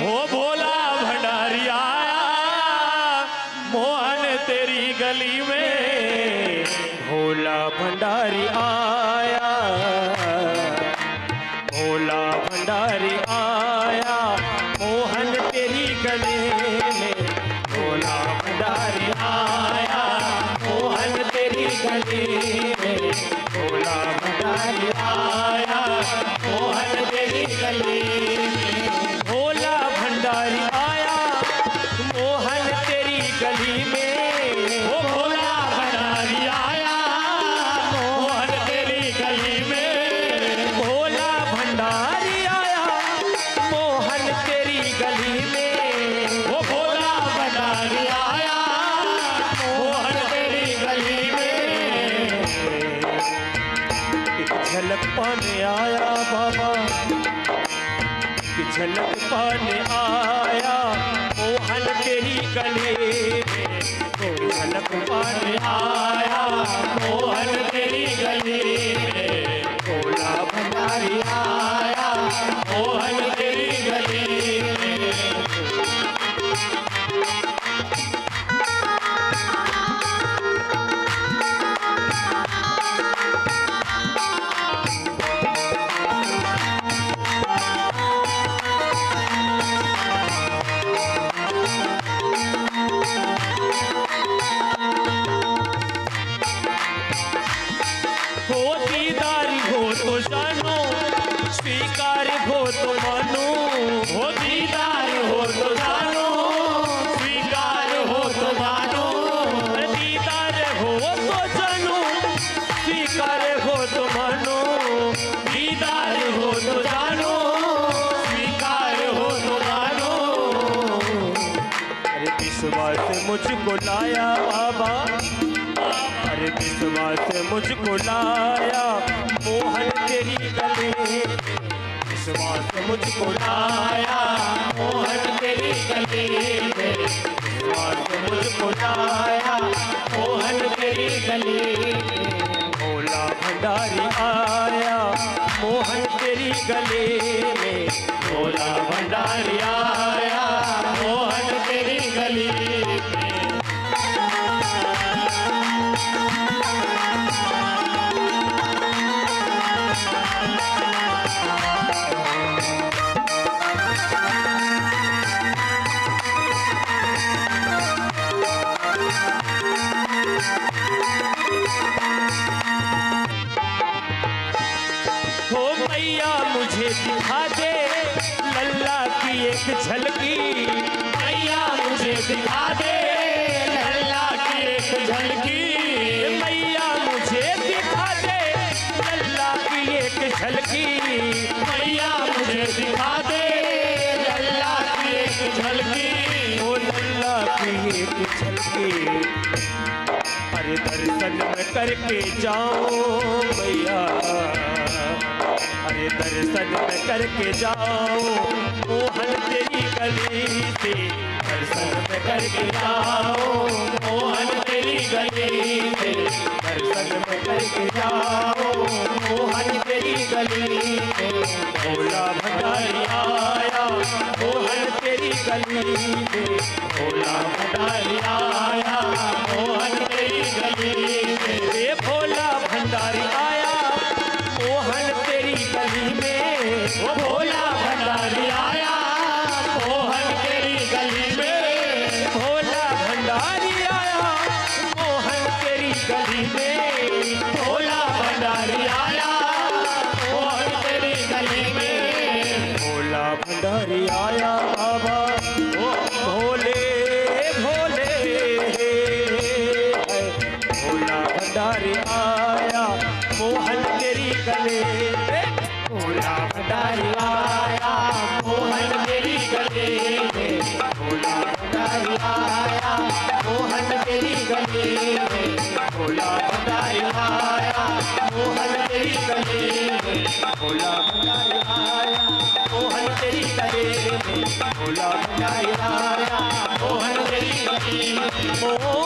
ओ भोला भंडारी आया मोहन तेरी गली में। भोला भंडारी आया, भोला भंडारी आया मोहन तेरी गली में, भोला भंडारी आया मोहन तेरी गली में, भोला भंडारी आया मोहन तेरी गली में। भोला भंडारी आया मोहन तेरी गली में, ओ भोला भंडारी आया मोहन तेरी गली में। भोला भंडारी आया मोहन तेरी गली में, ओ भोला भंडारी आया मोहन तेरी गली में। एक झलक पाने आया बाबा, एक झलक पाने आया मोहन तेरी गली में, एक झलक पाने आया मोहन तेरी गली में। भोला भंडारी आया मोहन तेरी गली में। हो दीदार हो तो जानो, स्वीकार हो तो मानो, हो दीदार हो तो जानो, स्वीकार हो तो मानो। दीदार हो तो जानो, स्वीकार हो तो मानो, दीदार हो तो जानो, स्वीकार हो तो मानो। अरे विश्वास मुझको लाया बाबा, अरे विश्वास मुझको लाया मोहन तेरी गली में, विश्वास मुझको लाया मोहन तेरी गली में, विश्वास मुझको लाया मोहन तेरी गली में। भोला भंडारी आया मोहन तेरी गली में, भोला भंडारी आया मोहन तेरी गली में। हो मैया मुझे दिखा दे लल्ला की एक झलकी, मैया मुझे दिखा दे लल्ला की एक झलकी, मैया मुझे दिखा दे लल्ला की एक झलकी, मैया मुझे दिखा दे लल्ला की एक झलकी, ओ लल्ला की एक झलकी। अरे दर्शन में करके जाओ मैया, अरे दर्शन में करके जाओ मोहन तेरी गली से दर्शन में करके जाओ, मोहन तेरी गली से दर्शन में करके जाओ, मोहन तेरी गली से भोला भंडारी आया, मोहन तेरी गली से भोला भंडारी आया, मोहन तेरी गली से रे भोला भंडारी आया, मोहन तेरी गली में, वो भोला भंडारी आया, मोहन तेरी गली में, भोला भंडारी आया, मोहन तेरी गली में, भोला भंडारी आया, मोहन तेरी गली में, भोला भंडारी आया बाबा ओ भोले भोले, भोला भंडारी आया, मोहन तेरी गले में, भोला भंडारी आया, मोहन तेरी गले में, भोला भंडारी आया, मोहन तेरी गले में, भोला भंडारी आया, मोहन तेरी गले में, भोला भंडारी आया, मोहन तेरी गले में, भोला भंडारी आया, मोहन तेरी गले में, मोहन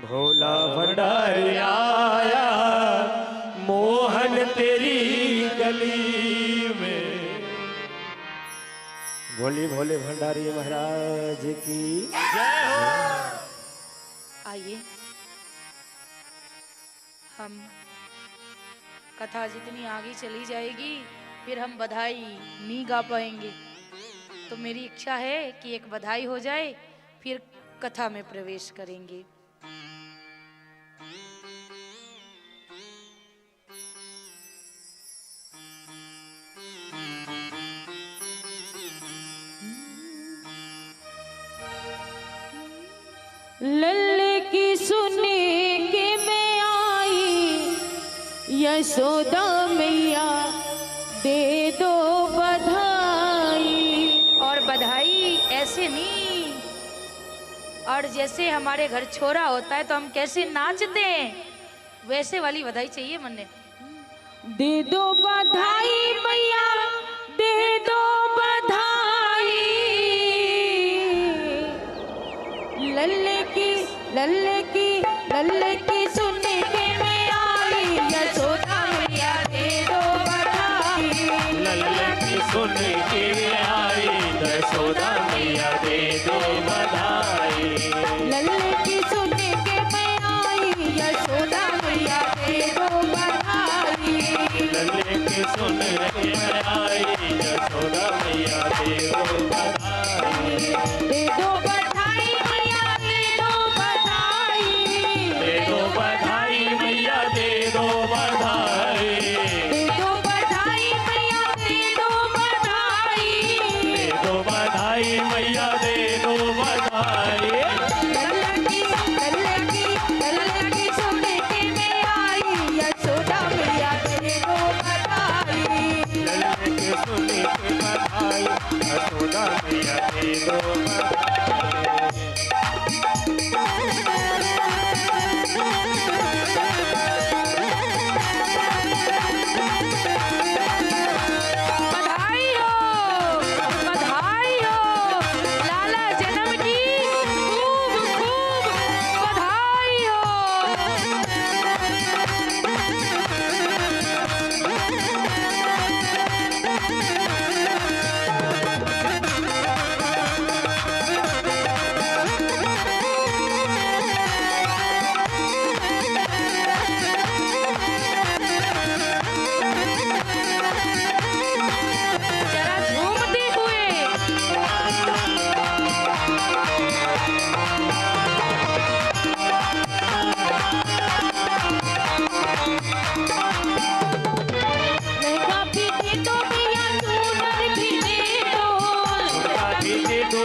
भोला भंडारी आया, मोहन तेरी गली में। भोले भोले भंडारी महाराज की जय हो। आइए हम कथा जितनी आगे चली जाएगी फिर हम बधाई नहीं गा पाएंगे, तो मेरी इच्छा है कि एक बधाई हो जाए फिर कथा में प्रवेश करेंगे। लल्ले की सुने के मैं आई, यशोदा मैया दे दो बधाई। और बधाई ऐसे नहीं, और जैसे हमारे घर छोरा होता है तो हम कैसे नाचते हैं वैसे वाली बधाई चाहिए मन ने। दे दो बधाई मैया दे दो बधाई, लल्ले की लल्ले की लल्ले की सुनने के मैं आई, यशोदा मैया दे दो बधाई। लल्ले की सुन के आई, यशोदा मैया दे दो बधाई। लल्ले की सुनने के मैं आई, यशोदा मैया दे दो बधाई। लल्ले की सुन के आई, यशोदा मैया दे दो बधाई। दे दो बधाई मैया दे दो बधाई, दे दो बधाई मैया दे दो बधाई। दे दो बधाई मैया दे दो बधाई। दे दो बधाई मैया दे दो बधाई। लल्ले की सुनने के मैं आई, यशोदा मैया दे दो बधाई। लल्ले की सुन के बधाई, यशोदा मैया दे दो बधाई। बधाई हो लाला जन्म की खूब खूब बधाई हो।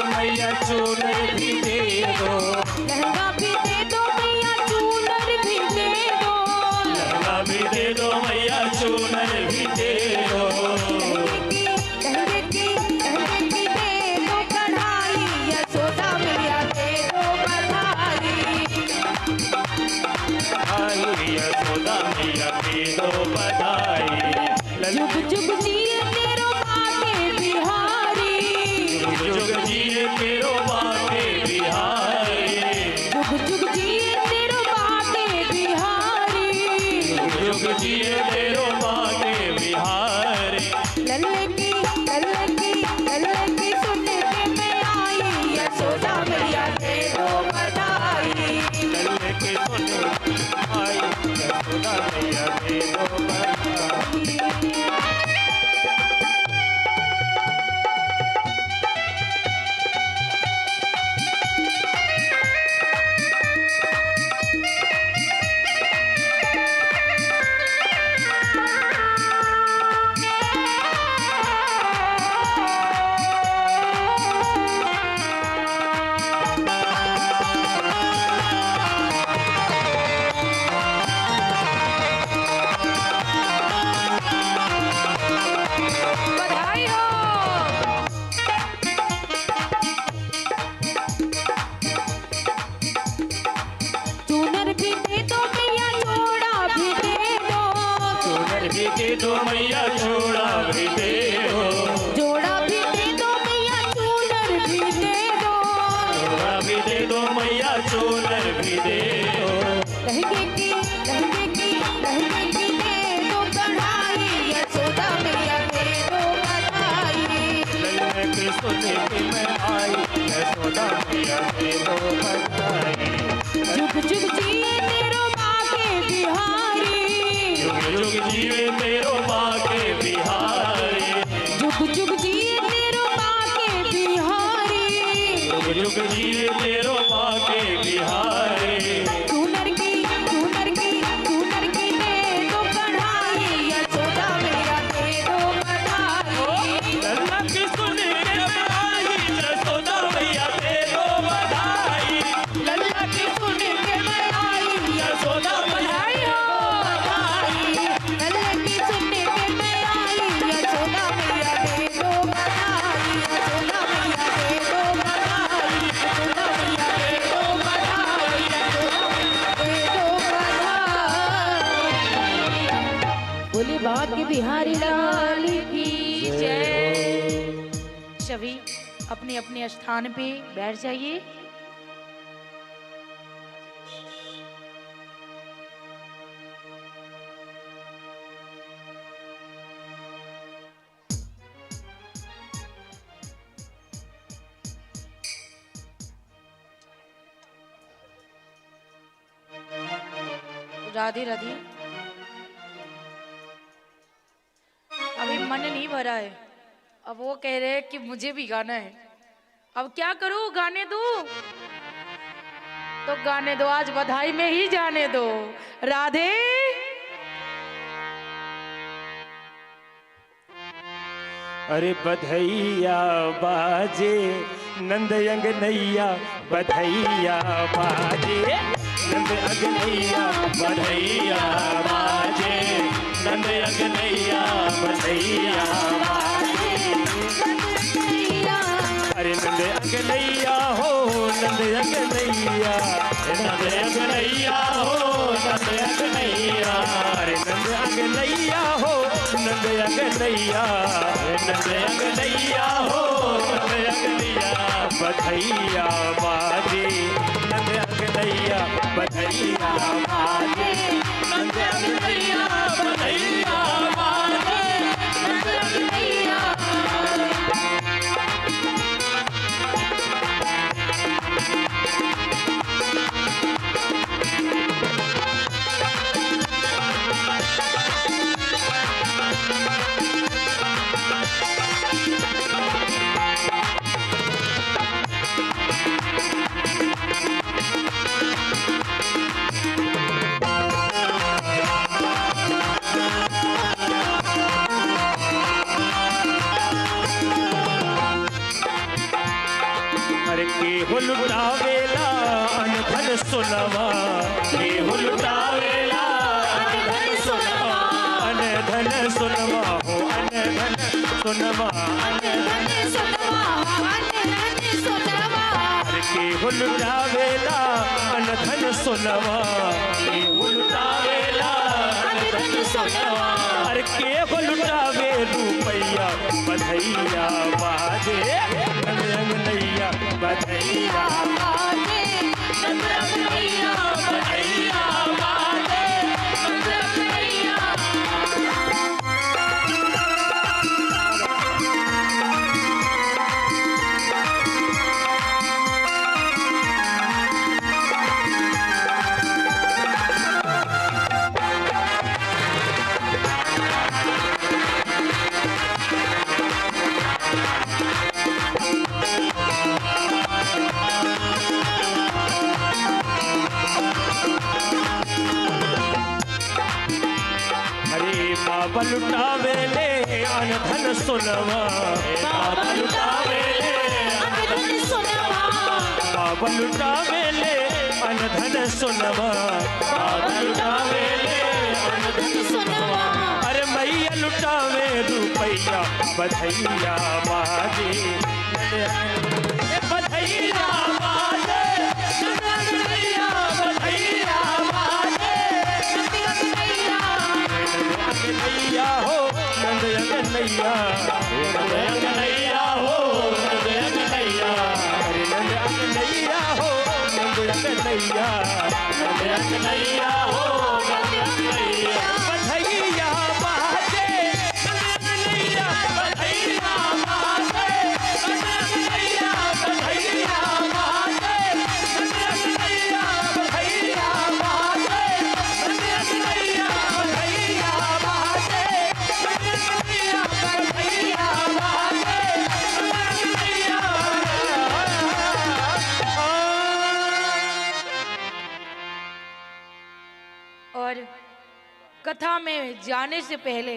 मैया चूनर भी दे दो, लहंगा भी दे दो मैया चूनर भी दे दो, लहंगा भी दे दो मैया चूनर भी दे दो, लहंगे की दे दो कढ़ाई, यशोदा मैया दे दो बधाई। आई यशोदा मैया दे दो बधाई। जुग जुग जिए तेरो बाटे बिहारी, जुग जुग जिए तेरो बाटे बिहारी, जुग जुग जिए तेरो बाटे बिहारी, जुग जुग जिए तेरो बाटे बिहारी। लल्ले की सुनने के मैं आई, यशोदा मैया दे दो बधाई। लल्ले के सुन आई यशोदा मैया दे दो बधाई। बधाई हो। चूनर भी दे दो मैया जोड़ा भी दे दो, चूनर भी दे दो मैया छोड़ा भी दे दो, जोड़ा भी दे दो मैया चूनर भी दे दो, छोड़ा भी दे दो मैया चूनर भी दे दो, लहंगे की दे दो कढ़ाई, यशोदा मैया दे दो बधाई। लल्ले के सुन के मैं आई यशोदा मैया दे दो बधाई। जुग जुग जिए तेरो बाके बिहारी, जुग जुग जीवे तेरो बाके बिहारी, जुग जुग जिए तेरो बाके बिहारी, जुग जुग जीवे तेरो बाके बिहारी। चूनर की दे दो कढ़ाई, यशोदा मैया दे दो बधाई। लल्ला के सुन के मैं आई यशोदा मैया दे दो बधाई। लल्ला की सुन के मैं आई, यशोदा मैया बधाई हो बधाई। लल्ले की सुन के मैं आई, यशोदा मैया दे दो बधाई, यशोदा मैया दे दो बधाई, यशोदा मैया दे दो बधाई, यशोदा मैया दे दो बधाई। बोले भाग्य बिहारी लाल की जय। सभी अपने अपने स्थान पे बैठ जाइए। राधे राधे। अभी मन नहीं भरा है, अब वो कह रहे हैं कि मुझे भी गाना है। अब क्या करूं, गाने दूं तो गाने दो, आज बधाई में ही जाने दो। राधे अरे बधैया बाजे नंद अंगनैया, बधैया बाजे नंद अंगनैया, बधैया बाजे नंद अगनैया, बधैया बाजे। अरे नंद अंगनैया हो नंद अंगनैया, नंद अगनैया हो नंद अगनैया, अरे नंद अंगनैया हो नंद अंगनैया, नंद अगनैया हो नंद अगनैया। बधैया बाजे नंद अंगनैया, बधैया बाजे नंद अगनैया, बधैया बाजे नंद अगनैया। अरे केहू लुटावेला अन धन सोनवा, केहू लुटावेला अन धन सोनवा, अन धन सोनवा हो अन धन सोनवा, अन धन सोनवा, अरे केहू लुटावेला अन धन सोनवा, केहू लुटावेला अन धन सोनवा, अरे केहू लुटावे रुपैया बधैया बाजे रंग रंग नैया बधैया बाजे रंग रंग नैया बधैया बाजे रंग रंग नैया। बाबा लुटावेले अन धन सोनवा, बाबा लुटावेले अन धन सोनवा, बाबा लुटावेले अन धन सोनवा, बाबा लुटावेले अन धन सोनवा, अरे मैया लुटावे रुपैया बधैया बाजे बधैया बाजे बधैया बाजे नैया हो नंद नैया, नंद नैया हो नंद नैया, अरे नंद नैया हो नंद नैया, नंद नैया हो नंद नैया, बधैया बाजे नंद नैया, बधैया बाजे नंद नैया, बधैया बाजे नंद नैया, बधैया बाजे नंद नैया, बधैया बाजे और कथा में जाने से पहले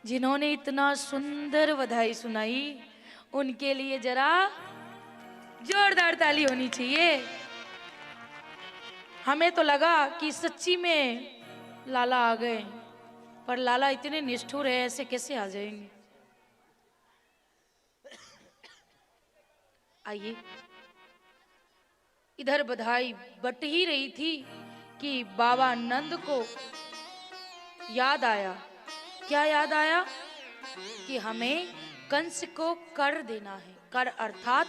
जिन्होंने इतना सुंदर बधाई सुनाई उनके लिए जरा जोरदार ताली होनी चाहिए। हमें तो लगा कि सच्ची में लाला आ गए, पर लाला इतने निष्ठुर है, ऐसे कैसे आ जाएंगे। आइए, इधर बधाई बट ही रही थी कि बाबा नंद को याद आया। क्या याद आया? कि हमें कंस को कर देना है। कर अर्थात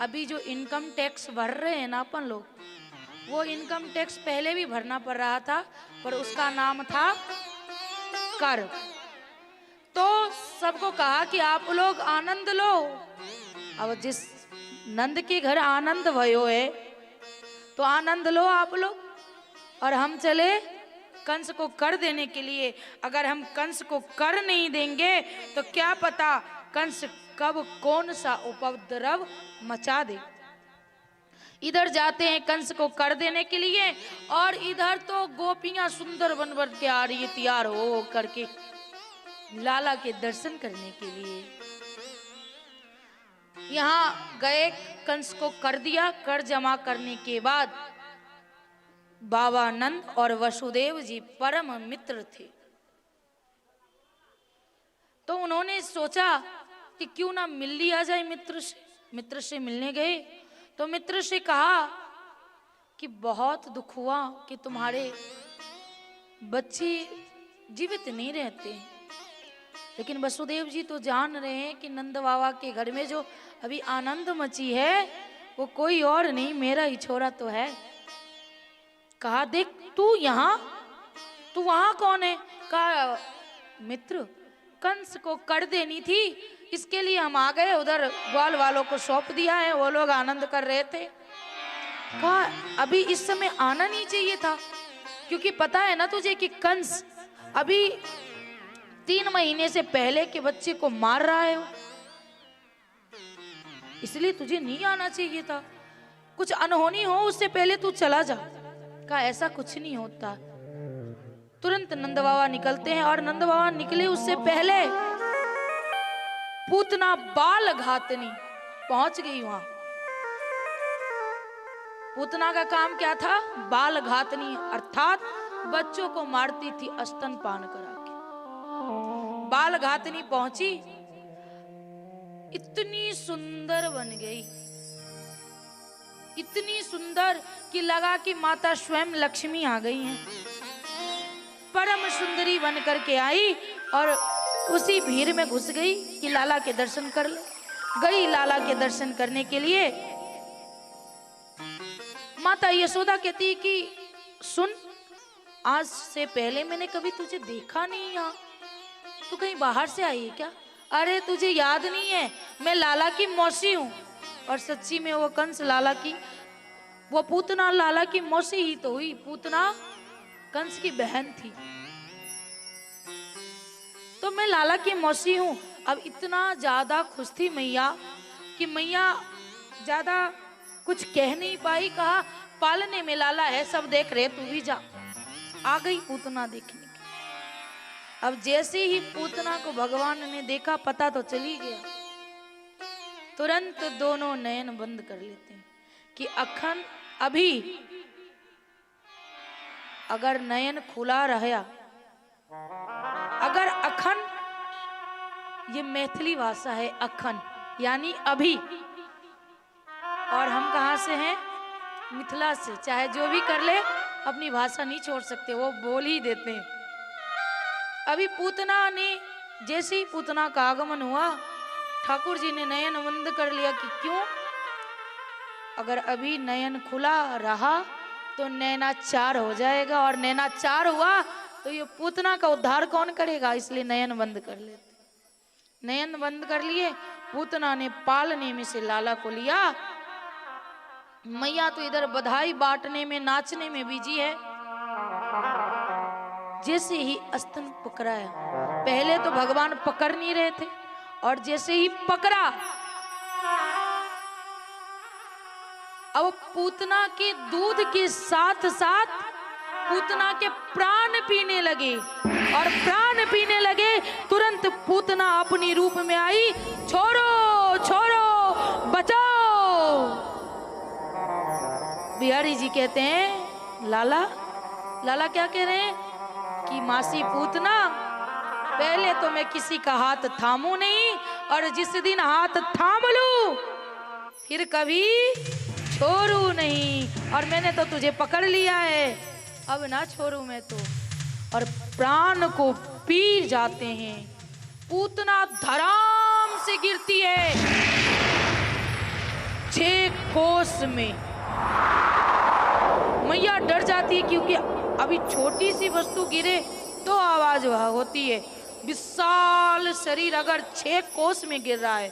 अभी जो इनकम टैक्स भर रहे हैं ना अपन लोग, वो इनकम टैक्स पहले भी भरना पड़ रहा था, पर उसका नाम था कर। तो सबको कहा कि आप लोग आनंद लो। अब जिस नंद के घर आनंद भयो है तो आनंद लो आप लोग, और हम चले कंस को कर देने के लिए। अगर हम कंस को कर नहीं देंगे तो क्या पता कंस कब कौन सा उपद्रव मचा दे। इधर जाते हैं कंस को कर देने के लिए, और इधर तो गोपियां सुंदर बन बन के आ रही है तैयार हो करके लाला के दर्शन करने के लिए। यहाँ गए, कंस को कर दिया। कर जमा करने के बाद बाबा नंद और वसुदेव जी परम मित्र थे, तो उन्होंने सोचा कि क्यों ना मिल लिया जाए मित्र से। मित्र से मिलने गए तो मित्र से कहा कि बहुत दुख हुआ कि तुम्हारे बच्चे जीवित नहीं रहते, लेकिन वसुदेव जी तो जान रहे हैं कि नंद बाबा के घर में जो अभी आनंद मची है वो कोई और नहीं, मेरा ही छोरा तो है। कहा देख तू यहाँ, तू वहां कौन है? कहा मित्र, कंस को कर देनी थी, इसके लिए हम आ गए। उधर ग्वाल वालों को सौंप दिया है, वो लोग आनंद कर रहे थे। कहा अभी इस समय आना नहीं चाहिए था, क्योंकि पता है ना तुझे कि कंस अभी 3 महीने से पहले के बच्चे को मार रहा है, इसलिए तुझे नहीं आना चाहिए था। कुछ अनहोनी हो उससे पहले तू चला जा। कहा ऐसा कुछ नहीं होता। तुरंत नंद बाबा निकलते हैं, और नंद बाबा निकले उससे पहले पूतना बाल घातनी पहुंच गई वहां। पूतना का काम क्या था? बाल घातनी, अर्थात बच्चों को मारती थी स्तनपान करा के। बाल घातनी पहुंची, इतनी सुंदर बन गई, इतनी सुंदर कि लगा कि माता स्वयं लक्ष्मी आ गई हैं। परम सुंदरी बन करके आई और उसी भीड़ में घुस गई कि लाला के दर्शन कर ले। गई लाला के दर्शन करने के लिए। माता यशोदा कहती कि सुन, आज से पहले मैंने कभी तुझे देखा नहीं यहाँ, तू कहीं बाहर से आई है क्या? अरे तुझे याद नहीं है, मैं लाला की मौसी हूँ। और सच्ची में वो कंस लाला की, वो पूतना लाला की मौसी ही तो हुई। पूतना कंस की बहन थी। तो मैं लाला की मौसी हूँ। अब इतना ज्यादा खुश थी मैया कि मैया ज्यादा कुछ कह नहीं पाई। कहा पालने में लाला है, सब देख रहे, तू भी जा। आ गई पूतना देखने की। अब जैसे ही पूतना को भगवान ने देखा, पता तो चली गया। तुरंत दोनों नयन बंद कर लेते हैं कि अखन अभी अगर नयन खुला रहा, अगर अखन, ये मैथिली भाषा है अखन यानी अभी, और हम कहाँ से हैं? मिथिला से। चाहे जो भी कर ले, अपनी भाषा नहीं छोड़ सकते, वो बोल ही देते हैं। अभी पूतना ने, जैसे ही पूतना का आगमन हुआ, ठाकुर जी ने नयन बंद कर लिया कि क्यों? अगर अभी नयन खुला रहा तो नैनाचार हो जाएगा, और नैनाचार हुआ तो ये पूतना का उद्धार कौन करेगा? इसलिए नयन बंद कर लेते। नयन बंद कर लिए। पूतना ने पालने में से लाला को लिया। मैया तो इधर बधाई बांटने में, नाचने में बिजी है। जैसे ही स्तन पकड़ाया, पहले तो भगवान पकड़ नहीं रहे थे, और जैसे ही पकड़ा, अब पूतना के दूध के साथ साथ पूतना के प्राण पीने लगे, और प्राण पीने लगे। तुरंत पूतना अपनी रूप में आई, छोड़ो छोड़ो, बचाओ। बिहारी जी कहते हैं लाला, लाला क्या कह रहे हैं कि मासी पूतना, पहले तो मैं किसी का हाथ थामू नहीं, और जिस दिन हाथ थाम लूं फिर कभी छोड़ू नहीं। और मैंने तो तुझे पकड़ लिया है, अब ना छोड़ू मैं तो। और प्राण को पी जाते हैं। पूतना धड़ाम से गिरती है 6 कोस में। मैया डर जाती है, क्योंकि अभी छोटी सी वस्तु गिरे तो आवाज होती है, विशाल शरीर अगर 6 कोस में गिर रहा है,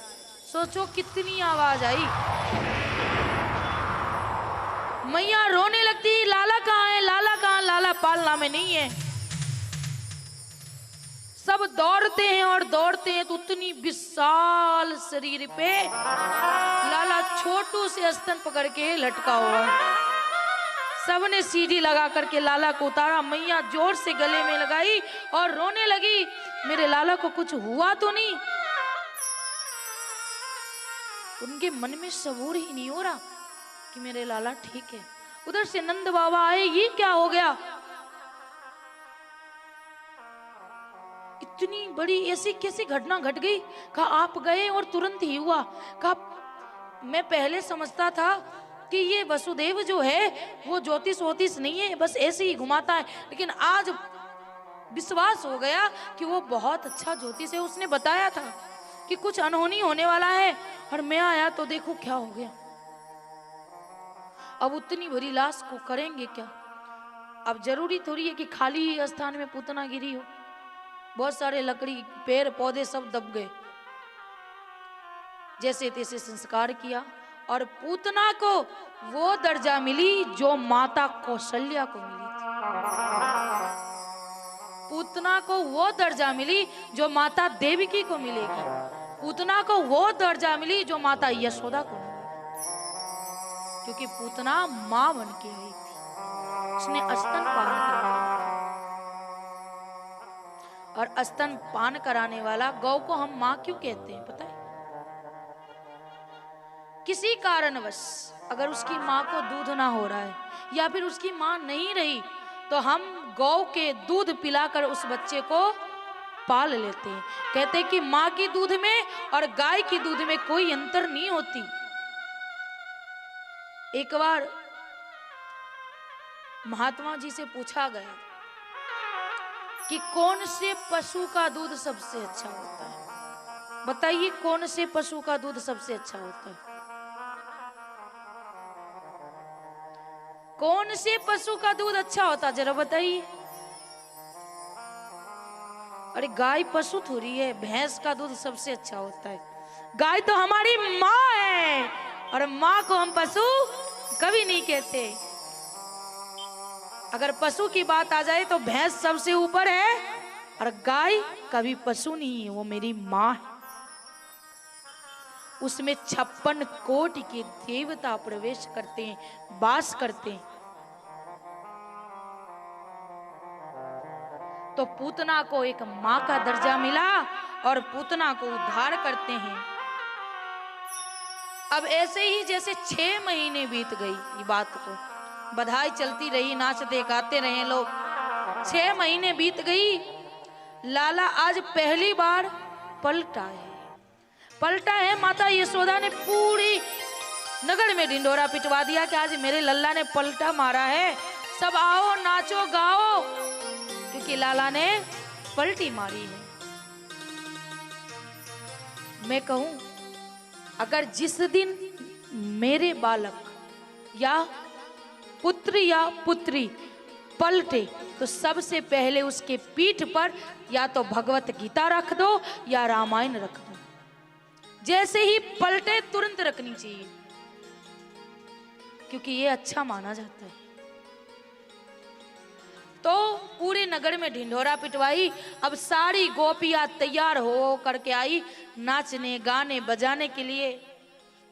सोचो कितनी आवाज आई। मैया रोने लगती, लाला कहाँ है, लाला कहाँ? लाला पालना में नहीं है। सब दौड़ते हैं और दौड़ते हैं, तो उतनी विशाल शरीर पे लाला छोटू से स्तन पकड़ के लटका हुआ है। सबने सीढ़ी लगा करके लाला को उतारा। मैया जोर से गले में लगाई और रोने लगी, मेरे लाला को कुछ हुआ तो नहीं? उनके मन में सबूर ही नहीं हो रहा कि मेरे लाला ठीक है। उधर से नंद बाबा आए, ये क्या हो गया? इतनी बड़ी ऐसी कैसी घटना घट गई? कहा आप गए और तुरंत ही हुआ। कहा मैं पहले समझता था कि ये वसुदेव जो है वो ज्योतिष वोतिष नहीं है, बस ऐसे ही घुमाता है, लेकिन आज विश्वास हो गया कि वो बहुत अच्छा ज्योतिष है। उसने बताया था कि कुछ अनहोनी होने वाला है, और मैं आया तो देखो क्या हो गया। अब उतनी बड़ी लाश को करेंगे क्या? अब जरूरी थोड़ी है कि खाली ही स्थान में पूतना गिरी हो। बहुत सारे लकड़ी, पेड़ पौधे सब दब गए। जैसे तैसे संस्कार किया, और पूतना को वो दर्जा मिली जो माता कौशल्या को मिली थी। पूतना को वो दर्जा मिली जो माता देवकी को मिलेगी। पूतना को वो दर्जा मिली जो माता यशोदा को मिलेगी, क्योंकि पूतना मां बन के आई थी। उसने स्तनपान कराया, और स्तनपान कराने वाला गौ को हम मां क्यों कहते हैं पता है? किसी कारणवश अगर उसकी माँ को दूध ना हो रहा है या फिर उसकी माँ नहीं रही, तो हम गौ के दूध पिलाकर उस बच्चे को पाल लेते हैं। कहते हैं कि माँ की दूध में और गाय की दूध में कोई अंतर नहीं होती। एक बार महात्मा जी से पूछा गया कि कौन से पशु का दूध सबसे अच्छा होता है, बताइए कौन से पशु का दूध सबसे अच्छा होता है? कौन से पशु का दूध अच्छा होता है, जरा बताइए। अरे गाय पशु थोड़ी है, भैंस का दूध सबसे अच्छा होता है। गाय तो हमारी माँ है और माँ को हम पशु कभी नहीं कहते। अगर पशु की बात आ जाए तो भैंस सबसे ऊपर है और गाय कभी पशु नहीं है, वो मेरी माँ है। उसमें 56 कोटि के देवता प्रवेश करते हैं, वास करते हैं। तो पूतना को एक माँ का दर्जा मिला और पूतना को उद्धार करते हैं। अब ऐसे ही जैसे 6 महीने बीत गई, ये बात को बधाई चलती रही, नाचते गाते रहे लोग। 6 महीने बीत गई, लाला आज पहली बार पलटा है। माता यशोदा ने पूरी नगर में ढिंढोरा पिटवा दिया कि आज मेरे लल्ला ने पलटा मारा है, सब आओ नाचो गाओ, क्योंकि लाला ने पलटी मारी है। मैं कहूं, अगर जिस दिन मेरे बालक या पुत्र या पुत्री पलटे तो सबसे पहले उसके पीठ पर या तो भगवत गीता रख दो या रामायण रख दो। जैसे ही पलटे तुरंत रखनी चाहिए, क्योंकि ये अच्छा माना जाता है। तो पूरे नगर में ढिंढोरा पिटवाई। अब सारी गोपियां तैयार हो करके आई नाचने गाने बजाने के लिए।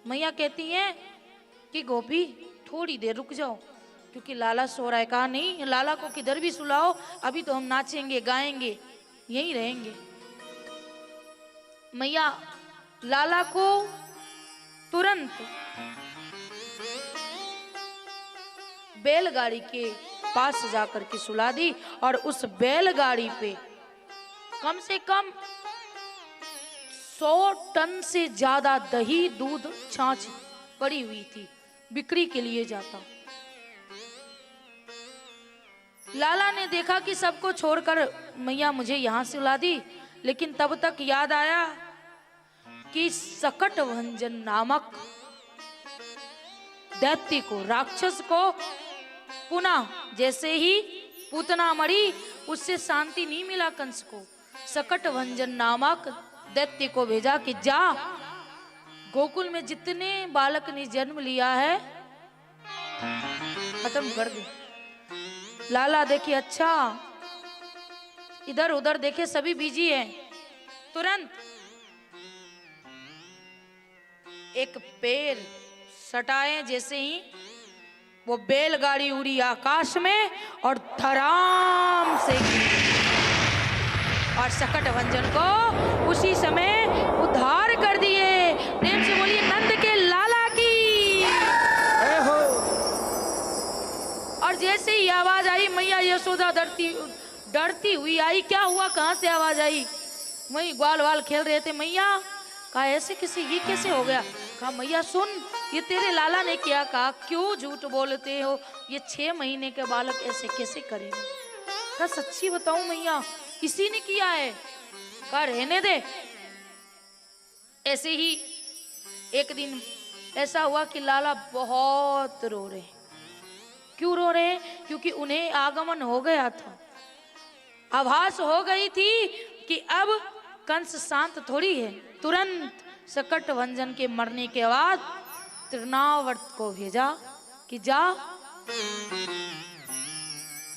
मैया कहती हैं कि गोपी थोड़ी देर रुक जाओ, क्योंकि लाला सो रहा है। कहा नहीं, लाला को किधर भी सुलाओ, अभी तो हम नाचेंगे गाएंगे, यहीं रहेंगे। मैया लाला को तुरंत बैलगाड़ी के पास जाकर के सुला दी और उस बैलगाड़ी पे कम से कम 100 टन से ज्यादा दही दूध छाछ पड़ी हुई थी, बिक्री के लिए जाता। लाला ने देखा कि सबको छोड़कर मैया मुझे यहां सुला दी, लेकिन तब तक याद आया कि सकट भंजन नामक दैत्य को, राक्षस को पुनः जैसे ही पूतना मरी उससे शांति नहीं मिला कंस को। सकट भंजन नामक दैत्य को भेजा कि जा गोकुल में जितने बालक ने जन्म लिया है खत्म कर दे। लाला देखे अच्छा, इधर उधर देखे सभी बिजी हैं। तुरंत एक पैर सटाए, जैसे ही वो बैलगाड़ी उड़ी आकाश में और धड़ाम से और सकट भंजन को उसी समय उद्धार कर दिए। प्रेम से बोलिए नंद के लाला की। और जैसे ही आवाज आई, मैया यशोदा डरती हुई आई। क्या हुआ, कहां से आवाज आई? वही ग्वाल वाल खेल रहे थे। मैया कहा ऐसे किसी, ये कैसे हो गया? कहा मैया सुन, ये तेरे लाला ने क्या कहा, क्यों झूठ बोलते हो? ये 6 महीने के बालक ऐसे कैसे करेगा? कहा सच्ची बताऊं मैया, इसी ने किया है। कहा रहने दे। ऐसे ही एक दिन ऐसा हुआ कि लाला बहुत रो रहे। क्यों रो रहे? क्योंकि उन्हें आगमन हो गया था, आभास हो गई थी कि अब कंस शांत थोड़ी है। तुरंत सकट भंजन के मरने के बाद तृणावर्त को भेजा कि जा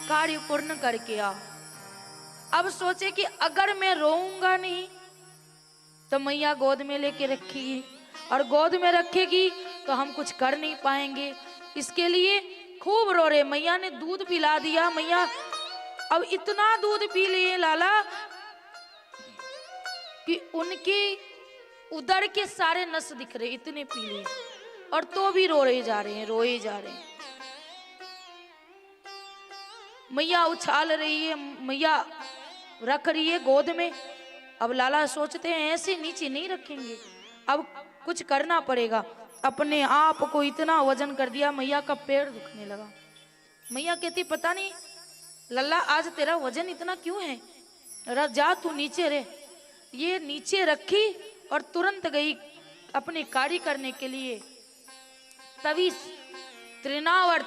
कार्य पूर्ण करके आ। अब सोचे कि अगर मैं रोऊंगा नहीं तो मैया गोद में लेके रखेगी, और गोद में रखेगी तो हम कुछ कर नहीं पाएंगे। इसके लिए खूब रो रहे। मैया ने दूध पिला दिया। मैया अब इतना दूध पी लिए लाला कि उनके उदर के सारे नस दिख रहे, इतने पी लिए। और तो भी रोए जा रहे हैं, रोए जा रहे हैं। मैया उछाल रही है, मैया रख रही है गोद में। अब लाला सोचते हैं ऐसे नीचे नहीं रखेंगे, अब कुछ करना पड़ेगा। अपने आप को इतना वजन कर दिया, मैया का पैर दुखने लगा। मैया कहती पता नहीं लल्ला आज तेरा वजन इतना क्यों है, जा तू नीचे रे। ये नीचे रखी और तुरंत गई अपने कार्य करने के लिए। तभी तृणावर्त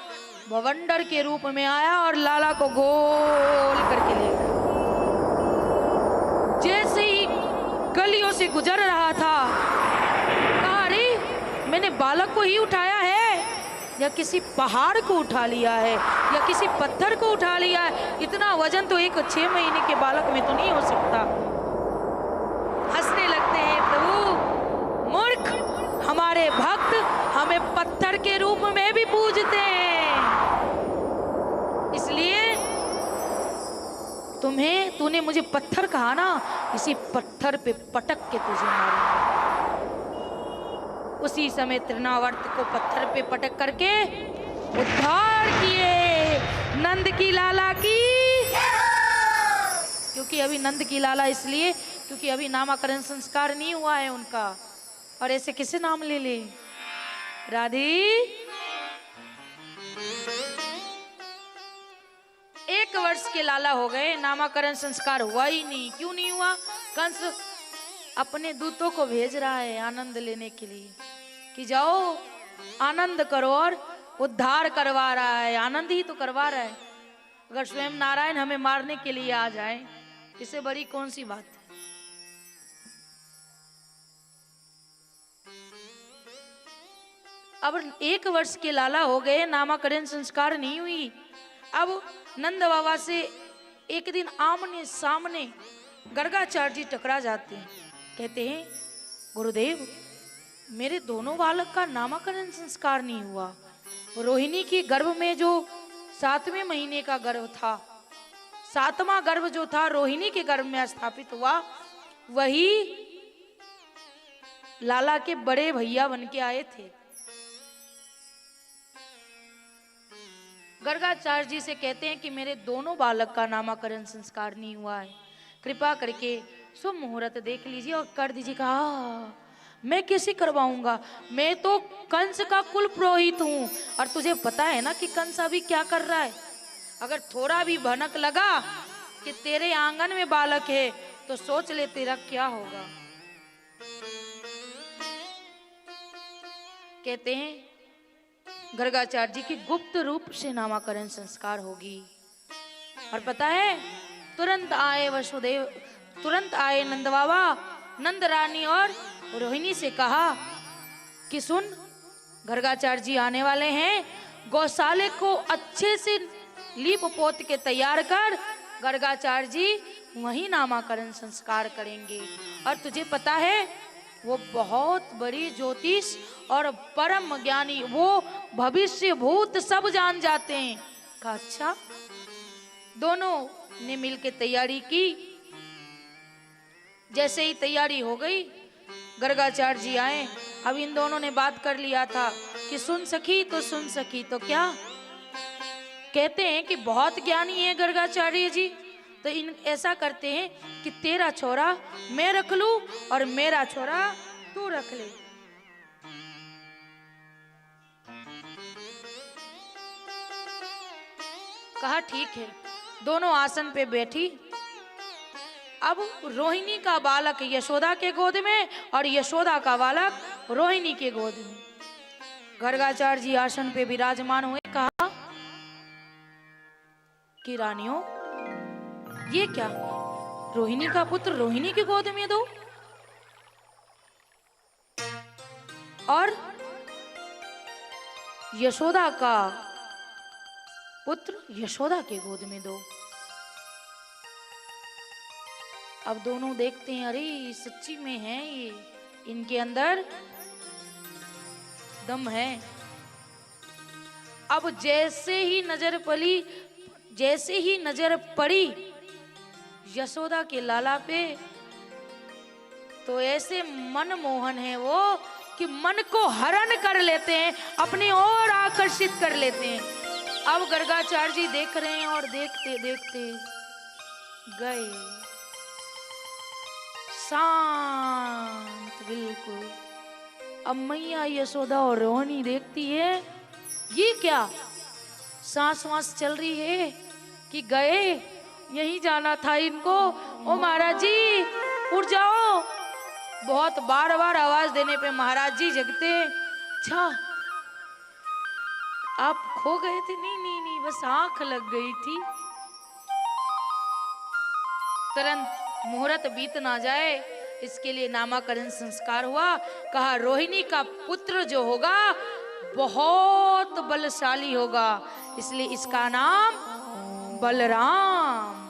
भवंडर के रूप में आया और लाला को गोल करके ले गया। जैसे ही गलियों से गुजर रहा था, कहा अरे मैंने बालक को ही उठाया है या किसी पहाड़ को उठा लिया है या किसी पत्थर को उठा लिया है। इतना वजन तो एक 6 महीने के बालक में तो नहीं हो सकता। हंसने लगते हैं, प्रभु मूर्ख, हमारे भक्त हमें पत्थर के रूप में भी पूजते हैं, इसलिए तूने मुझे पत्थर कहा ना, इसी पत्थर पे पटक के तुझे मारूंगा। उसी समय तृणावर्त को पत्थर पे पटक करके उद्धार किए नंद की लाला की। क्योंकि अभी नंद की लाला इसलिए क्योंकि अभी नामकरण संस्कार नहीं हुआ है उनका। और ऐसे किसे नाम ले ले, राधी। 1 वर्ष के लाला हो गए, नामकरण संस्कार हुआ ही नहीं। क्यों नहीं हुआ? कंस अपने दूतों को भेज रहा है आनंद लेने के लिए कि जाओ आनंद करो, और उद्धार करवा रहा है, आनंद ही तो करवा रहा है। अगर स्वयं नारायण हमें मारने के लिए आ जाए, इससे बड़ी कौन सी बात है। अब 1 वर्ष के लाला हो गए, नामकरण संस्कार नहीं हुई। अब नंद बाबा से एक दिन आमने सामने गर्गाचार्य जी टकरा जाते हैं। कहते हैं गुरुदेव मेरे दोनों बालक का नामकरण संस्कार नहीं हुआ। रोहिणी के गर्भ में जो 7वें महीने का गर्भ था, 7वां गर्भ जो था रोहिणी के गर्भ में स्थापित हुआ, वही लाला के बड़े भैया बन के आए थे। गर्गाचार्य जी से कहते हैं कि मेरे दोनों बालक का नामकरण संस्कार नहीं हुआ है, कृपा करके शुभ मुहूर्त देख लीजिए और कर दीजिए। कहा मैं कैसे करवाऊंगा, मैं तो कंस का कुल पुरोहित हूं, और तुझे पता है ना कि कंस अभी क्या कर रहा है। अगर थोड़ा भी भनक लगा कि तेरे आंगन में बालक है तो सोच ले तेरा क्या होगा। कहते हैं गर्गाचार्य जी की गुप्त रूप से नामकरण संस्कार होगी। और पता है तुरंत आए वसुदेव, तुरंत आए नंद बाबा, नंद रानी और रोहिणी से कहा कि सुन गर्गाचार्य जी आने वाले हैं, गौशाले को अच्छे से लीप पोत के तैयार कर, गर्गाचार्य जी वही नामकरण संस्कार करेंगे। और तुझे पता है वो बहुत बड़ी ज्योतिष और परम ज्ञानी, वो भविष्य भूत सब जान जाते हैं। कहा अच्छा। दोनों ने मिलकर तैयारी की। जैसे ही तैयारी हो गई, गर्गाचार्य जी आए। अब इन दोनों ने बात कर लिया था कि सुन सखी तो सुन सखी, तो क्या कहते हैं कि बहुत ज्ञानी है गर्गाचार्य जी, तो इन ऐसा करते हैं कि तेरा छोरा मैं रख लूं और मेरा छोरा तू रख ले। कहा ठीक है। दोनों आसन पे बैठी। अब रोहिणी का बालक यशोदा के गोद में और यशोदा का बालक रोहिणी के गोद में। गर्गाचार्य जी आसन पे विराजमान हुए। कहा कि रानियों ये क्या, रोहिणी का पुत्र रोहिणी के गोद में दो और यशोदा का पुत्र यशोदा के गोद में दो। अब दोनों देखते हैं, अरे सच्ची में है ये, इनके अंदर दम है। अब जैसे ही नजर पड़ी यशोदा के लाला पे, तो ऐसे मनमोहन है वो कि मन को हरण कर लेते हैं, अपनी ओर आकर्षित कर लेते हैं। अब गर्गाचार्य जी देख रहे हैं और देखते देखते गए, शांत बिल्कुल। अब मैया यशोदा और रोहिणी देखती है, ये क्या सांस वास चल रही है कि गए, यहीं जाना था इनको। ओ महाराज जी उठ जाओ। बहुत बार बार आवाज देने पे महाराज जी जगते। अच्छा आप खो गए थे? नहीं नहीं नहीं, बस आंख लग गई थी। तुरंत मुहूर्त बीत ना जाए इसके लिए नामकरण संस्कार हुआ। कहा रोहिणी का पुत्र जो होगा बहुत बलशाली होगा, इसलिए इसका नाम बलराम।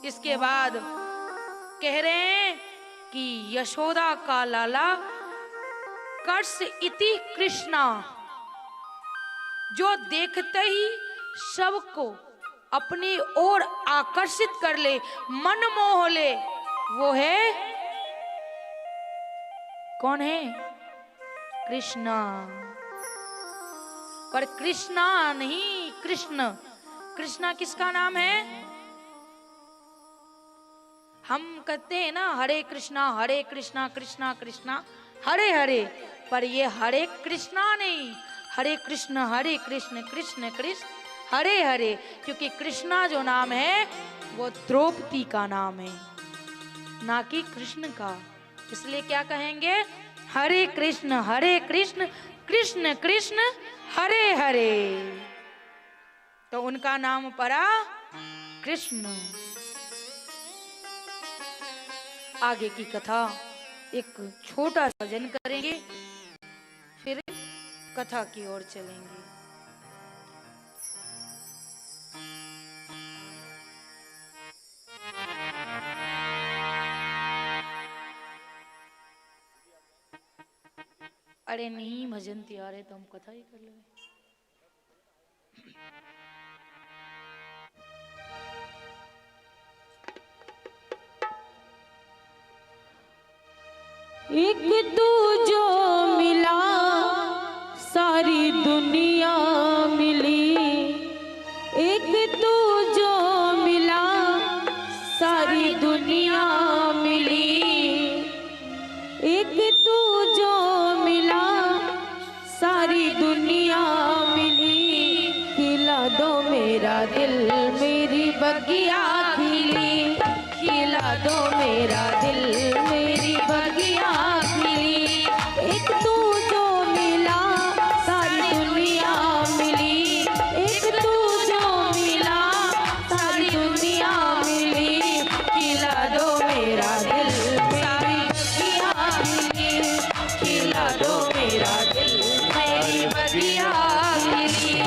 इसके बाद कह रहे हैं कि यशोदा का लाला कर्ष इति कृष्णा, जो देखते ही सबको अपनी ओर आकर्षित कर ले, मन मोह ले, वो है कौन है? कृष्णा। पर कृष्णा नहीं, कृष्ण। कृष्णा किसका नाम है? हम कहते हैं ना हरे कृष्णा कृष्णा कृष्णा हरे हरे, पर ये हरे कृष्णा नहीं, हरे कृष्ण कृष्ण कृष्ण हरे हरे। क्योंकि कृष्णा जो नाम है वो द्रौपदी का नाम है, ना कि कृष्ण का। इसलिए क्या कहेंगे? हरे कृष्ण कृष्ण कृष्ण हरे हरे। तो उनका नाम पड़ा कृष्ण। आगे की कथा एक छोटा सा भजन करेंगे, फिर कथा की ओर चलेंगे। अरे नहीं भजन तैयार है तो हम कथा ही कर लेंगे। एक तू जो मिला सारी दुनिया मिली, एक तू जो मिला सारी दुनिया मिली, एक तू जो मिला सारी दुनिया मिली। खिला दो मेरा दिल मेरी बगिया खिली, खिला दो मेरा दिल मेरी बगिया खिली। एक तू जो मिला सारी दुनिया मिली, एक तू जो मिला सारी दुनिया मिली। खिला दो मेरा दिल मेरी बगिया खिली, खिला दो मेरा दिल मेरी बगिया खिली।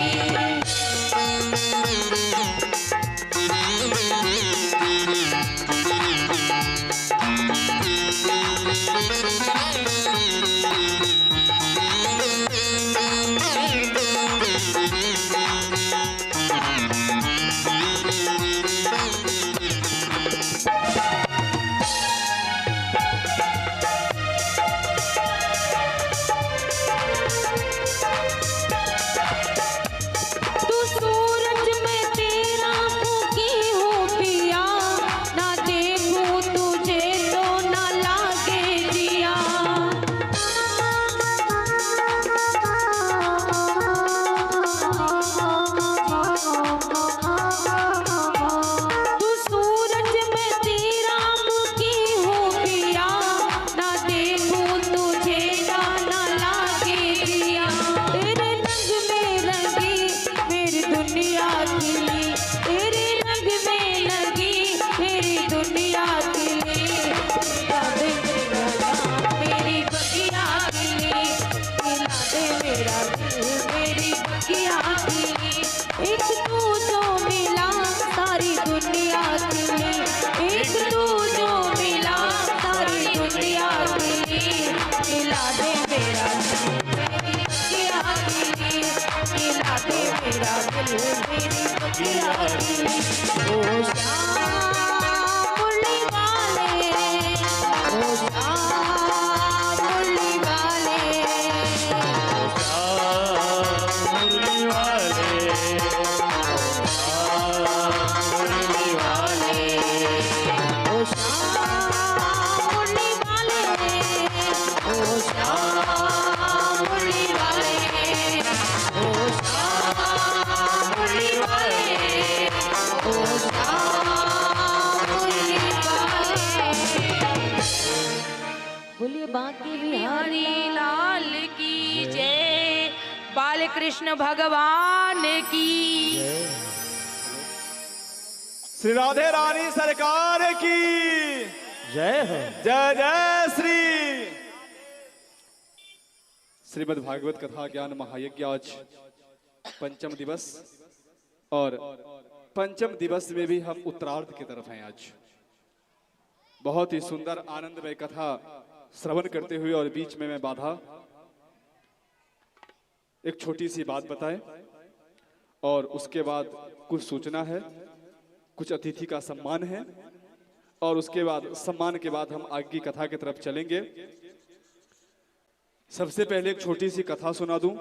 कृष्ण भगवान की। श्री राधे रानी सरकार की जय हो। जय जय श्री। श्रीमद् भागवत कथा ज्ञान महायज्ञ आज पंचम दिवस, और पंचम दिवस में भी हम उत्तरार्ध की तरफ हैं। आज बहुत ही सुंदर आनंदमय कथा श्रवण करते हुए, और बीच में मैं बाधा एक छोटी सी बात बताए, और उसके बाद कुछ सूचना है, कुछ अतिथि का सम्मान है, और उसके बाद सम्मान के बाद हम आगे की कथा की तरफ चलेंगे। सबसे पहले एक छोटी सी कथा सुना दूं।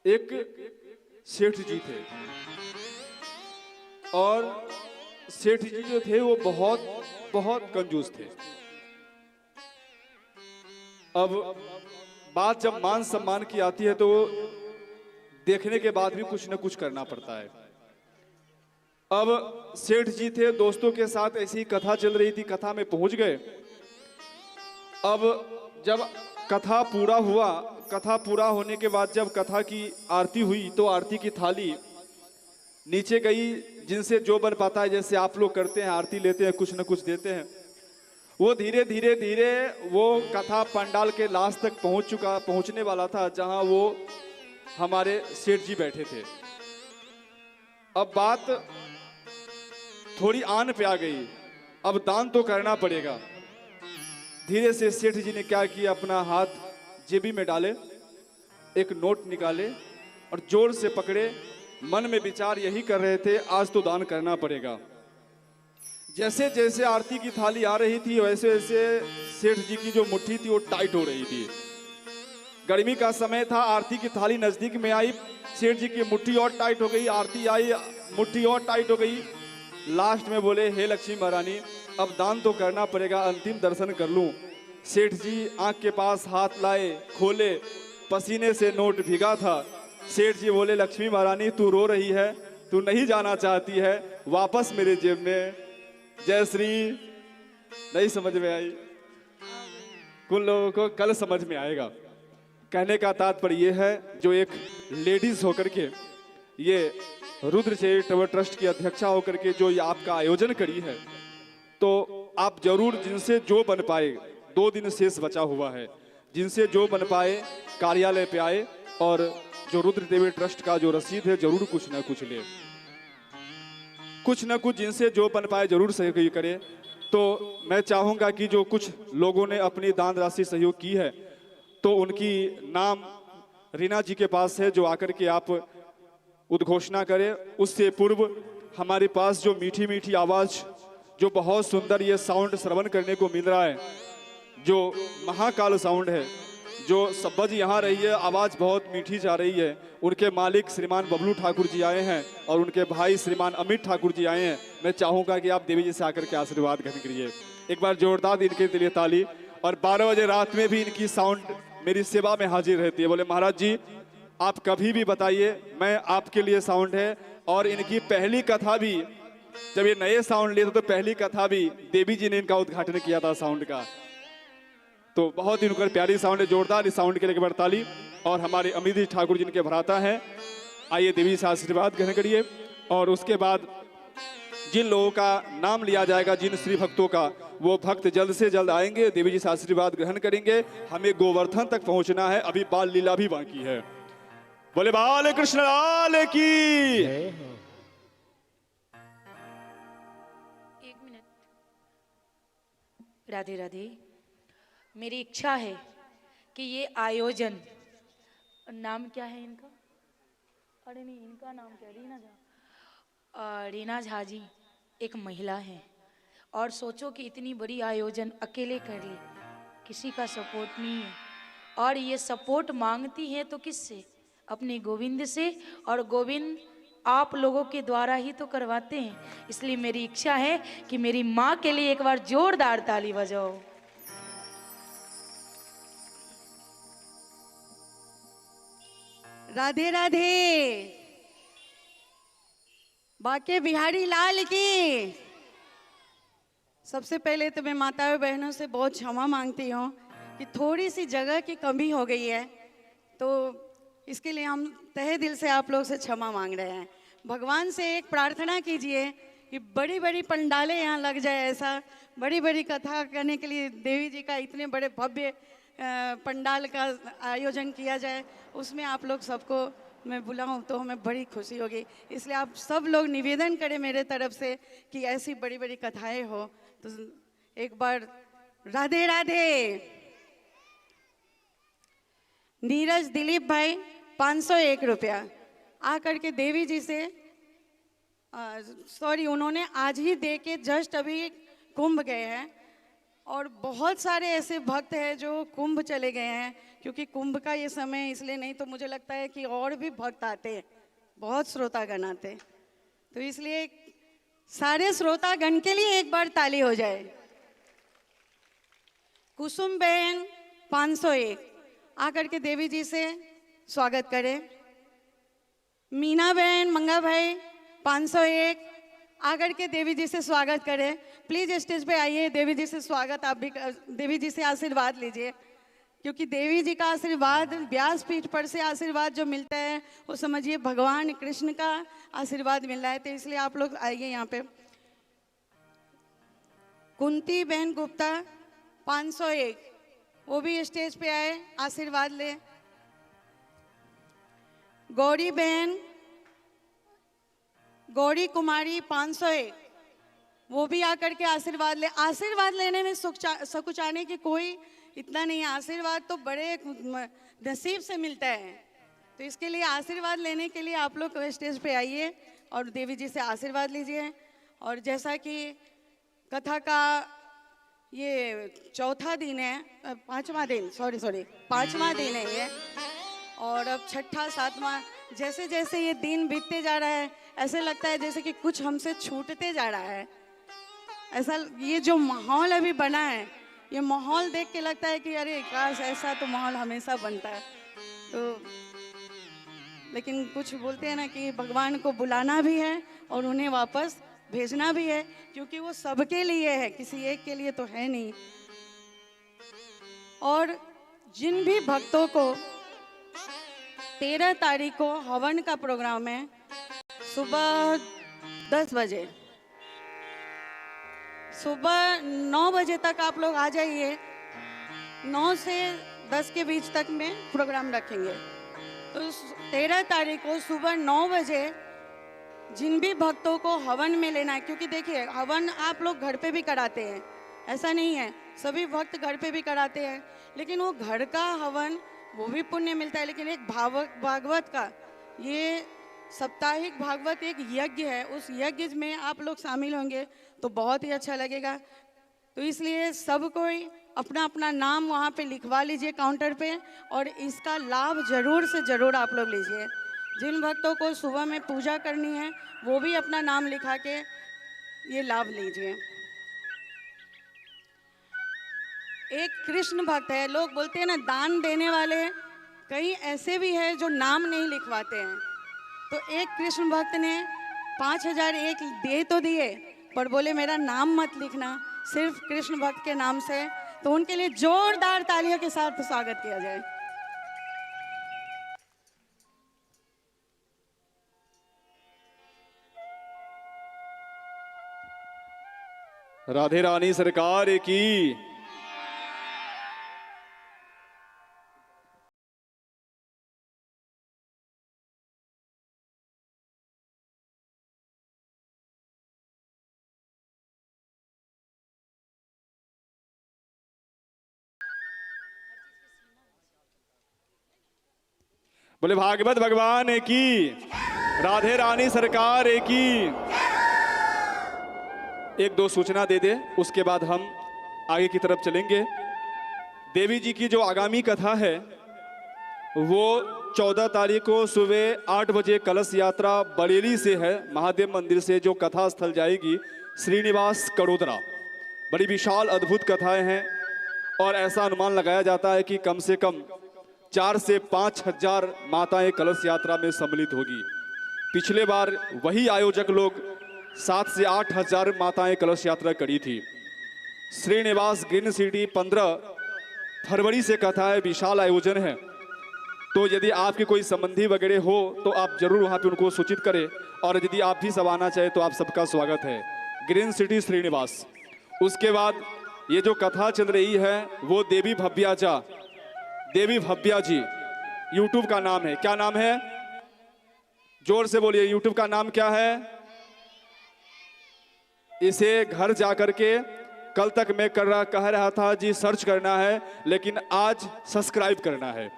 एक सेठ जी थे, और सेठ जी जो थे वो बहुत बहुत कंजूस थे। अब बात जब मान सम्मान की आती है तो देखने के बाद भी कुछ न कुछ करना पड़ता है। अब सेठ जी थे, दोस्तों के साथ ऐसी कथा चल रही थी, कथा में पहुंच गए। अब जब कथा पूरा हुआ, कथा पूरा होने के बाद जब कथा की आरती हुई तो आरती की थाली नीचे गई। जिनसे जो बन पाता है, जैसे आप लोग करते हैं, आरती लेते हैं, कुछ न कुछ देते हैं। वो धीरे धीरे धीरे वो कथा पंडाल के लास्ट तक पहुंचने वाला था, जहां वो हमारे सेठ जी बैठे थे। अब बात थोड़ी आन पे आ गई, अब दान तो करना पड़ेगा। धीरे से सेठ जी ने क्या किया, अपना हाथ जेबी में डाले, एक नोट निकाले और जोर से पकड़े। मन में विचार यही कर रहे थे, आज तो दान करना पड़ेगा। जैसे जैसे आरती की थाली आ रही थी, वैसे वैसे सेठ जी की जो मुट्ठी थी वो टाइट हो रही थी। गर्मी का समय था, आरती की थाली नजदीक में आई, सेठ जी की मुट्ठी और टाइट हो गई। आरती आई, मुट्ठी और टाइट हो गई। लास्ट में बोले, हे लक्ष्मी महारानी, अब दान तो करना पड़ेगा, अंतिम दर्शन कर लूं। सेठ जी आंख के पास हाथ लाए, खोले, पसीने से नोट भीगा था। सेठ जी बोले, लक्ष्मी महारानी तू रो रही है, तू नहीं जाना चाहती है, वापस मेरे जेब में। जय श्री। नहीं समझ में आई? कुछ लोगों को कल समझ में आएगा। कहने का तात्पर्य यह है, जो एक लेडीज होकर के ये रुद्र चैरिटेबल ट्रस्ट की अध्यक्षा होकर के जो ये आपका आयोजन करी है, तो आप जरूर जिनसे जो बन पाए, 2 दिन शेष बचा हुआ है, जिनसे जो बन पाए कार्यालय पे आए, और जो रुद्र देवी ट्रस्ट का जो रसीद है जरूर कुछ ना कुछ ले, कुछ ना कुछ जिनसे जो बन पाए जरूर सहयोग करें। तो मैं चाहूंगा कि जो कुछ लोगों ने अपनी दान राशि सहयोग की है, तो उनकी नाम रीना जी के पास है, जो आकर के आप उद्घोषणा करें। उससे पूर्व हमारे पास जो मीठी मीठी आवाज, जो बहुत सुंदर ये साउंड श्रवण करने को मिल रहा है, जो महाकाल साउंड है, जो सब्बज यहाँ रही है, आवाज बहुत मीठी जा रही है। उनके मालिक श्रीमान बबलू ठाकुर जी आए हैं, और उनके भाई श्रीमान अमित ठाकुर जी आए हैं। मैं चाहूंगा कि आप देवी जी से आकर के आशीर्वाद ग्रहण करिए। एक बार जोरदार इनके लिए ताली। और 12 बजे रात में भी इनकी साउंड मेरी सेवा में हाजिर रहती है। बोले, महाराज जी आप कभी भी बताइए, मैं आपके लिए साउंड है। और इनकी पहली कथा भी, जब ये नए साउंड लिए थे, तो पहली कथा भी देवी जी ने इनका उद्घाटन किया था साउंड का। तो बहुत ही उनका प्यारी साउंड है, जोरदार इस साउंड के लिए ताली। और हमारे अमित ठाकुर जी इनके भ्राता हैं। आइए देवी से आशीर्वाद ग्रहण करिए। और उसके बाद जिन लोगों का नाम लिया जाएगा, जिन श्री भक्तों का, वो भक्त जल्द से जल्द आएंगे, देवी जी से आशीर्वाद ग्रहण करेंगे। हमें गोवर्धन तक पहुंचना है, अभी बाल लीला भी बाकी है। बोले बाल कृष्ण लाल की। एक मिनट। राधे राधे। मेरी इच्छा है कि ये आयोजन, नाम क्या है इनका? अरे नहीं, इनका नाम क्या? रीना झा। रीना झा जी एक महिला है, और सोचो कि इतनी बड़ी आयोजन अकेले कर ले, किसी का सपोर्ट नहीं है। और ये सपोर्ट मांगती है तो किससे? अपने गोविंद से। और गोविंद आप लोगों के द्वारा ही तो करवाते हैं। इसलिए मेरी इच्छा है कि मेरी माँ के लिए एक बार जोरदार ताली बजाओ। राधे राधे। बाके बिहारी लाल की। सबसे पहले तो मैं माताओं बहनों से बहुत क्षमा मांगती हूँ कि थोड़ी सी जगह की कमी हो गई है, तो इसके लिए हम तहे दिल से आप लोग से क्षमा मांग रहे हैं। भगवान से एक प्रार्थना कीजिए कि बड़ी बड़ी पंडालें यहाँ लग जाए, ऐसा बड़ी बड़ी कथा करने के लिए देवी जी का इतने बड़े भव्य पंडाल का आयोजन किया जाए, उसमें आप लोग सबको मैं बुलाऊं तो हमें बड़ी खुशी होगी। इसलिए आप सब लोग निवेदन करें मेरे तरफ से कि ऐसी बड़ी बड़ी कथाएं हो। तो एक बार राधे राधे। नीरज दिलीप भाई 501 रुपया आकर के देवी जी से सॉरी उन्होंने आज ही दे के जस्ट अभी कुंभ गए हैं, और बहुत सारे ऐसे भक्त हैं जो कुंभ चले गए हैं, क्योंकि कुंभ का ये समय इसलिए नहीं तो मुझे लगता है कि और भी भक्त आते हैं, बहुत श्रोतागण आते हैं। तो इसलिए सारे श्रोतागण के लिए एक बार ताली हो जाए। कुसुम बहन 501 आकर के देवी जी से स्वागत करें। मीना बहन मंगा भाई 501 आकर के देवी जी से स्वागत करें। प्लीज स्टेज पे आइए, देवी जी से स्वागत, आप भी देवी जी से आशीर्वाद लीजिए, क्योंकि देवी जी का आशीर्वाद व्यासपीठ पर से आशीर्वाद जो मिलता है वो समझिए भगवान कृष्ण का आशीर्वाद मिल रहा है। तो इसलिए आप लोग आइए यहाँ पे। कुंती बहन गुप्ता 501 वो भी स्टेज पे आए, आशीर्वाद ले। गौरी बहन गौरी कुमारी 501 वो भी आकर के आशीर्वाद ले। आशीर्वाद लेने में सकुचाने की कोई इतना नहीं है, आशीर्वाद तो बड़े नसीब से मिलता है। तो इसके लिए आशीर्वाद लेने के लिए आप लोग स्टेज पे आइए और देवी जी से आशीर्वाद लीजिए। और जैसा कि कथा का ये चौथा दिन है, पांचवा दिन है ये, और अब छठा सातवां जैसे जैसे ये दिन बीतते जा रहा है ऐसे लगता है जैसे कि कुछ हमसे छूटते जा रहा है। ऐसा ये जो माहौल अभी बना है, ये माहौल देख के लगता है कि अरे काश ऐसा तो माहौल हमेशा बनता है। तो लेकिन कुछ बोलते हैं ना कि भगवान को बुलाना भी है और उन्हें वापस भेजना भी है, क्योंकि वो सबके लिए है, किसी एक के लिए तो है नहीं। और जिन भी भक्तों को 13 तारीख को हवन का प्रोग्राम है, सुबह 10 बजे, सुबह 9 बजे तक आप लोग आ जाइए। 9 से 10 के बीच तक में प्रोग्राम रखेंगे। तो 13 तारीख को सुबह 9 बजे जिन भी भक्तों को हवन में लेना है, क्योंकि देखिए हवन आप लोग घर पे भी कराते हैं, ऐसा नहीं है, सभी भक्त घर पे भी कराते हैं, लेकिन वो घर का हवन वो भी पुण्य मिलता है। लेकिन एक भागवत का ये साप्ताहिक भागवत एक यज्ञ है, उस यज्ञ में आप लोग शामिल होंगे तो बहुत ही अच्छा लगेगा। तो इसलिए सब कोई अपना अपना नाम वहाँ पे लिखवा लीजिए काउंटर पे, और इसका लाभ जरूर से ज़रूर आप लोग लीजिए। जिन भक्तों को सुबह में पूजा करनी है वो भी अपना नाम लिखा के ये लाभ लीजिए। एक कृष्ण भक्त है, लोग बोलते हैं ना दान देने वाले कई ऐसे भी हैं जो नाम नहीं लिखवाते हैं। तो एक कृष्ण भक्त ने 5001 दे तो दिए, पर बोले मेरा नाम मत लिखना, सिर्फ कृष्ण भक्त के नाम से। तो उनके लिए जोरदार तालियों के साथ स्वागत किया जाए। राधे रानी सरकार की। बोले भागवत भगवान की, राधे रानी सरकार की। एक दो सूचना दे दे, उसके बाद हम आगे की तरफ चलेंगे। देवी जी की जो आगामी कथा है वो 14 तारीख को सुबह 8 बजे कलश यात्रा बरेली से है, महादेव मंदिर से जो कथा स्थल जाएगी श्रीनिवास कड़ोदरा। बड़ी विशाल अद्भुत कथाएं हैं, और ऐसा अनुमान लगाया जाता है कि कम से कम 4 से 5 हजार माताएं कलश यात्रा में सम्मिलित होगी। पिछले बार वही आयोजक लोग 7 से 8 हजार माताएं कलश यात्रा करी थी। श्रीनिवास ग्रीन सिटी 15 फरवरी से कथा है, विशाल आयोजन है। तो यदि आपके कोई संबंधी वगैरह हो तो आप जरूर वहाँ पे उनको सूचित करें। और यदि आप भी सब आना चाहें तो आप सबका स्वागत है। Green city Srinivas. उसके बाद ये जो कथा चल रही है वो देवी भव्या जी यूट्यूब का नाम है। क्या नाम है? जोर से बोलिए, यूट्यूब का नाम क्या है? इसे घर जाकर के, कल तक मैं कह रहा था जी सर्च करना है, लेकिन आज सब्सक्राइब करना है,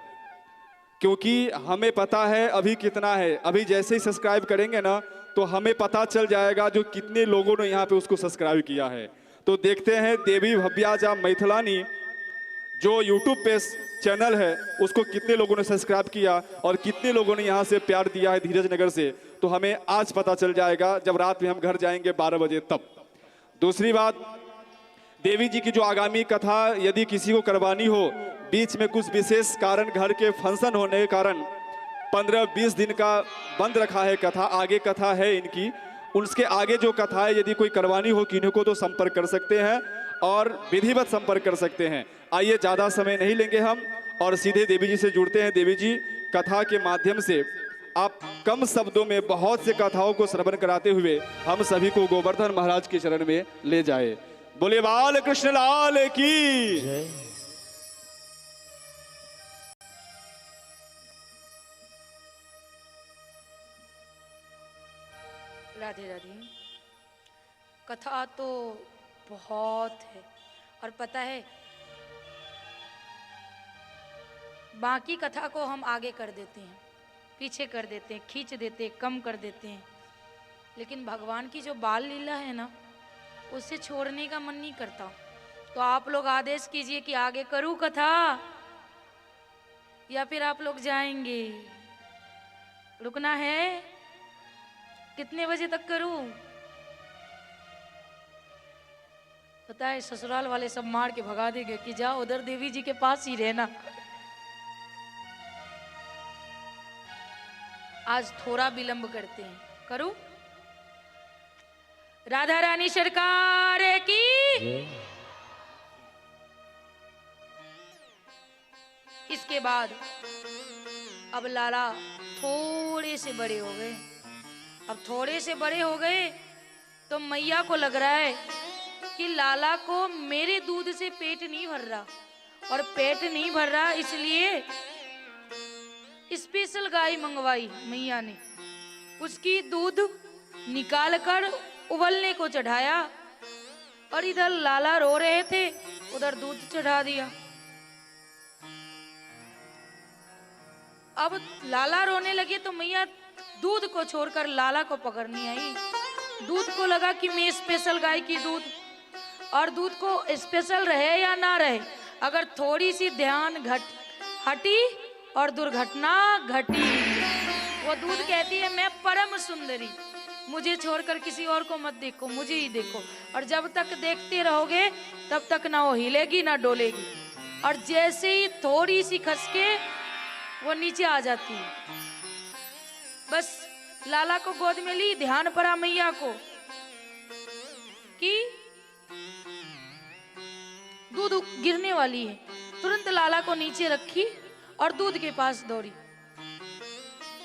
क्योंकि हमें पता है अभी कितना है। अभी जैसे ही सब्सक्राइब करेंगे ना तो हमें पता चल जाएगा जो कितने लोगों ने यहाँ पे उसको सब्सक्राइब किया है। तो देखते हैं देवी भव्याजा मैथिलानी जो यूट्यूब पे चैनल है उसको कितने लोगों ने सब्सक्राइब किया और कितने लोगों ने यहाँ से प्यार दिया है धीरज नगर से। तो हमें आज पता चल जाएगा जब रात में हम घर जाएंगे 12 बजे तब। दूसरी बात, देवी जी की जो आगामी कथा यदि किसी को करवानी हो, बीच में कुछ विशेष कारण, घर के फंक्शन होने के कारण 15-20 दिन का बंद रखा है कथा। आगे कथा है इनकी, उसके आगे जो कथा है यदि कोई करवानी हो किन्हीं को तो संपर्क कर सकते हैं और विधिवत संपर्क कर सकते हैं। आइए, ज़्यादा समय नहीं लेंगे हम और सीधे देवी जी से जुड़ते हैं। देवी जी, कथा के माध्यम से आप कम शब्दों में बहुत से कथाओं को श्रवण कराते हुए हम सभी को गोवर्धन महाराज के चरण में ले जाए। बोले बाल कृष्ण लाल की। राधे राधे। कथा तो बहुत है और पता है बाकी कथा को हम आगे कर देते हैं, पीछे कर देते हैं, खींच देते हैं, कम कर देते हैं, लेकिन भगवान की जो बाल लीला है ना उसे छोड़ने का मन नहीं करता। तो आप लोग आदेश कीजिए कि आगे करूं कथा या फिर आप लोग जाएंगे? रुकना है? कितने बजे तक करूं? पता है ससुराल वाले सब मार के भगा देंगे कि जाओ उधर देवी जी के पास ही रहना। आज थोड़ा विलंब करते हैं। करूं? राधा रानी सरकार की। इसके बाद अब लाला थोड़े से बड़े हो गए। अब थोड़े से बड़े हो गए तो मैया को लग रहा है कि लाला को मेरे दूध से पेट नहीं भर रहा, और पेट नहीं भर रहा इसलिए स्पेशल गाय मंगवाई मैया ने। उसकी दूध निकाल कर उबलने को चढ़ाया और इधर लाला रो रहे थे, उधर दूध चढ़ा दिया। अब लाला रोने लगे तो मैया दूध को छोड़कर लाला को पकड़नी आई। दूध को लगा कि मैं स्पेशल गाय की दूध, और दूध को स्पेशल रहे या ना रहे, अगर थोड़ी सी ध्यान हटी और दुर्घटना घटी। वो दूध कहती है मैं परम सुंदरी, मुझे छोड़कर किसी और को मत देखो, मुझे ही देखो। और जब तक देखते रहोगे तब तक ना वो हिलेगी ना डोलेगी। और जैसे ही थोड़ी सी खसके वो नीचे आ जाती है। बस लाला को गोद में ली, ध्यान पड़ा मैया को कि दूध गिरने वाली है। तुरंत लाला को नीचे रखी और दूध के पास दौड़ी।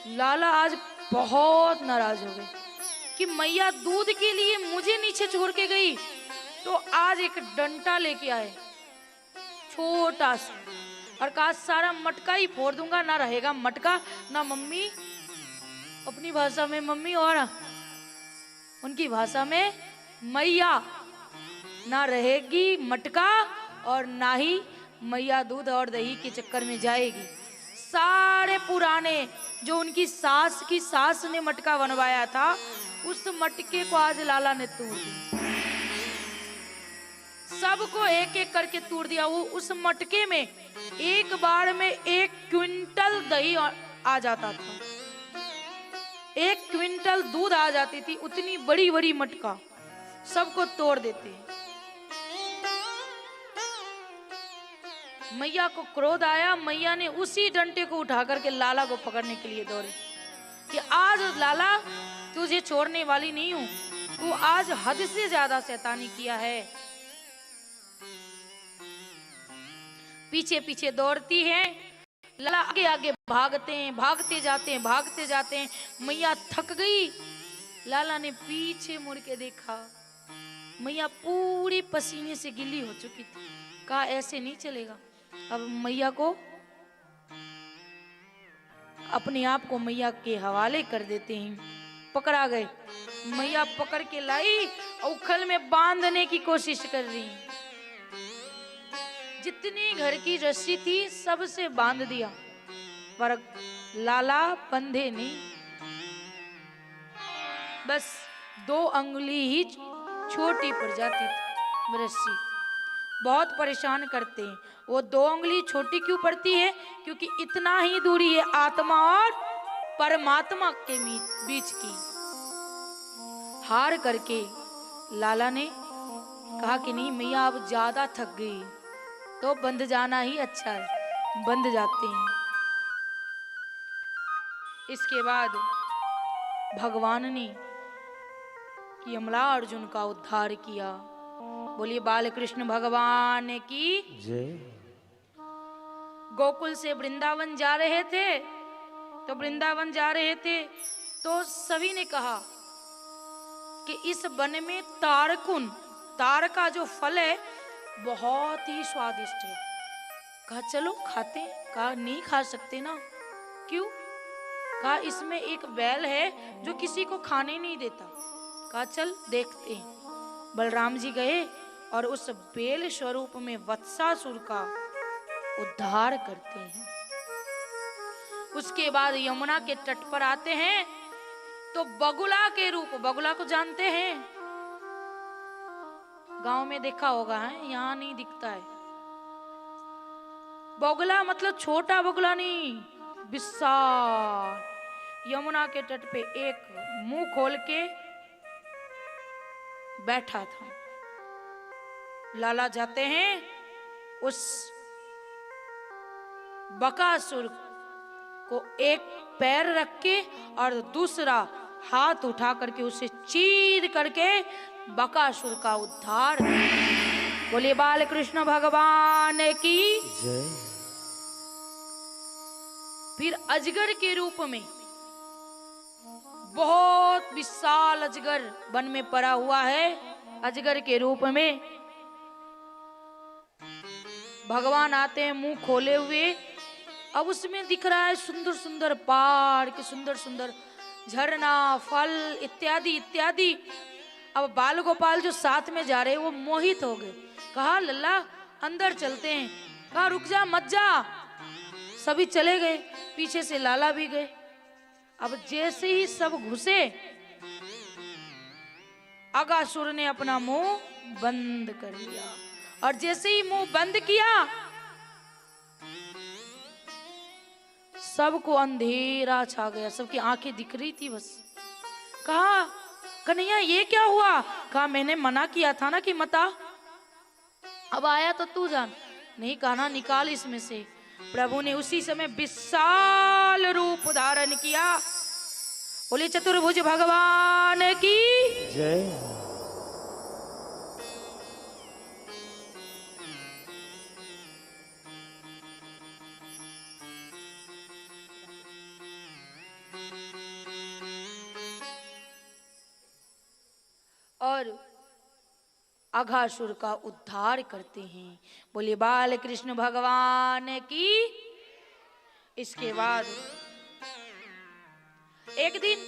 लाला आज बहुत नाराज हो गए कि मैया दूध के लिए मुझे नीचे छोड़ के गई, तो आज एक डंडा लेके आए छोटा सा, और कहा सारा मटका ही फोड़ दूंगा, ना रहेगा मटका ना मम्मी, अपनी भाषा में मम्मी और उनकी भाषा में मैया, ना रहेगी मटका और ना ही मैया दूध और दही के चक्कर में जाएगी। सारे पुराने जो उनकी सास की सास ने मटका बनवाया था उस मटके को आज लाला ने तोड़ दिया, सबको एक एक करके तोड़ दिया। वो उस मटके में एक बार में 1 क्विंटल दही आ जाता था, 1 क्विंटल दूध आ जाती थी। उतनी बड़ी बड़ी मटका सबको तोड़ देते हैं। मैया को क्रोध आया, मैया ने उसी डंडे को उठा करके लाला को पकड़ने के लिए दौड़ी कि आज लाला तुझे छोड़ने वाली नहीं हूं, तू आज हद से ज्यादा शैतानी किया है। पीछे पीछे दौड़ती है लाला आगे आगे भागते हैं, भागते जाते हैं, भागते जाते हैं। मैया थक गई। लाला ने पीछे मुड़ के देखा, मैया पूरी पसीने से गीली हो चुकी थी। कहा ऐसे नहीं चलेगा। अब मैया को अपने आप को मैया के हवाले कर देते हैं। पकड़ा गए। मैया पकड़ के लाई, उखल में बांधने की कोशिश कर रही। जितनी घर की रस्सी थी सबसे बांध दिया, पर लाला बंधे नहीं। बस 2 अंगुली ही छोटी पड़ जाती थी रस्सी। बहुत परेशान करते हैं। वो 2 अंगुली छोटी क्यों पड़ती है? क्योंकि इतना ही दूरी है आत्मा और परमात्मा के बीच की। हार करके लाला ने कहा कि नहीं मैया अब ज्यादा थक गई तो बंध जाना ही अच्छा है। बंध जाते हैं। इसके बाद भगवान ने यमला अर्जुन का उद्धार किया। बोलिए बाल कृष्ण भगवान की जय। गोकुल से वृंदावन जा रहे थे, तो वृंदावन जा रहे थे तो सभी ने कहा कि इस वन में तारकुन, तार का जो फल है बहुत ही स्वादिष्ट है। कहा चलो खाते हैं। कहा नहीं खा सकते ना। क्यों? कहा इसमें एक बैल है जो किसी को खाने नहीं देता। कहा चल देखते हैं। बलराम जी गए और उस बेल स्वरूप में वत्सासुर का उद्धार करते हैं। उसके बाद यमुना के तट पर आते हैं तो बगुला के रूप, बगुला को जानते हैं, गांव में देखा होगा, है यहाँ नहीं दिखता है। बगुला मतलब छोटा बगुला नहीं, विशाल। यमुना के तट पे एक मुंह खोल के बैठा था। लाला जाते हैं, उस बकासुर को एक पैर रख के और दूसरा हाथ उठा करके उसे चीर करके बकासुर का उद्धार। बोलिए बाल कृष्ण भगवान की जय। फिर अजगर के रूप में, बहुत विशाल अजगर वन में पड़ा हुआ है। अजगर के रूप में भगवान आते हैं मुंह खोले हुए। अब उसमें दिख रहा है सुंदर सुंदर पहाड़ के, सुंदर सुंदर झरना, फल इत्यादि इत्यादि। अब बाल गोपाल जो साथ में जा रहे हैं वो मोहित हो गए। कहा लल्ला अंदर चलते हैं। कहा रुक जा मत जा। सभी चले गए, पीछे से लाला भी गए। अब जैसे ही सब घुसे, अगासुर ने अपना मुंह बंद कर लिया और जैसे ही मुंह बंद किया सबको अंधेरा छा गया। सबकी आंखें दिख रही थी बस। कहा कन्हैया ये क्या हुआ? कहा मैंने मना किया था ना कि मत आ। अब आया तो तू जान। नहीं कहना निकाल इसमें से। प्रभु ने उसी समय विशाल रूप धारण किया। बोले चतुर्भुज भगवान की जय। और अघासुर का उद्धार करते हैं। बोले बाल कृष्ण भगवान की। इसके बाद एक दिन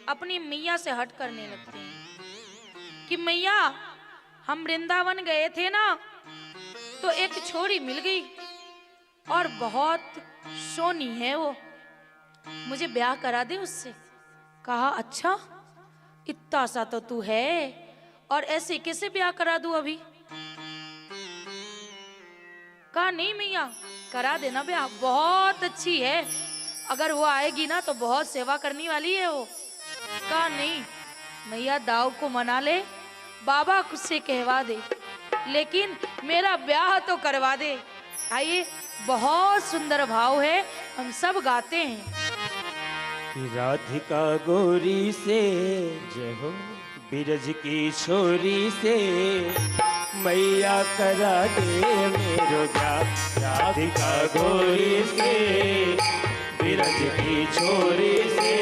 अपनी मैया से हट करने लगते हैं कि मैया हम वृंदावन गए थे ना, तो एक छोरी मिल गई और बहुत सोनी है वो, मुझे ब्याह करा दे उससे। कहा अच्छा इतना सा तो तू है और ऐसे कैसे ब्याह करा दूं अभी? कहा नहीं मैया करा देना ब्याह, बहुत अच्छी है, अगर वो आएगी ना तो बहुत सेवा करने वाली है वो। कहा नहीं मैया दाव को मना ले, बाबा खुद से कहवा दे, लेकिन मेरा ब्याह तो करवा दे। आइए बहुत सुंदर भाव है, हम सब गाते हैं। राधिका गोरी से जय हो, बिरज की छोरी से मैया करा दे मेरो ब्याह राधिका गोरी से, बिरज की छोरी से।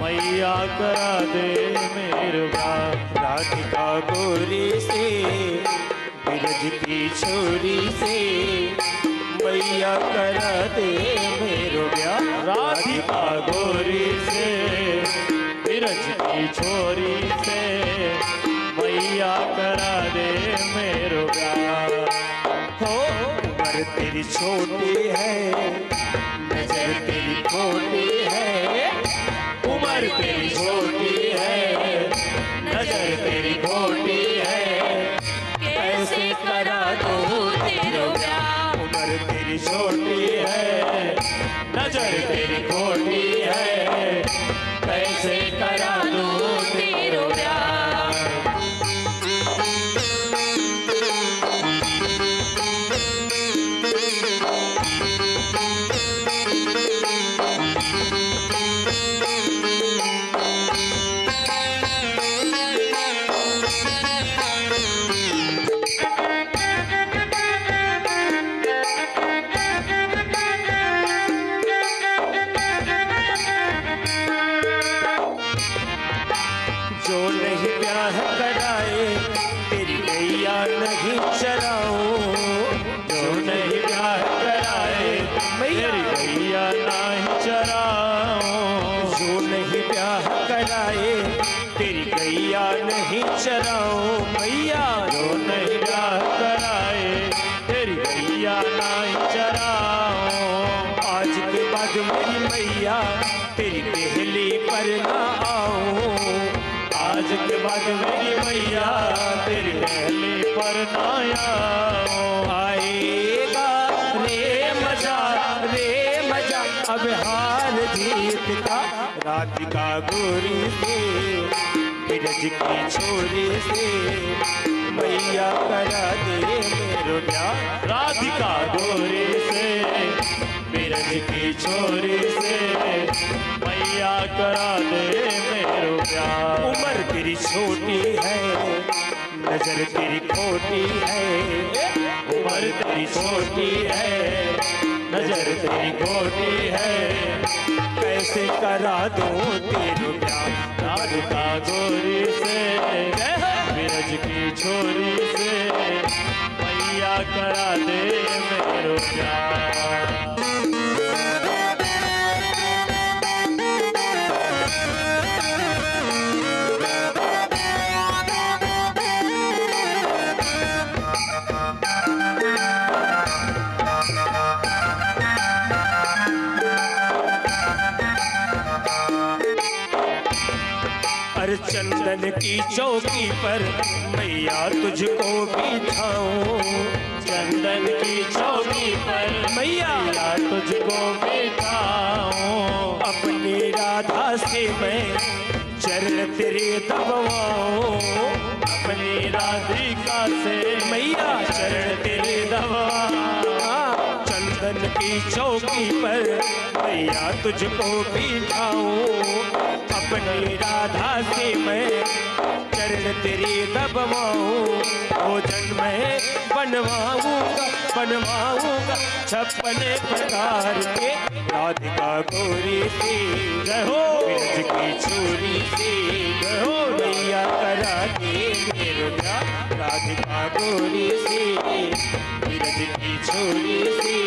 मैया करा दे मेरो ब्याह राधिका गोरी से, बिरज की छोरी से। मैया करा दे मेरो ब्याह राधिका गोरी से, बिरज की छोरी से। मैया करा दे मेरो ब्याह। हो उम्र तेरी छोटी है, नजर तेरी खोटी है। उम्र तेरी छोटी है, नजर तेरी खोटी है। कैसे करा दूं तेरा ब्याह। उम्र तेरी छोटी है, नजर तेरी खोटी है। कैसे करा दूं तेरा ब्याह। जो नहीं ब्याह कराए तेरी गैया नहीं चराऊं। जो नहीं ब्याह कराए मेरी गैया नहीं चराऊं। जो नहीं ब्याह कराए तेरी गैया नहीं चराऊं। मैया जो नहीं ब्याह कराए तेरी गैया नहीं चराऊं। आज के बाद मेरी मैया तेरी पहली पर ना आऊं। आज के बाद मेरी मैया तेरी पहली पर नाया आएगा रे मजा अब हार जीत का। राधिका गोरी से, बिरज की छोरी से। मैया करा दे मेरो ब्याह राधिका गोरी से, बिरज की छोरी से। मैया करा दे मेरो ब्याह। उम्र तेरी छोटी है, नजर तेरी खोटी है। उम्र तेरी छोटी है, नजर तेरी खोटी है। कैसे करा दूं तेरा ब्याह राधिका गोरी से, बिरज की छोरी से। मैया करा दे मेरो ब्याह। हर चंदन की चौकी पर मैया तुझको बिठाऊं। चंदन की चौकी पर मैया तुझको बिठाऊं। अपनी राधा से मैं चरण तेरे दबाऊं। अपनी राधिका से मैया चरण तेरे दबाऊं। चंदन की चौकी पर मैया तुझको बिठाऊं। अपनी राधा से मैं चरण तेरे दबवाऊं। भोजन में बनवाऊंगा 56 प्रकार के। राधिका गोरी से जय हो, बिरज की छोरी से जय हो। मैया करा दे मेरो ब्याह राधिका गोरी से, बिरज की छोरी से।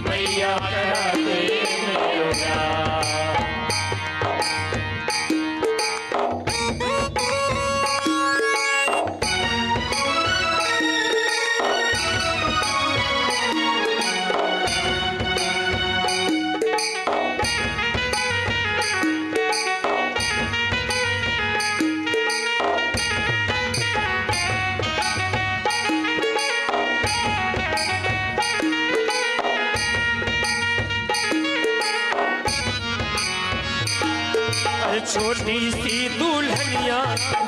मैया करा दे मेरो ब्याह। छोटी सी दुल्हनिया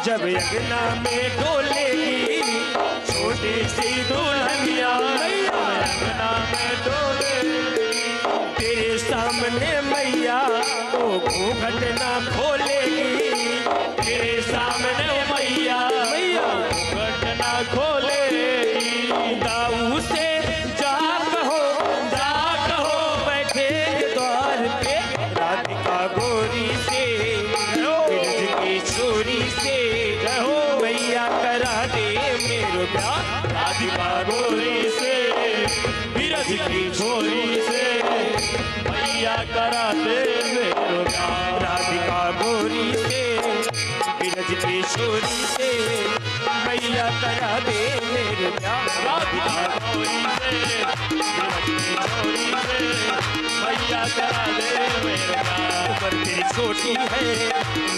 जब अंगना में डोलेगी। छोटी सी दुल्हनिया अंगना में डोलेगी। तेरे सामने मैया वो घूंघट ना खोलेगी। तेरे सामने मैया घूंघट ना छोरी से मैया करा दे मेरो प्यार। राधिका गोरी से बिरज की छोरी से मैया करा दे मेरे प्यार। राधिका गौरी से बिरज की छोरी से मैया करा दे मेरो प्यार। उम्र तेरी छोटी है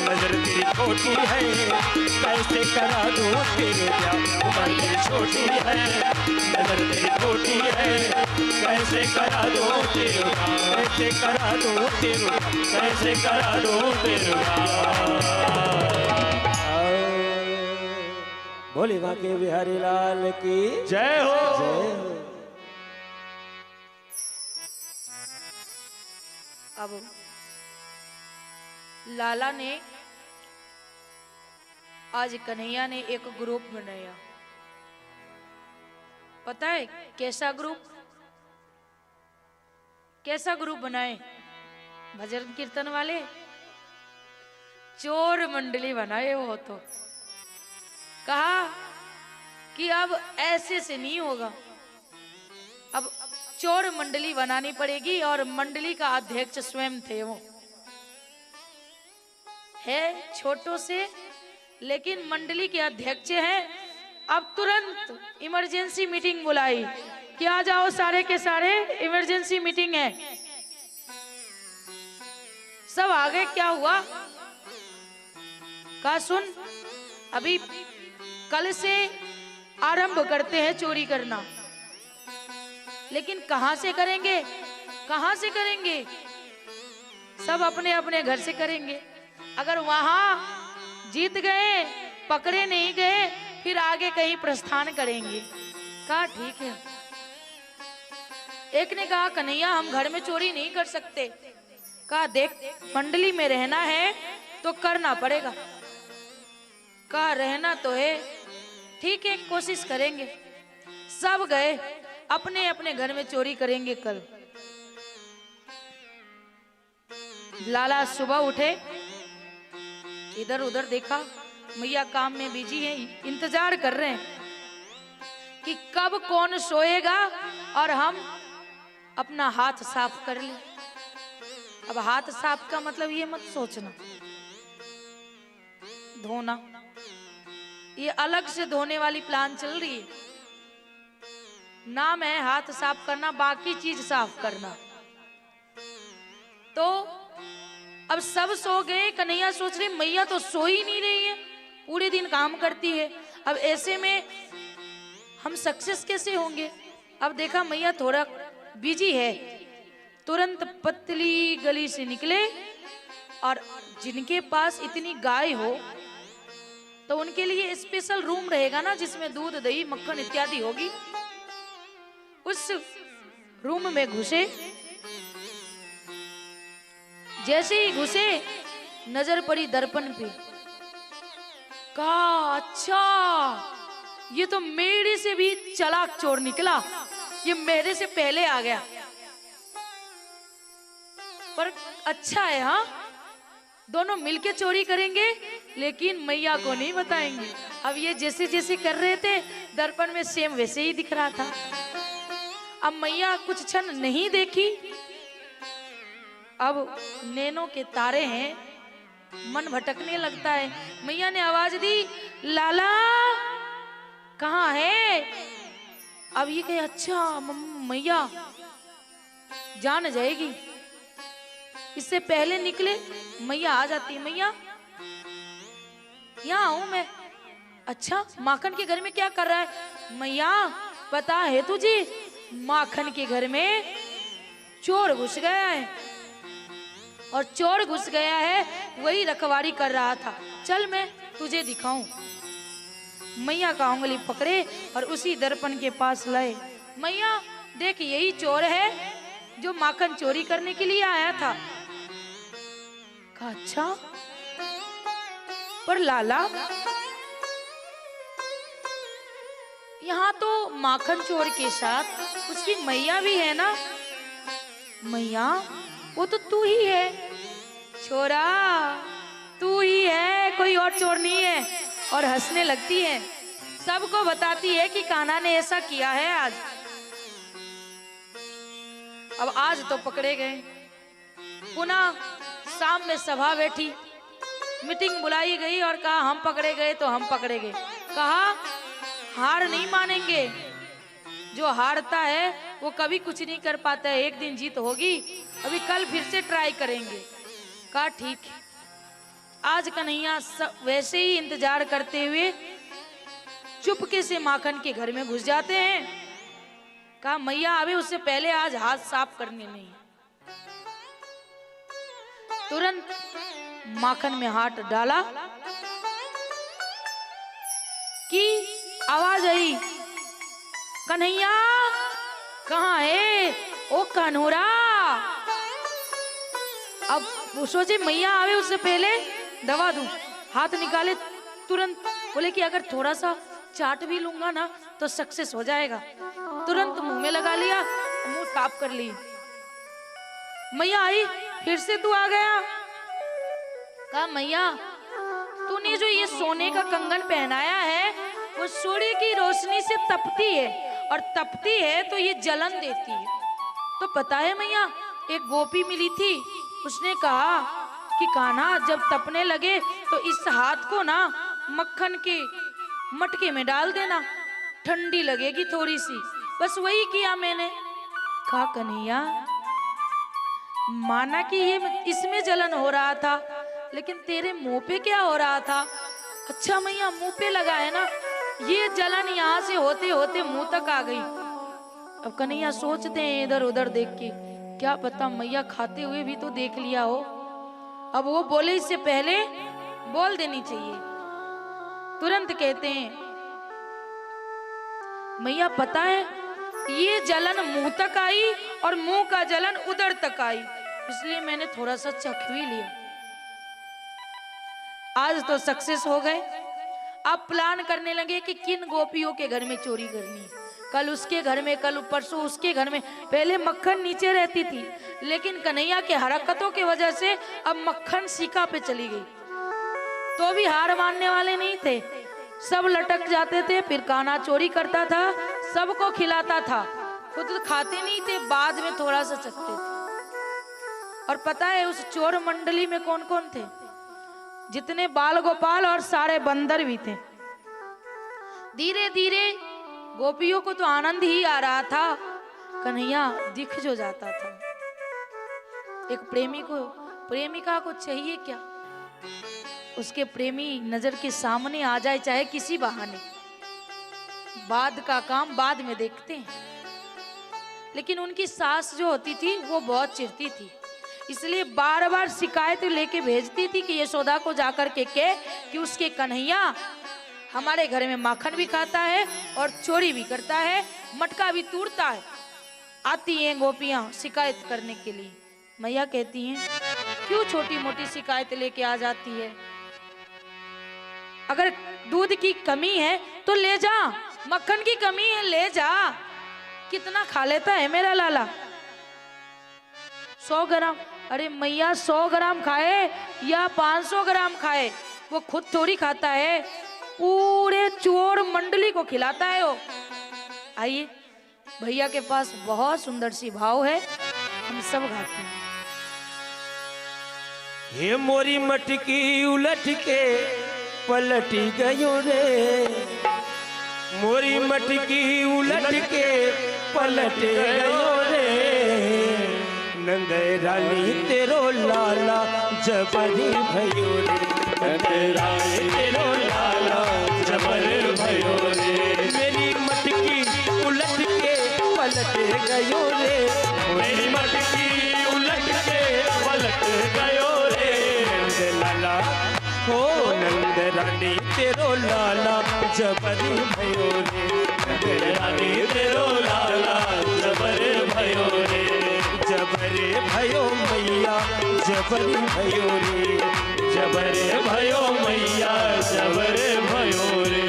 नजर तेरी खोटी है कैसे करा दूं तेरे प्यार। उम्र तेरी छोटी है नजर तेरी खोटी है कैसे करा दूं तेरे प्यार। कैसे करा दूं तेरे प्यार। कैसे करा दूं तेरे प्यार। भोले बाके बिहारी लाल की जय हो। अब लाला ने आज कन्हैया ने एक ग्रुप बनाया। पता है कैसा ग्रुप? कैसा ग्रुप बनाए? भजन कीर्तन वाले चोर मंडली बनाए। वो तो कहा कि अब ऐसे से नहीं होगा, अब चोर मंडली बनानी पड़ेगी। और मंडली का अध्यक्ष स्वयं थे। वो है छोटों से, लेकिन मंडली के अध्यक्ष हैं। अब तुरंत इमरजेंसी मीटिंग बुलाई कि आ जाओ सारे के सारे, इमरजेंसी मीटिंग है। सब आ गए। क्या हुआ? कहा सुन, अभी कल से आरंभ करते हैं चोरी करना, लेकिन कहां से करेंगे? कहां से करेंगे? सब अपने अपने घर से करेंगे। अगर वहां जीत गए, पकड़े नहीं गए, फिर आगे कहीं प्रस्थान करेंगे। कहा ठीक है। एक ने कहा कन्हैया हम घर में चोरी नहीं कर सकते। कहा देख मंडली में रहना है तो करना पड़ेगा। कहा रहना तो है, ठीक है कोशिश करेंगे। सब गए अपने अपने घर में चोरी करेंगे कल। लाला सुबह उठे, इधर उधर देखा, मैया काम में बिजी है, इंतजार कर रहे हैं कि कब कौन सोएगा और हम अपना हाथ साफ कर ले। अब हाथ साफ का मतलब ये मत सोचना धोना, ये अलग से धोने वाली प्लान चल रही है। नाम है हाथ साफ करना, बाकी चीज साफ करना। तो अब सब सो गए। कन्हैया सोच रही मैया तो सो ही नहीं रही है, पूरे दिन काम करती है। अब ऐसे में हम सक्सेस कैसे होंगे? अब देखा मैया थोड़ा बिजी है, तुरंत पतली गली से निकले। और जिनके पास इतनी गाय हो तो उनके लिए स्पेशल रूम रहेगा ना, जिसमें दूध दही मक्खन इत्यादि होगी। उस रूम में घुसे। जैसे ही घुसे नजर पड़ी दर्पण पे। कहा अच्छा ये तो मेरे से भी चालाक चोर निकला, ये मेरे से पहले आ गया। पर अच्छा है, हाँ दोनों मिलके चोरी करेंगे, लेकिन मैया को नहीं बताएंगे। अब ये जैसे जैसे कर रहे थे दर्पण में सेम वैसे ही दिख रहा था। अब मैया कुछ क्षण नहीं देखी। अब नैनों के तारे हैं, मन भटकने लगता है। मैया ने आवाज दी लाला कहाँ है? अब ये कहे अच्छा मैया जान जाएगी, इससे पहले निकले मैया आ जाती। मैया यहाँ हूं मैं। अच्छा माखन के घर में क्या कर रहा है? मैया पता है तुझे माखन के घर में चोर घुस गया है, और चोर घुस गया है वही रखवारी कर रहा था, चल मैं तुझे दिखाऊं। मैया का उंगली पकड़े और उसी दर्पण के पास लाए। मैया देख यही चोर है जो माखन चोरी करने के लिए आया था। कहा अच्छा पर लाला यहाँ तो माखन चोर के साथ उसकी मैया भी है ना? मैया वो तो तू ही है छोरा, तू ही है, कोई और चोर नहीं है। और हंसने लगती है, सबको बताती है कि कान्हा ने ऐसा किया है आज। अब आज तो पकड़े गए। पुनः शाम में सभा बैठी, मीटिंग बुलाई गई और कहा हम पकड़े गए तो हम पकड़े गए। कहा हार नहीं मानेंगे, जो हारता है वो कभी कुछ नहीं कर पाता है, एक दिन जीत होगी, अभी कल फिर से ट्राई करेंगे। कहा ठीक है। आज कन्हैया वैसे ही इंतजार करते हुए चुपके से माखन के घर में घुस जाते हैं। कहा मैया अभी उससे पहले आज हाथ साफ करने नहीं। तुरंत माखन में हाथ डाला कि आवाज आई, कन्हैया कहाँ है ओ कान्होरा। अब वो सोचे मैया आवे उससे पहले दवा दूं, हाथ निकाले तुरंत, बोले कि अगर थोड़ा सा चाट भी लूंगा ना तो सक्सेस हो जाएगा। तुरंत मुंह में लगा लिया, मुंह साफ कर ली। मैया आई, फिर से तू आ गया। कहा मैया तूने जो ये सोने का कंगन पहनाया है वो सूर्य की रोशनी से तपती है, और तपती है तो ये जलन देती है। तो पता है मैया, एक गोपी मिली थी, उसने कहा कि कान्हा जब तपने लगे तो इस हाथ को ना मक्खन के मटके में डाल देना, ठंडी लगेगी थोड़ी सी। बस वही किया मैंने। कहा कन्हैया माना कि ये इसमें जलन हो रहा था, लेकिन तेरे मुंह पे क्या हो रहा था? अच्छा मैया मुंह पे लगा है ना, ये जलन यहाँ से होते होते मुंह तक आ गई। अब कन्हैया सोचते हैं इधर उधर देख के, क्या पता मैया खाते हुए भी तो देख लिया हो। अब वो बोले इससे पहले बोल देनी चाहिए। तुरंत कहते हैं मैया पता है ये जलन मुंह तक आई और मुंह का जलन उधर तक आई, इसलिए मैंने थोड़ा सा चख भी लिया। आज तो सक्सेस हो गए। अब प्लान करने लगे कि किन गोपियों के घर में चोरी करनी है। कल उसके घर में, कल परसों उसके घर में। पहले मक्खन नीचे रहती थी, लेकिन कन्हैया के हरकतों की वजह से अब मक्खन सीका पे चली गई। तो भी हार मानने वाले नहीं थे, सब लटक जाते थे। फिर कान्हा चोरी करता था, सबको खिलाता था, खुद तो खाते नहीं थे, बाद में थोड़ा सा चखते थे। और पता है उस चोर मंडली में कौन कौन थे? जितने बाल गोपाल और सारे बंदर भी थे। धीरे धीरे गोपियों को तो आनंद ही आ रहा था, कन्हैया दिख जो जाता था। एक प्रेमी को, प्रेमिका को चाहिए क्या, उसके प्रेमी नजर के सामने आ जाए, चाहे किसी बहाने। बाद का काम बाद में देखते हैं। लेकिन उनकी सास जो होती थी वो बहुत चिढ़ती थी, इसलिए बार बार शिकायत लेके भेजती थी कि यशोदा को जाकर के कह कि उसके कन्हैया हमारे घर में माखन भी खाता है और चोरी भी करता है, मटका भी तोड़ता है। आती हैं गोपियां शिकायत करने के लिए। मैया कहती हैं क्यों छोटी मोटी शिकायत लेके आ जाती है? अगर दूध की कमी है तो ले जा, मक्खन की कमी है ले जा। कितना खा लेता है मेरा लाला? 100 ग्राम। अरे मैया 100 ग्राम खाए या 500 ग्राम खाए, वो खुद थोड़ी खाता है, पूरे चोर मंडली को खिलाता है वो। आइए, भैया के पास बहुत सुंदर सी भाव है, हम सब गाते हैं। हे मोरी मटकी उलट के पलटी गयो रे, मोरी मटकी उलट के पलट गयो रे, नंद रानी तेरो लाला जबरी भयो रे, नंद रानी तेरो लाला जबर भयो रे, मेरी मटकी उलट के पलट गयो रे, मेरी मटकी उलट के पलट गयो रे, नंद लाला हो नंद रानी तेरो लाला जबरी भयो रे, नंद रानी तेरो लाला जबर भयो रे, जबरे भयो मैया जबरी भयो रे, जबरे भयो मैया जबरे भयो रे।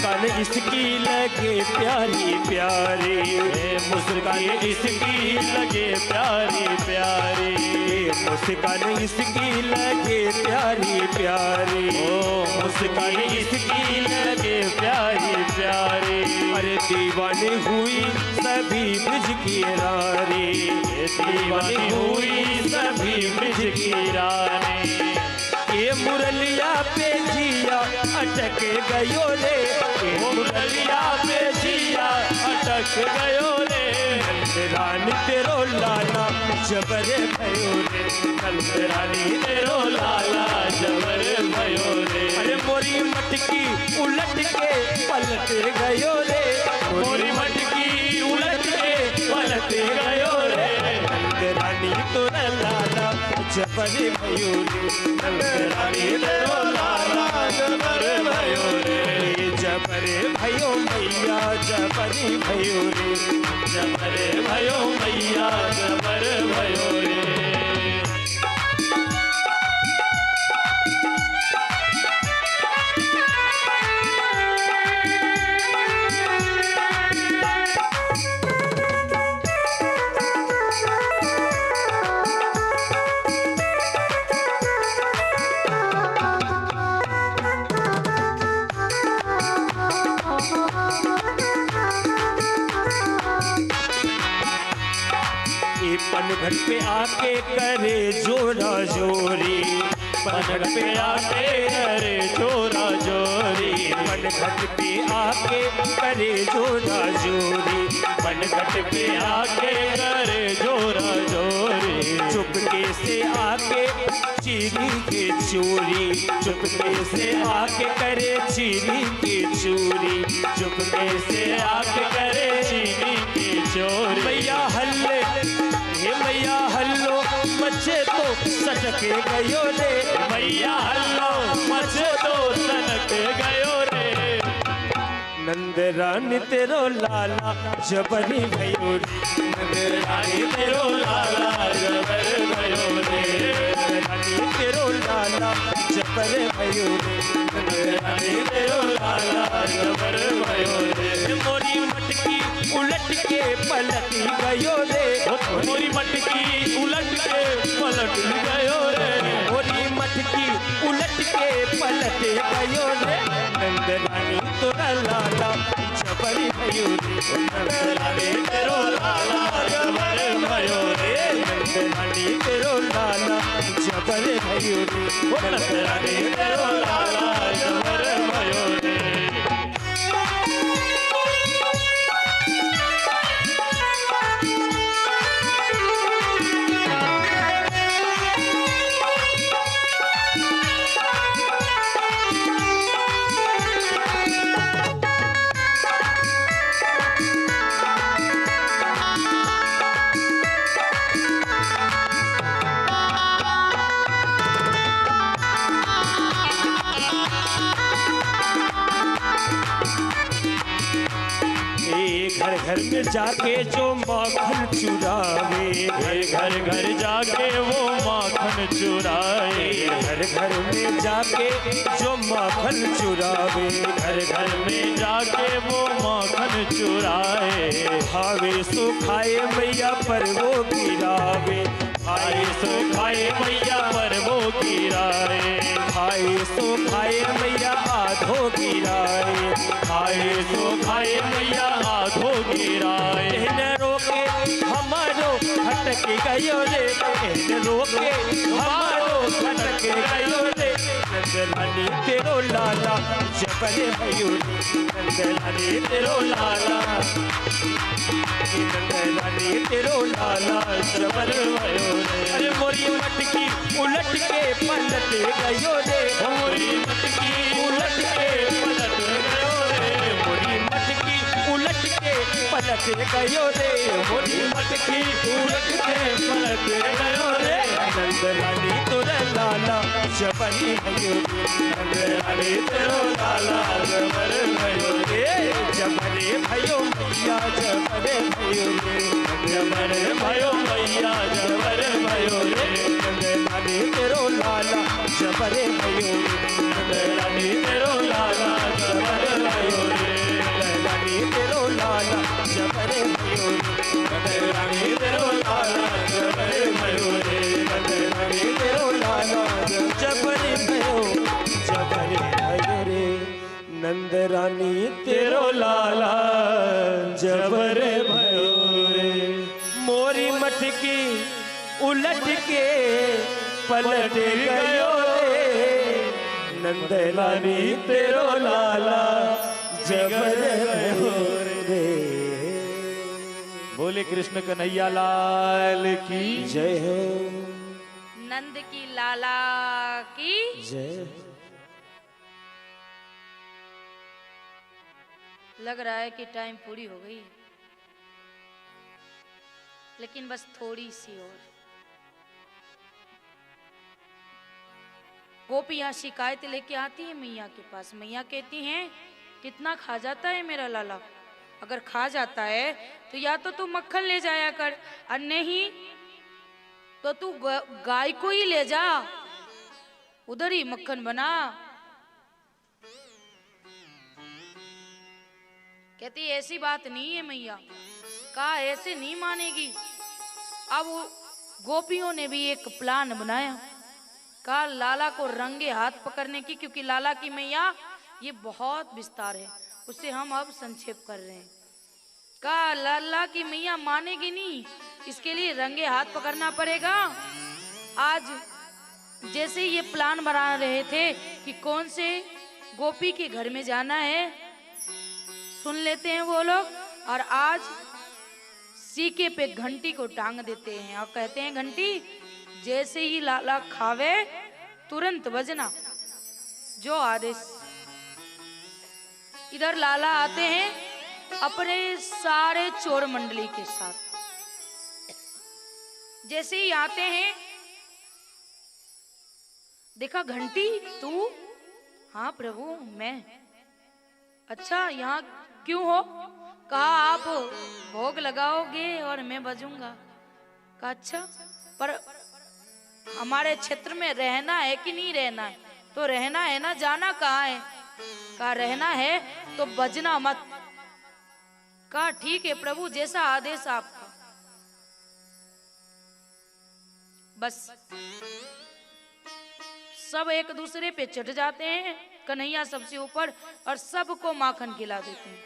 मुस्कान इसकी लगे प्यारी प्यारी, मुस्कान इसकी लगे प्यारी प्यारी, मुस्कान इसकी लगे प्यारी प्यारी, ओ मुस्कान इसकी लगे प्यारी प्यारी। अरे दीवानी हुई सभी ब्रिज की रानी, दीवानी हुई सभी ब्रिज की रानी। ये मुरलिया पे जिया अटक गयो रे, ओ मुरलिया पे जिया अटक गयो रे, रानी तेरो लाला जबर भयो रे, रानी तेरो लाला जबर भयो रे। अरे मोरी मटकी उलट के पलट गयो रे, मोरी मटकी उलट के पलट गयो रे, रानी तोरा लाला जबर भयो रे, रानी तेरो लाला जबर भयो रे, जबर भयो मैया जबर भयो रे, जबर भयो मैया जबर भयो रे। पनघट पे आके करे जोरा जोरी, पनघट पे आके करे जोरा जोरी, पनघट पे आके करे जोरा जोरी, पनघट पे आके करे जोरा जोरी, चुपके से आके चीनी की चोरी, चुपके से आके करे चीनी की चोरी, चुपके से आके करे चीनी की चोरी। मैया हल्ले हे मैया हल्लो मचे तो सटक गयो रे, मैया हल्लो मचे तो सनक गयो रे, नंद रानी तेरो लाला जबरी भयो रे, नंद रानी तेरो लाला जबर भयो रे, रानी तेरो लाला जबर भयो रे, नंद रानी तेरो लाला जबर भयो रे। मोरी मटकी उलट के पलट गयो रे, मोरी मटकी उलट के पलट गयो रे, मोरी मटकी उलट के पलट गयो रे, नंद रानी तोरा लाला जबरी भयो रे, नंद रानी तेरो लाला जबर भयो रे, नंद रानी तेरो लाला जबर भयो रे, नंद रानी तेरो लाला जबर भयो रे। घर घर में जाके जो माखन चुरावे, घर घर जाके वो माखन चुराए, घर घर में जाके जो माखन चुरावे, घर घर में जाके वो माखन चुराए, खावे सो खाए मैया पर वो गिरावे, खाए सो खाए मैया पर वो गिराए, खाए सो खाए मैया आधो गिराए, खाए सो खाए मैया आधो गिराए। न रोके हमारो खटक गयो रे, न रोके हमारो खटक गयो रे, नंदलानी तेरो लाला जबर भयो रे, नंदलानी तेरो लाला, नंदलानी तेरो लाला जबर भयो रे। अरे मोरी मटकी उलट के पलट गयो रे, मोरी मटकी उलट के पलट गयो रे, मोरी मटकी उलट के पलट गयो रे, मोरी मटकी उलट के पलट गयो रे, नंदलानी तोरा लाला जबरी भयो रे, नंदलानी तेरो लाला जबर भयो रे, जबरे भयो मैया जबरे भयो रे, जबर भयो मैया जबर भयो रे, नंदलानी तेरो लाला जबरे भयो रे, नंदलानी तेरो लाला जबर भयो रे। नंद रानी तेरो लाला जबर भयो रे, मोरी मटकी उलट के पलट गयो रे, नंद रानी तेरो लाला जबर भयो रे। बोले कृष्ण कन्हैया लाल की जय हो, नंद की लाला की जय। लग रहा है कि टाइम पूरी हो गई, लेकिन बस थोड़ी सी और। गोपियां शिकायत लेके आती है मैया के पास। मैया कहती हैं कितना खा जाता है मेरा लाला, अगर खा जाता है तो या तो तू मक्खन ले जाया कर, और नहीं तो तू गाय को ही ले जा, उधर ही मक्खन बना। कहती ऐसी बात नहीं है मैया, कहा ऐसे नहीं मानेगी। अब गोपियों ने भी एक प्लान बनाया, कहा लाला को रंगे हाथ पकड़ने की, क्योंकि लाला की मैया ये बहुत विस्तार है, उसे हम अब संक्षेप कर रहे हैं। कहा लाला की मैया मानेगी नहीं, इसके लिए रंगे हाथ पकड़ना पड़ेगा। आज जैसे ये प्लान बना रहे थे कि कौन से गोपी के घर में जाना है, सुन लेते हैं वो लोग, और आज सीके पे घंटी को टांग देते हैं और कहते हैं घंटी जैसे ही लाला खावे तुरंत बजना, जो आदेश। इधर लाला आते हैं अपने सारे चोर मंडली के साथ। जैसे ही आते हैं, देखा घंटी तू? हाँ प्रभु मैं। अच्छा यहाँ क्यों हो? कहा आप भोग लगाओगे और मैं बजूंगा। कहा अच्छा, पर हमारे क्षेत्र में रहना है कि नहीं रहना है? तो रहना है ना, जाना कहाँ है? कहा रहना है तो बजना मत। कहा ठीक है प्रभु, जैसा आदेश आपका। बस सब एक दूसरे पे चढ़ जाते हैं, कन्हैया सबसे ऊपर, और सबको माखन खिला देते हैं।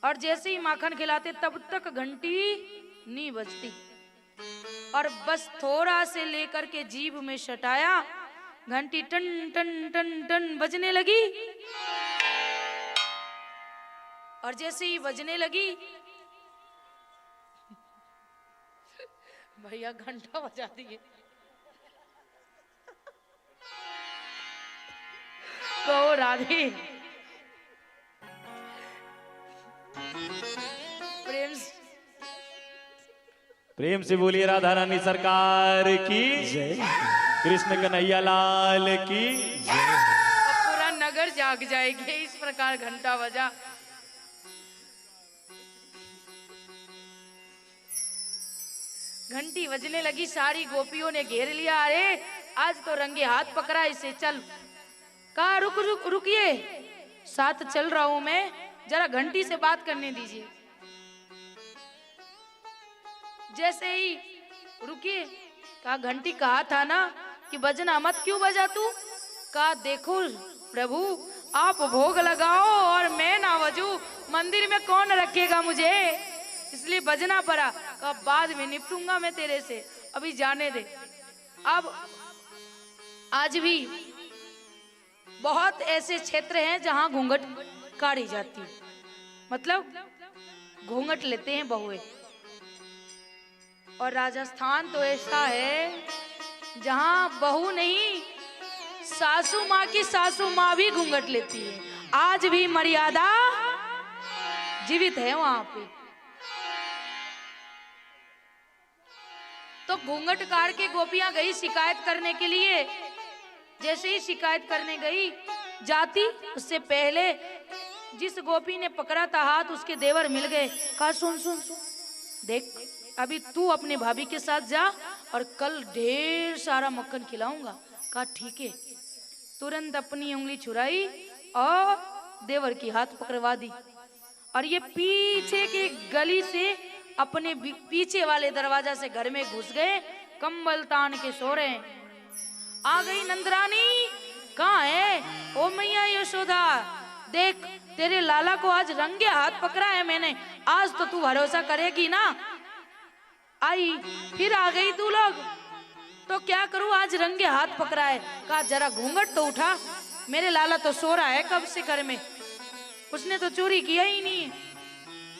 और जैसे ही माखन खिलाते तब तक घंटी नहीं बजती, और बस थोड़ा से लेकर के जीभ में सटाया, घंटी टन टन टन टन बजने लगी। और जैसे ही बजने लगी, भैया घंटा बजा दिए। कहो राधे, प्रेम से बोलिए राधा रानी सरकार की जय, कृष्ण कन्हैया लाल की जय। अब पूरा नगर जाग जाएगी, इस प्रकार घंटा बजा। घंटी बजने लगी, सारी गोपियों ने घेर लिया। अरे आज तो रंगे हाथ पकड़ा इसे, चल। कहा रुक रुक रुकिए, साथ चल रहा हूं मैं, जरा घंटी से बात करने दीजिए। जैसे ही रुकिए, कहा घंटी कहा था ना कि बजना मत, क्यों बजा तू? कहा देखो प्रभु, आप भोग लगाओ और मैं ना बजू, मंदिर में कौन रखेगा मुझे, इसलिए बजना पड़ा। कहा बाद में निपटूंगा मैं तेरे से, अभी जाने दे। अब आज भी बहुत ऐसे क्षेत्र हैं जहां घूंघट काढ़ी जाती है, मतलब घूंघट लेते हैं बहुएं। और राजस्थान तो ऐसा है जहां बहू नहीं, सासू माँ की सासू माँ भी घूंघट लेती है। आज भी मर्यादा जीवित है वहां पे। तो घूंघट काढ़ के गोपियां गई शिकायत करने के लिए। जैसे ही शिकायत करने गई, जाती उससे पहले जिस गोपी ने पकड़ा था हाथ, उसके देवर मिल गए। कहा सुन सुन सुन, देख अभी तू अपने भाभी के साथ जा और कल ढेर सारा मक्खन खिलाऊंगा। कहा ठीक है। तुरंत अपनी उंगली छुराई और देवर की हाथ पकड़वा दी, और ये पीछे के गली से अपने पीछे वाले दरवाजा से घर में घुस गए, कंबल तान के सो रहे हैं। आ गई नंदरानी, कहाँ है? ओ मैया यशोदा, देख तेरे लाला को आज रंगे हाथ पकड़ा है मैंने। आज तो तू भरोसा करेगी ना। आई फिर आ गई तू लोग, तो क्या करूं, आज रंगे हाथ पकड़ा है। कहा जरा घूंघट तो उठा, मेरे लाला तो सो रहा है कब से घर में, उसने तो चोरी किया ही नहीं।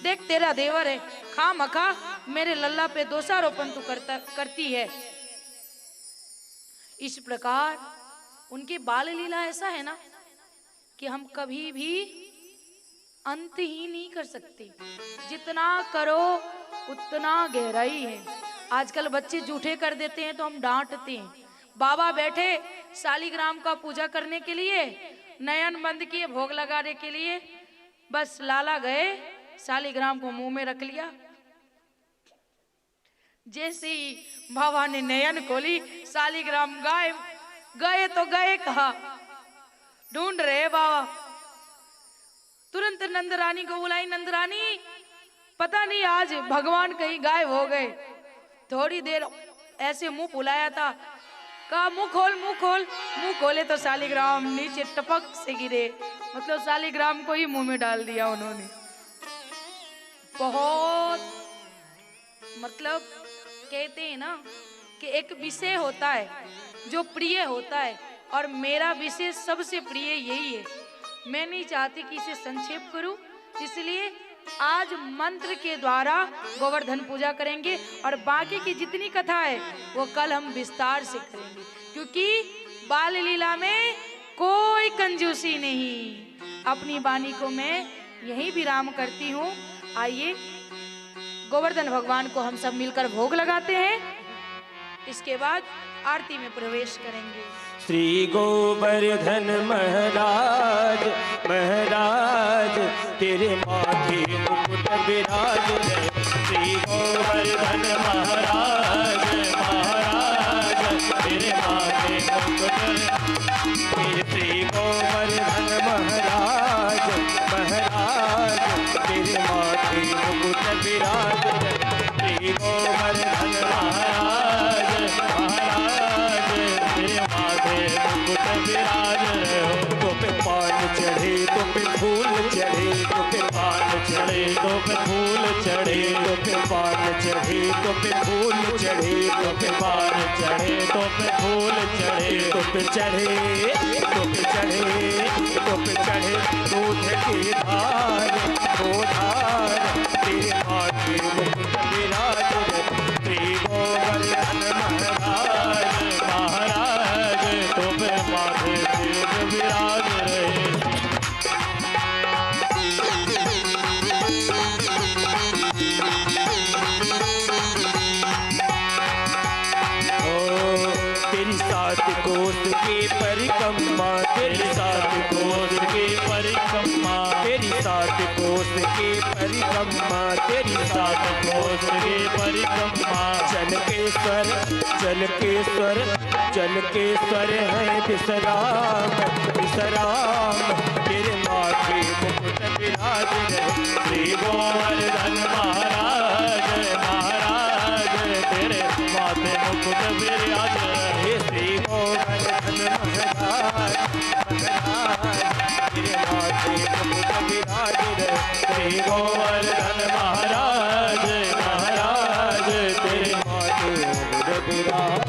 देख तेरा देवर है, खा मखा मेरे लल्ला पे दोषारोपण तू करती है। इस प्रकार उनके बाल लीला ऐसा है ना कि हम कभी भी अंत ही नहीं कर सकते। जितना करो उतना गहराई है। आजकल बच्चे झूठे कर देते हैं तो हम डांटते हैं। बाबा बैठे शालिग्राम का पूजा करने के लिए, नयन बंद किए भोग लगाने के लिए, बस लाला गए शालिग्राम को मुंह में रख लिया। जैसे ही बाबा ने नयन खोली, शालिग्राम गायब। गए तो गए कहा, ढूंढ रहे बाबा। तुरंत नंदरानी को बुलाई, नंदरानी पता नहीं आज भगवान कहीं गायब हो गए। थोड़ी देर ऐसे मुंह फुलाया था, कहा मुंह खोल मुंह खोल। मुंह खोले तो शालिग्राम नीचे टपक से गिरे, मतलब शालिग्राम को ही मुंह में डाल दिया उन्होंने। बहुत मतलब कहते हैं ना कि एक विषय होता है जो प्रिय होता है, और मेरा विषय सबसे प्रिय यही है। मैं नहीं चाहती कि इसे संक्षेप करूं, इसलिए आज मंत्र के द्वारा गोवर्धन पूजा करेंगे और बाकी की जितनी कथा है वो कल हम विस्तार से करेंगे, क्योंकि बाल लीला में कोई कंजूसी नहीं। अपनी वाणी को मैं यही विराम करती हूँ। आइए गोवर्धन भगवान को हम सब मिलकर भोग लगाते हैं, इसके बाद आरती में प्रवेश करेंगे। श्री गोवर्धन महाराज महाराज तेरे माथे मुकुट विराज है। श्री गोवर्धन महाराज महाराज तेरे माथे मुकुट, श्री गोवर्धन महाराज महाराज तेरे माथे मुकुट विराज है। श्री गोवर्धन महाराज महाराज तेरे माथे मुकुट विराज हो। तो पे पान चढ़े तो पे फूल चढ़े, तो पे पान चढ़े तो पे फूल चढ़े, तो पे पान चढ़े तो पे फूल चढ़े, तो पे पान चढ़े तो पे फूल चढ़े, तो पे चढ़े तो पे चढ़े तो पे चढ़े दूध की धार, वो धार तेरे माथे मुकुट विराज है। श्री गोवर्धन महाराज महाराज तो पे माथे सिर विराज रहे। तेरी सात कोस की परिक्रमा, तेरी सात कोस की परिक्रमा, तेरी सात कोस की परिक्रमा, तेरी सात कोस की परिक्रमा। चल के स्वर चल के स्वर चल के स्वर है विश्राम विश्राम तेरे माथे मुकुट विराज है। श्री गोवर्धन महाराज महाराज तेरे माथे मुकुट विराज है। श्री गोवर्धन महाराज महाराज तेरे माथे मुकुट विराज है। श्री गोवर्धन महाराज महाराज तेरे माथे मुकुट विराज।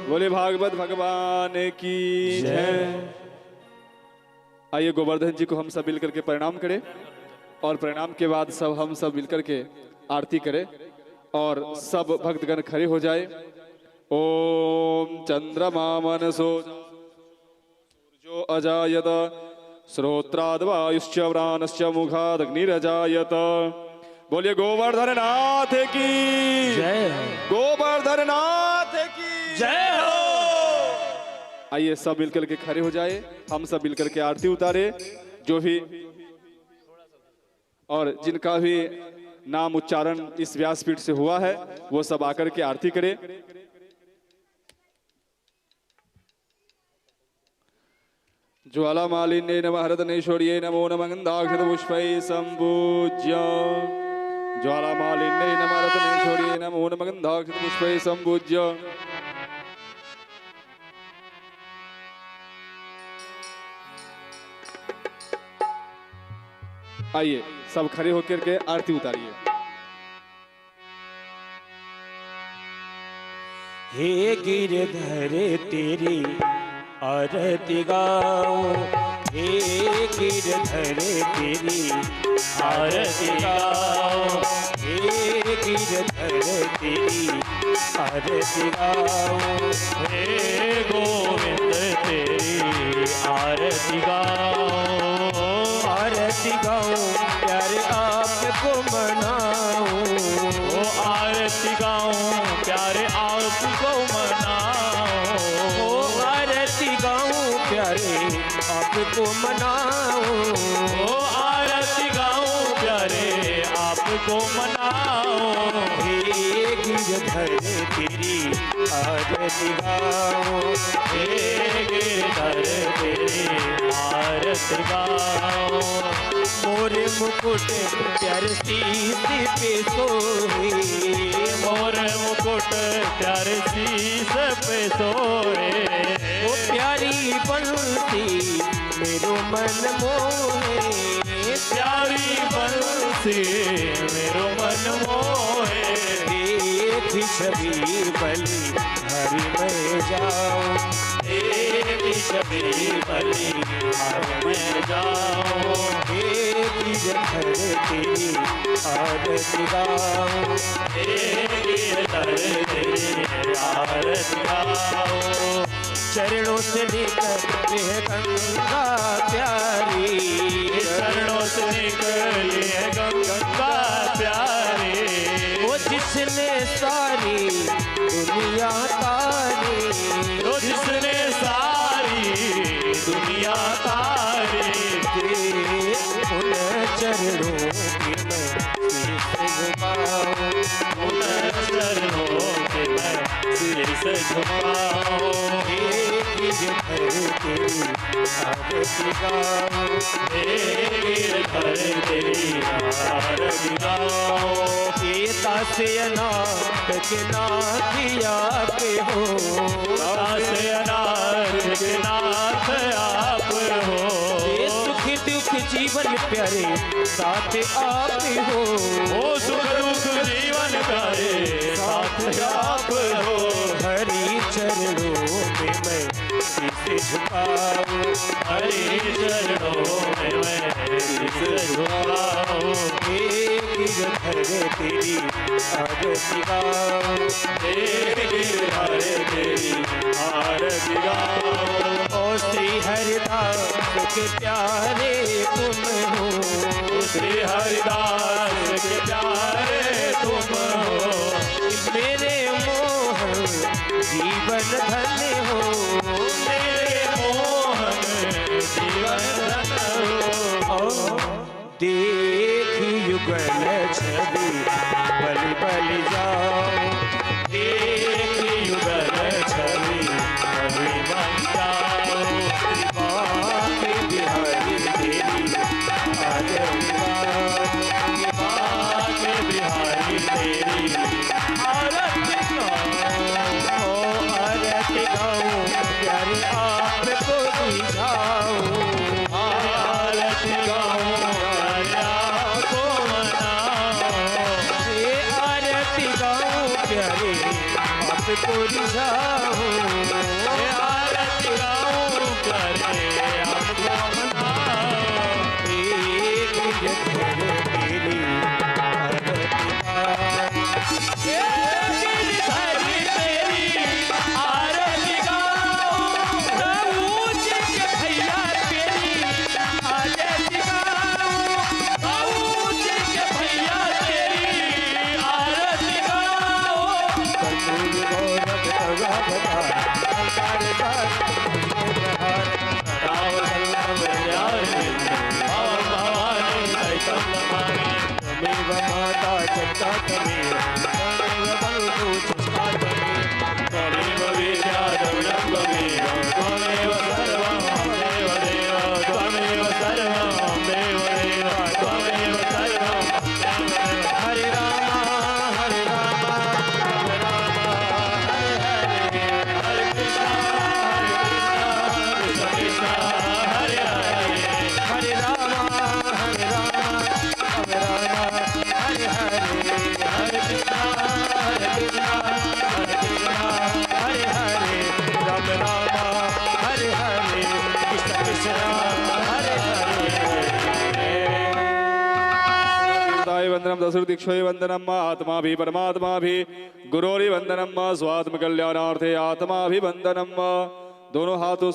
बोले भागवत भगवान की जय। आइए गोवर्धन जी को हम सब मिलकर के प्रणाम करें, और प्रणाम के बाद हम सब मिलकर के आरती करें, और सब भक्तगण खड़े हो जाए। ओम चंद्रमा मनसो सूर्यो अजायत, श्रोत्राद वायुश्च व्राणश्च मुखाद अग्निरजायत। बोलिए गोवर्धन नाथ की जय, गोवर्धन नाथ की जय हो। आइए सब मिलकर के खड़े हो जाए, हम सब मिलकर के आरती उतारे। जो भी और जिनका भी नाम उच्चारण इस व्यासपीठ से हुआ है वो सब आकर के आरती करे। ज्वाला मालिन्ये नमः हरदनेश्वर्ये नमो नमः गंधाक्षत पुष्पैः संपूज्य। ज्वाला मालिन्ये नमः हरदनेश्वर्ये नमो नमः गंधाक्षत पुष्पैः संपूज्य। आइए सब खड़े होकर के आरती उतारिए। हे गिरधर तेरी आरती गाओ, हे गिरधर तेरी आरती गाओ, हे गिरधर तेरी आरती गाओ, हे गोविंद तेरी आरती गाओ, आरती गाओ प्यारे आपको मनाओ, ओ आरती गाओ प्यारे आपको मनाओ, ओ आरती गाओ प्यारे आपको मनाओ, ओ आरती गाओ प्यारे आपको मनाओ, हे गिरधर तेरी आरती गाओ, हे गिरधर तेरी आरती गाओ, मोरे मुकुट प्यारे शीश पे सोए, मोरे मुकुट प्यारे शीश पे सोए, ओ प्यारी बंसी मेरो मन मोहे, प्यारी बंसी मेरो मन मोहे, देख छवि बलि हरि में जाओ, देख छवि बलि हरि में जाओ, हे गिरधर तेरी आरती गाओ, हे गिरधर तेरी आरती गाओ, चरणों से निकले गंगा प्यारी, चरणों से निकले गंगा प्यारी, वो जिसने सारी दुनिया तारी, वो जिसने सारी दुनिया तारी, उन चरणों की मैं शीश झुकाऊं, उन चरणों की मैं शीश झुकाऊं, हे गिरधर तेरी आरती गाओ, हे गिरधर तेरी आरती गाओ, सीता से अनाथ के नाथ आप हो, सीता से अनाथ के नाथ आप हो, ये सुख दुख जीवन प्यारे साथ आप हो, ओ सुख दुख जीवन प्यारे साथ आप हो, हरि चरणों में मैं शीश झुकाऊं, हरि चरणों में मैं शीश झुकाऊं, हे गिरधर तेरी आरती गाओ, हे गिरधर तेरी आरती गाओ, ओ श्री हरिदास के प्यारे तुम हो, श्री हरिदास के प्यारे तुम हो, मेरे मोहन जीवन धन्य हो, मेरे मोहन जीवन धन्य हो, देख युगल छवि बलि बलि जाओ, देख युगल छवि बलि बलि जाओ, बाके बिहारी तेरी आरती गाओ, बाके बिहारी तेरी आरती गाओ, ओ आरती गाओ प्यारे आपको बुझाओ, आरती गाओ प्यारे आपको मनाओ, ये आरती गाओ प्यारे आपको रिझाओ, ये आरती गाओ प्यारे आपको मनाओ, एक गिरधर तेरी आरती गाओ, हे गिरधर तेरी आरती गाओ, प्रभु जी के भैया तेरी आरती गाओ, प्रभु जी के भैया तेरी आरती गाओ, कर्पूर गौरव तवा बता संसार सार प्रहार, राव सल्लम यारे भाव भवानी दैतम नमामि, तमेव माता जगता तमेव, तमेव बंधु चष्टा तमेव, तमेव विद्या द्रव्यं तमेव, त्वमेव सर्वं देव देव, त्वमेव सर्वं देव देव, त्वमेव सर्वं देव देव, हरे राम हरे राम राम राम हरे हरे, हरे कृष्ण कृष्ण कृष्ण हरे हरे, हरे राम वंदनम दशरथ दीक्षोय वंदनम आत्मा भी परमात्मा भी गुरोरी वंदनम स्वात्म कल्याणार्थे आत्मा भी वंदनम। दोनों हाथों से